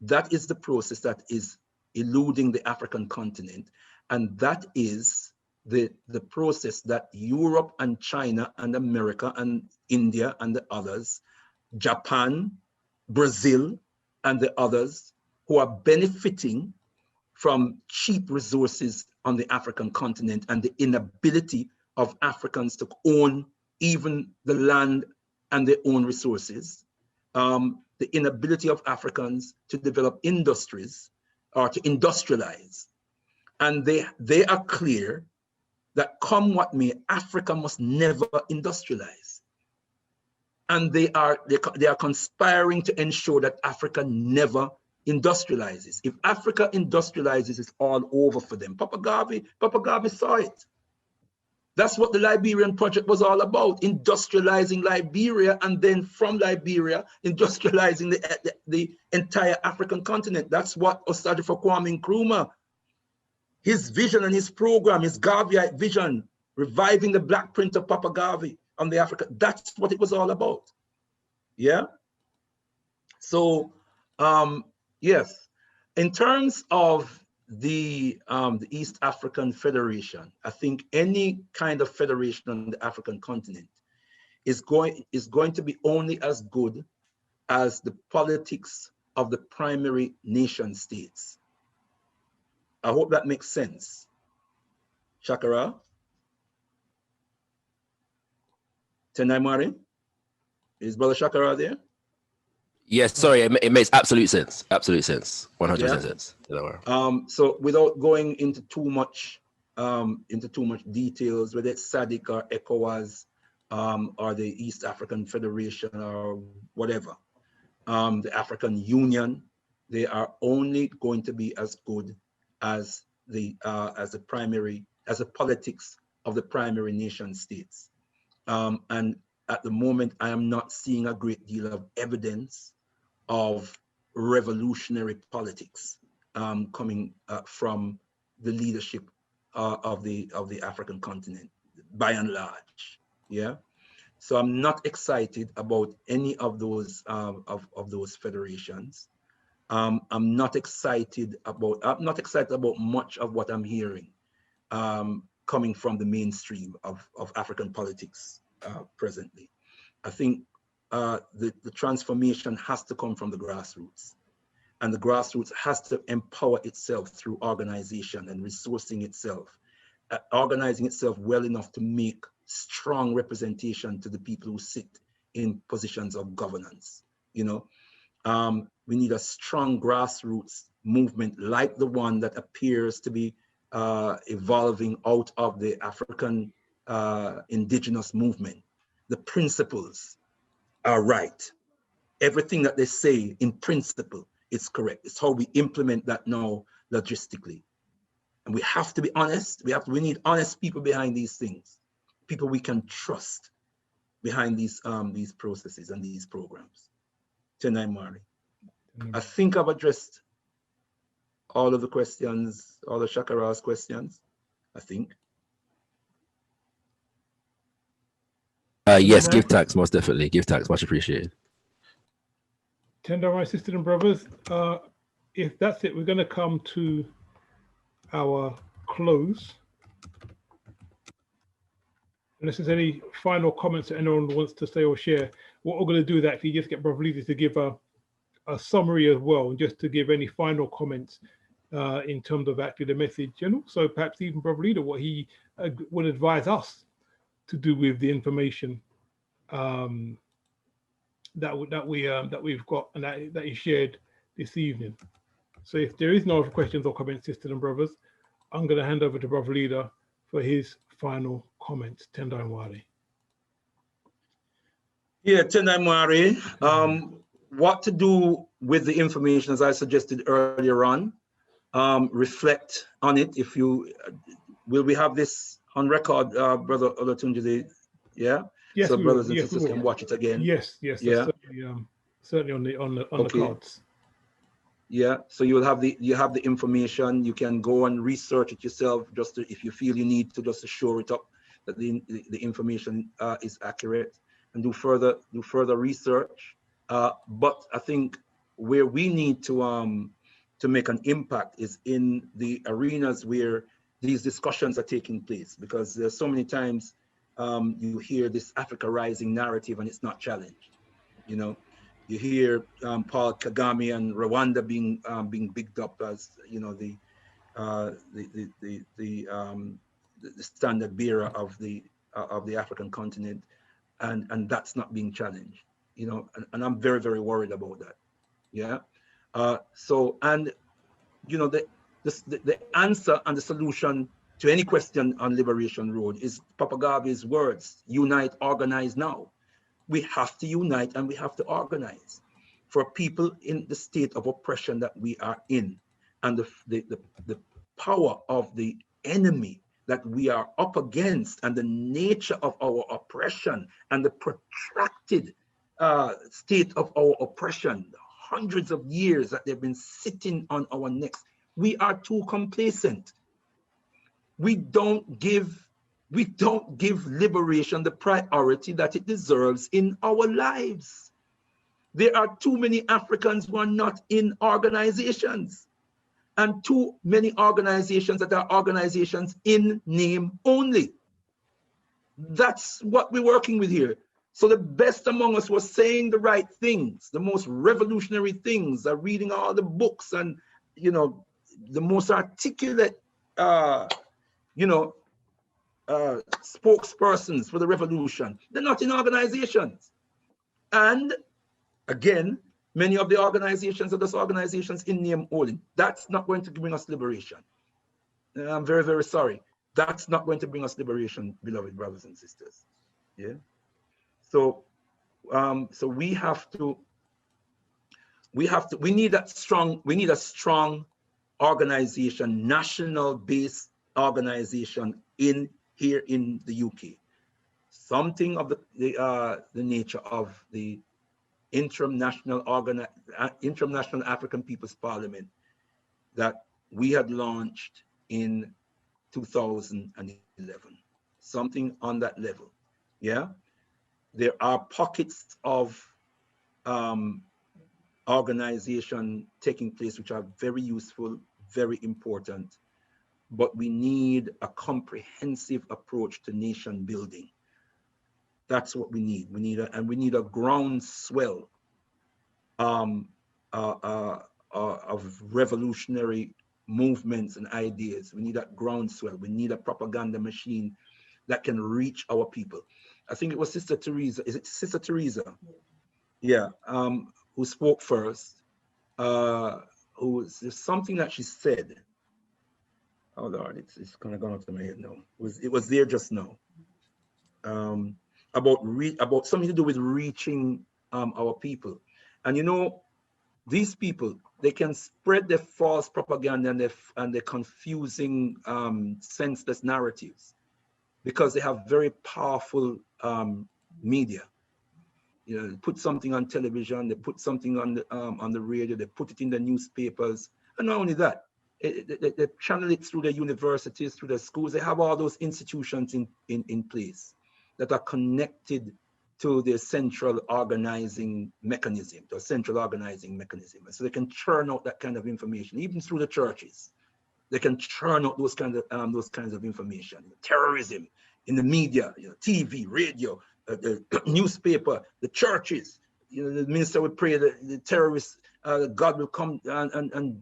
That is the process that is eluding the African continent. And that is the process that Europe and China and America and India and the others, Japan, Brazil, and the others who are benefiting from cheap resources on the African continent and the inability of Africans to own even the land and their own resources, the inability of Africans to develop industries or to industrialize. And they are clear that come what may, Africa must never industrialize. And they are conspiring to ensure that Africa never industrializes. If Africa industrializes, it's all over for them. Papa Garvey saw it. That's what the Liberian project was all about, industrializing Liberia, and then from Liberia, industrializing the entire African continent. That's what Osagyefo Kwame Nkrumah, his vision and his program, his Garveyite vision, reviving the black print of Papa Garvey on the Africa, that's what it was all about. Yeah? So, yes, in terms of the East African Federation, I think any kind of federation on the African continent is going to be only as good as the politics of the primary nation states. I hope that makes sense. Shakara? Tenai Mari? Is Brother Shakara there? Yes, sorry, it makes absolute sense. Absolute sense. 100% sense. So without going into too much details, whether it's SADC or ECOWAS, or the East African Federation or whatever, the African Union, they are only going to be as good as the politics of the primary nation states. And at the moment, I am not seeing a great deal of evidence of revolutionary politics coming from the leadership of the African continent, by and large. Yeah. So I'm not excited about any of those federations. I'm not excited about much of what I'm hearing coming from the mainstream of African politics presently. I think the transformation has to come from the grassroots, and the grassroots has to empower itself through organization and resourcing itself, organizing itself well enough to make strong representation to the people who sit in positions of governance. You know, we need a strong grassroots movement like the one that appears to be evolving out of the African indigenous movement. The principles are right. Everything that they say in principle, it's correct. It's how we implement that now logistically. And we have to be honest. We need honest people behind these things, people we can trust behind these processes and these programs. Tenai Mari. I think I've addressed all of the questions, all the Shakara's questions, I think. Yes, give tax, most definitely. Give tax, much appreciated. Tender, my sisters and brothers, if that's it, we're going to come to our close. Unless there's any final comments that anyone wants to say or share, what we're going to do is actually just get Brother Leader to give a summary as well, just to give any final comments in terms of actually the message, and also perhaps even Brother Leader, what he would advise us to do with the information that we've got and that is shared this evening. So if there is no other questions or comments, sisters and brothers, I'm going to hand over to Brother Leader for his final comments. Tendai Mwari. Yeah, Tendai Mwari. What to do with the information, as I suggested earlier on, reflect on it. If you, will we have this on record, Brother Olatunji? Yeah? Yes, so brothers will. and Yes, sisters can watch it again. Yes, yeah. Certainly on the cards. Yeah, so you have the information. You can go and research it yourself, just to, if you feel you need to, just to shore it up that the information is accurate, and do further research. But I think where we need to make an impact is in the arenas where these discussions are taking place, because there's so many times you hear this Africa rising narrative and it's not challenged. You know, you hear Paul Kagame and Rwanda being bigged up as, you know, the standard bearer of the African continent, and that's not being challenged. You know, and I'm very, very worried about that. Yeah. So, and you know, the answer and the solution to any question on Liberation Road is Papa Garvey's words: unite, organize now. We have to unite and we have to organize for people in the state of oppression that we are in, and the power of the enemy that we are up against, and the nature of our oppression, and the protracted state of our oppression, hundreds of years that they've been sitting on our necks. We are too complacent. We don't give liberation the priority that it deserves in our lives. There are too many Africans who are not in organizations, and too many organizations that are organizations in name only. That's what we're working with here. So the best among us were saying the right things, the most revolutionary things, are reading all the books, and, you know, the most articulate, spokespersons for the revolution. They're not in organizations. And again, many of the organizations are just organizations in name only. That's not going to bring us liberation. And I'm very, very sorry. That's not going to bring us liberation, beloved brothers and sisters. Yeah. So, so we need a strong organization, national based organization here in the UK. Something of the nature of the Interim National African People's Parliament that we had launched in 2011. Something on that level. Yeah. there are pockets of organization taking place which are very useful, very important, but we need a comprehensive approach to nation building. That's what we need. We need a groundswell of revolutionary movements and ideas. We need that groundswell. We need a propaganda machine that can reach our people. I think it was Sister Teresa. Is it Sister Teresa? Yeah, who spoke first. There's something that she said. Oh Lord, it's kind of gone out of my head now. It was there just now. About something to do with reaching our people. And you know, these people, they can spread their false propaganda and their confusing, senseless narratives because they have very powerful media. You know, they put something on television, they put something on the radio, they put it in the newspapers, and not only that, they channel it through the universities, through the schools. They have all those institutions in place that are connected to the central organizing mechanism, so they can churn out that kind of information, even through the churches. They can churn out those kinds of information. Terrorism in the media, you know, TV, radio, the newspaper, the churches. You know, the minister would pray that the terrorists, God will come and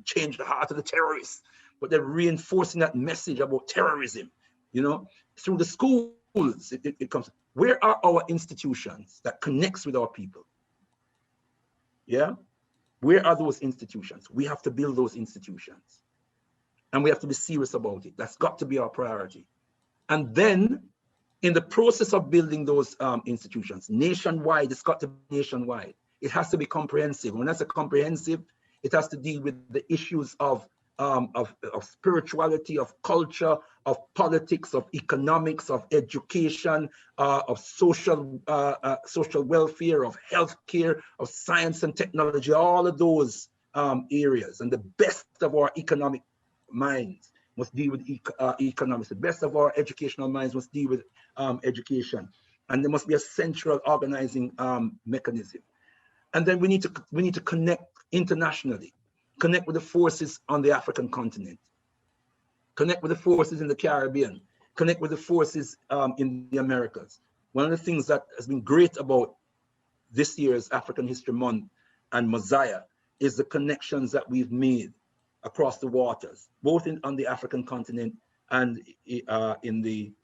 change the heart of the terrorists. But they're reinforcing that message about terrorism. You know, through the schools, it comes. Where are our institutions that connects with our people? Yeah, where are those institutions? We have to build those institutions, and we have to be serious about it. That's got to be our priority. And then, in the process of building those institutions, nationwide, it's got to be nationwide. It has to be comprehensive. When I say comprehensive, it has to deal with the issues of spirituality, of culture, of politics, of economics, of education, of social welfare, of healthcare, of science and technology, all of those areas. And the best of our economic minds must deal with economics. The best of our educational minds must deal with education. And there must be a central organizing mechanism. And then we need to connect internationally. Connect with the forces on the African continent, connect with the forces in the Caribbean, connect with the forces in the Americas. One of the things that has been great about this year's African History Month and Mosiah is the connections that we've made across the waters, both on the African continent and in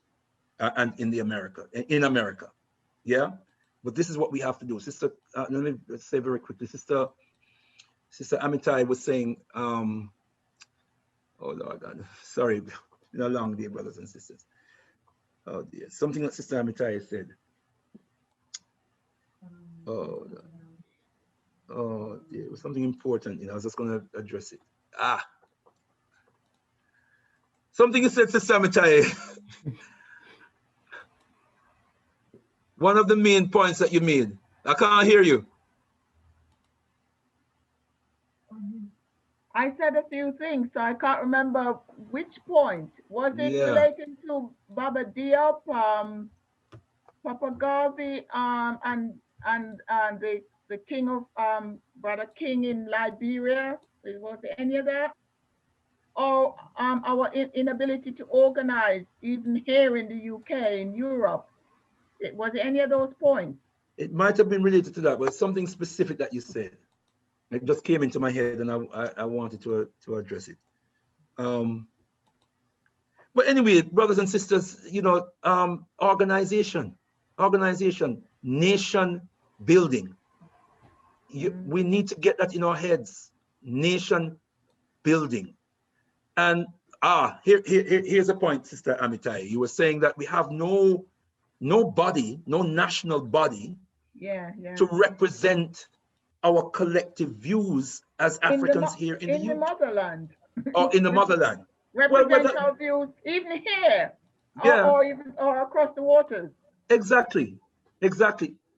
America. Yeah, but this is what we have to do. Sister, let me say very quickly, Sister Amitai was saying, oh Lord God, sorry, it's been a long day, brothers and sisters. Oh dear, something that Sister Amitai said. Oh dear, it was something important, you know, I was just gonna address it. Something you said, Sister Amitai. One of the main points that you made. I can't hear you. I said a few things, so I can't remember which point. Was it relating to Baba Diop, Papa Garvey, and the king of Brother King in Liberia? Was there any of that? Or our inability to organize, even here in the UK, in Europe? Was there any of those points? It might have been related to that, but something specific that you said. It just came into my head, and I wanted to address it. But anyway, brothers and sisters, you know, organization, nation building. We need to get that in our heads. Nation building. And here's a point, Sister Amitai. You were saying that we have no national body to represent our collective views as Africans here in the motherland. Or in the motherland. Represent our views even here, or across the waters. Exactly.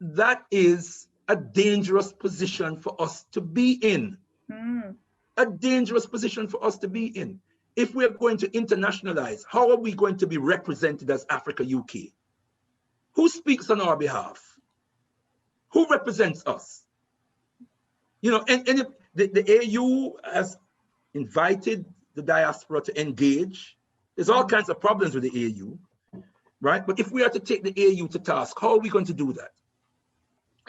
That is a dangerous position for us to be in. A dangerous position for us to be in. If we're going to internationalize, how are we going to be represented as Africa UK? Who speaks on our behalf? Who represents us? You know, and if the AU has invited the diaspora to engage. There's all kinds of problems with the AU, right? But if we are to take the AU to task, how are we going to do that?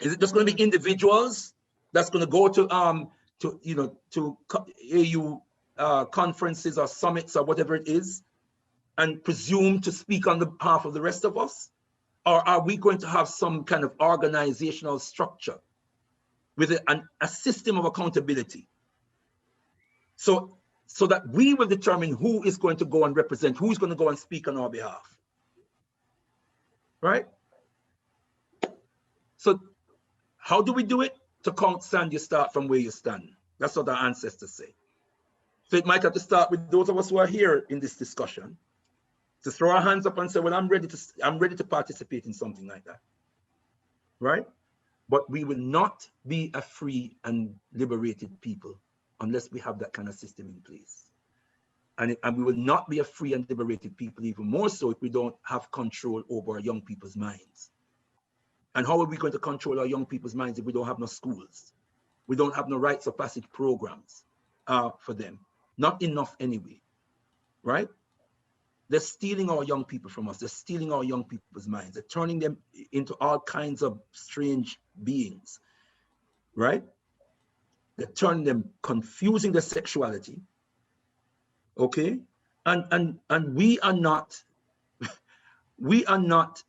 Is it just going to be individuals that's going to go to AU conferences or summits or whatever it is, and presume to speak on the behalf of the rest of us? Or are we going to have some kind of organizational structure with a system of accountability? So that we will determine who is going to go and represent, who is going to go and speak on our behalf, right? So how do we do it? To count sand, you start from where you stand. That's what our ancestors say. So it might have to start with those of us who are here in this discussion, to throw our hands up and say, well, I'm ready to participate in something like that, right? But we will not be a free and liberated people unless we have that kind of system in place. And we will not be a free and liberated people even more so if we don't have control over our young people's minds. And how are we going to control our young people's minds if we don't have no schools? We don't have no rites of passage programs for them. Not enough anyway, right? They're stealing our young people from us. They're stealing our young people's minds. They're turning them into all kinds of strange beings, right? They're turning them, confusing their sexuality, okay? And we are not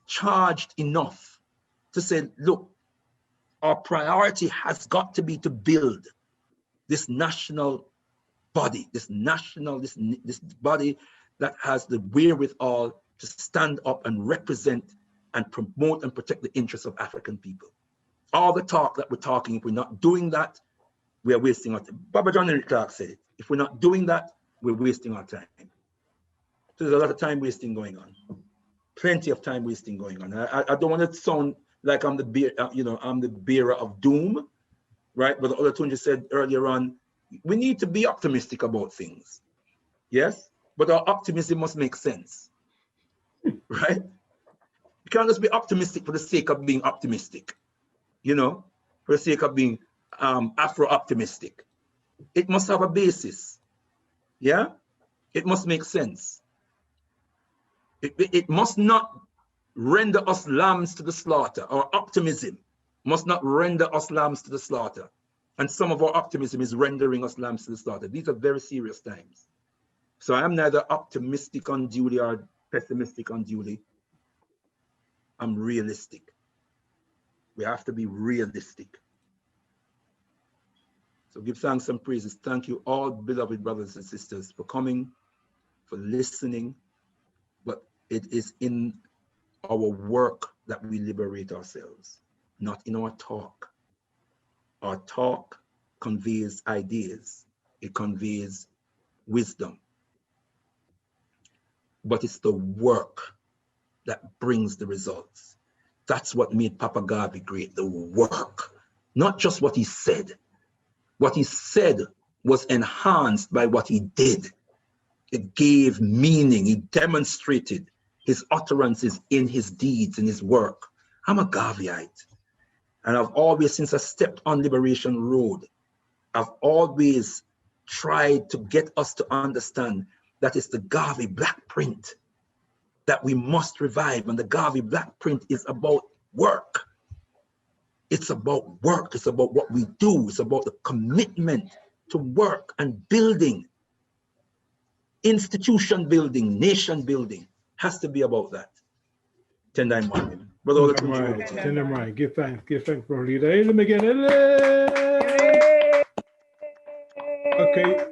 charged enough to say, look, our priority has got to be to build this national body, this body that has the wherewithal to stand up and represent and promote and protect the interests of African people. All the talk that we're talking, if we're not doing that, we are wasting our time. Baba John Henry Clark said it. If we're not doing that, we're wasting our time. So there's a lot of time wasting going on. Plenty of time wasting going on. I don't want to sound like I'm the bearer of doom, right? But the other thing you said earlier on, we need to be optimistic about things. Yes? But our optimism must make sense, right? You can't just be optimistic for the sake of being optimistic, you know, for the sake of being Afro-optimistic. It must have a basis, yeah? It must make sense. It must not render us lambs to the slaughter. Our optimism must not render us lambs to the slaughter. And some of our optimism is rendering us lambs to the slaughter. These are very serious times. So I am neither optimistic unduly or pessimistic unduly. I'm realistic. We have to be realistic. So give thanks and praises. Thank you all, beloved brothers and sisters, for coming, for listening. But it is in our work that we liberate ourselves, not in our talk. Our talk conveys ideas. It conveys wisdom. But it's the work that brings the results. That's what made Papa Garvey great, the work, not just what he said. What he said was enhanced by what he did. It gave meaning. He demonstrated his utterances in his deeds, in his work. I'm a Garveyite. And I've always, since I stepped on Liberation Road, I've always tried to get us to understand that it's the Garvey black print that we must revive. And the Garvey black print is about work. It's about work. It's about what we do. It's about the commitment to work and building. Institution building, nation building has to be about that. Tendai Martin. Tendai, give thanks, Brother Leader. Let me get it. Okay.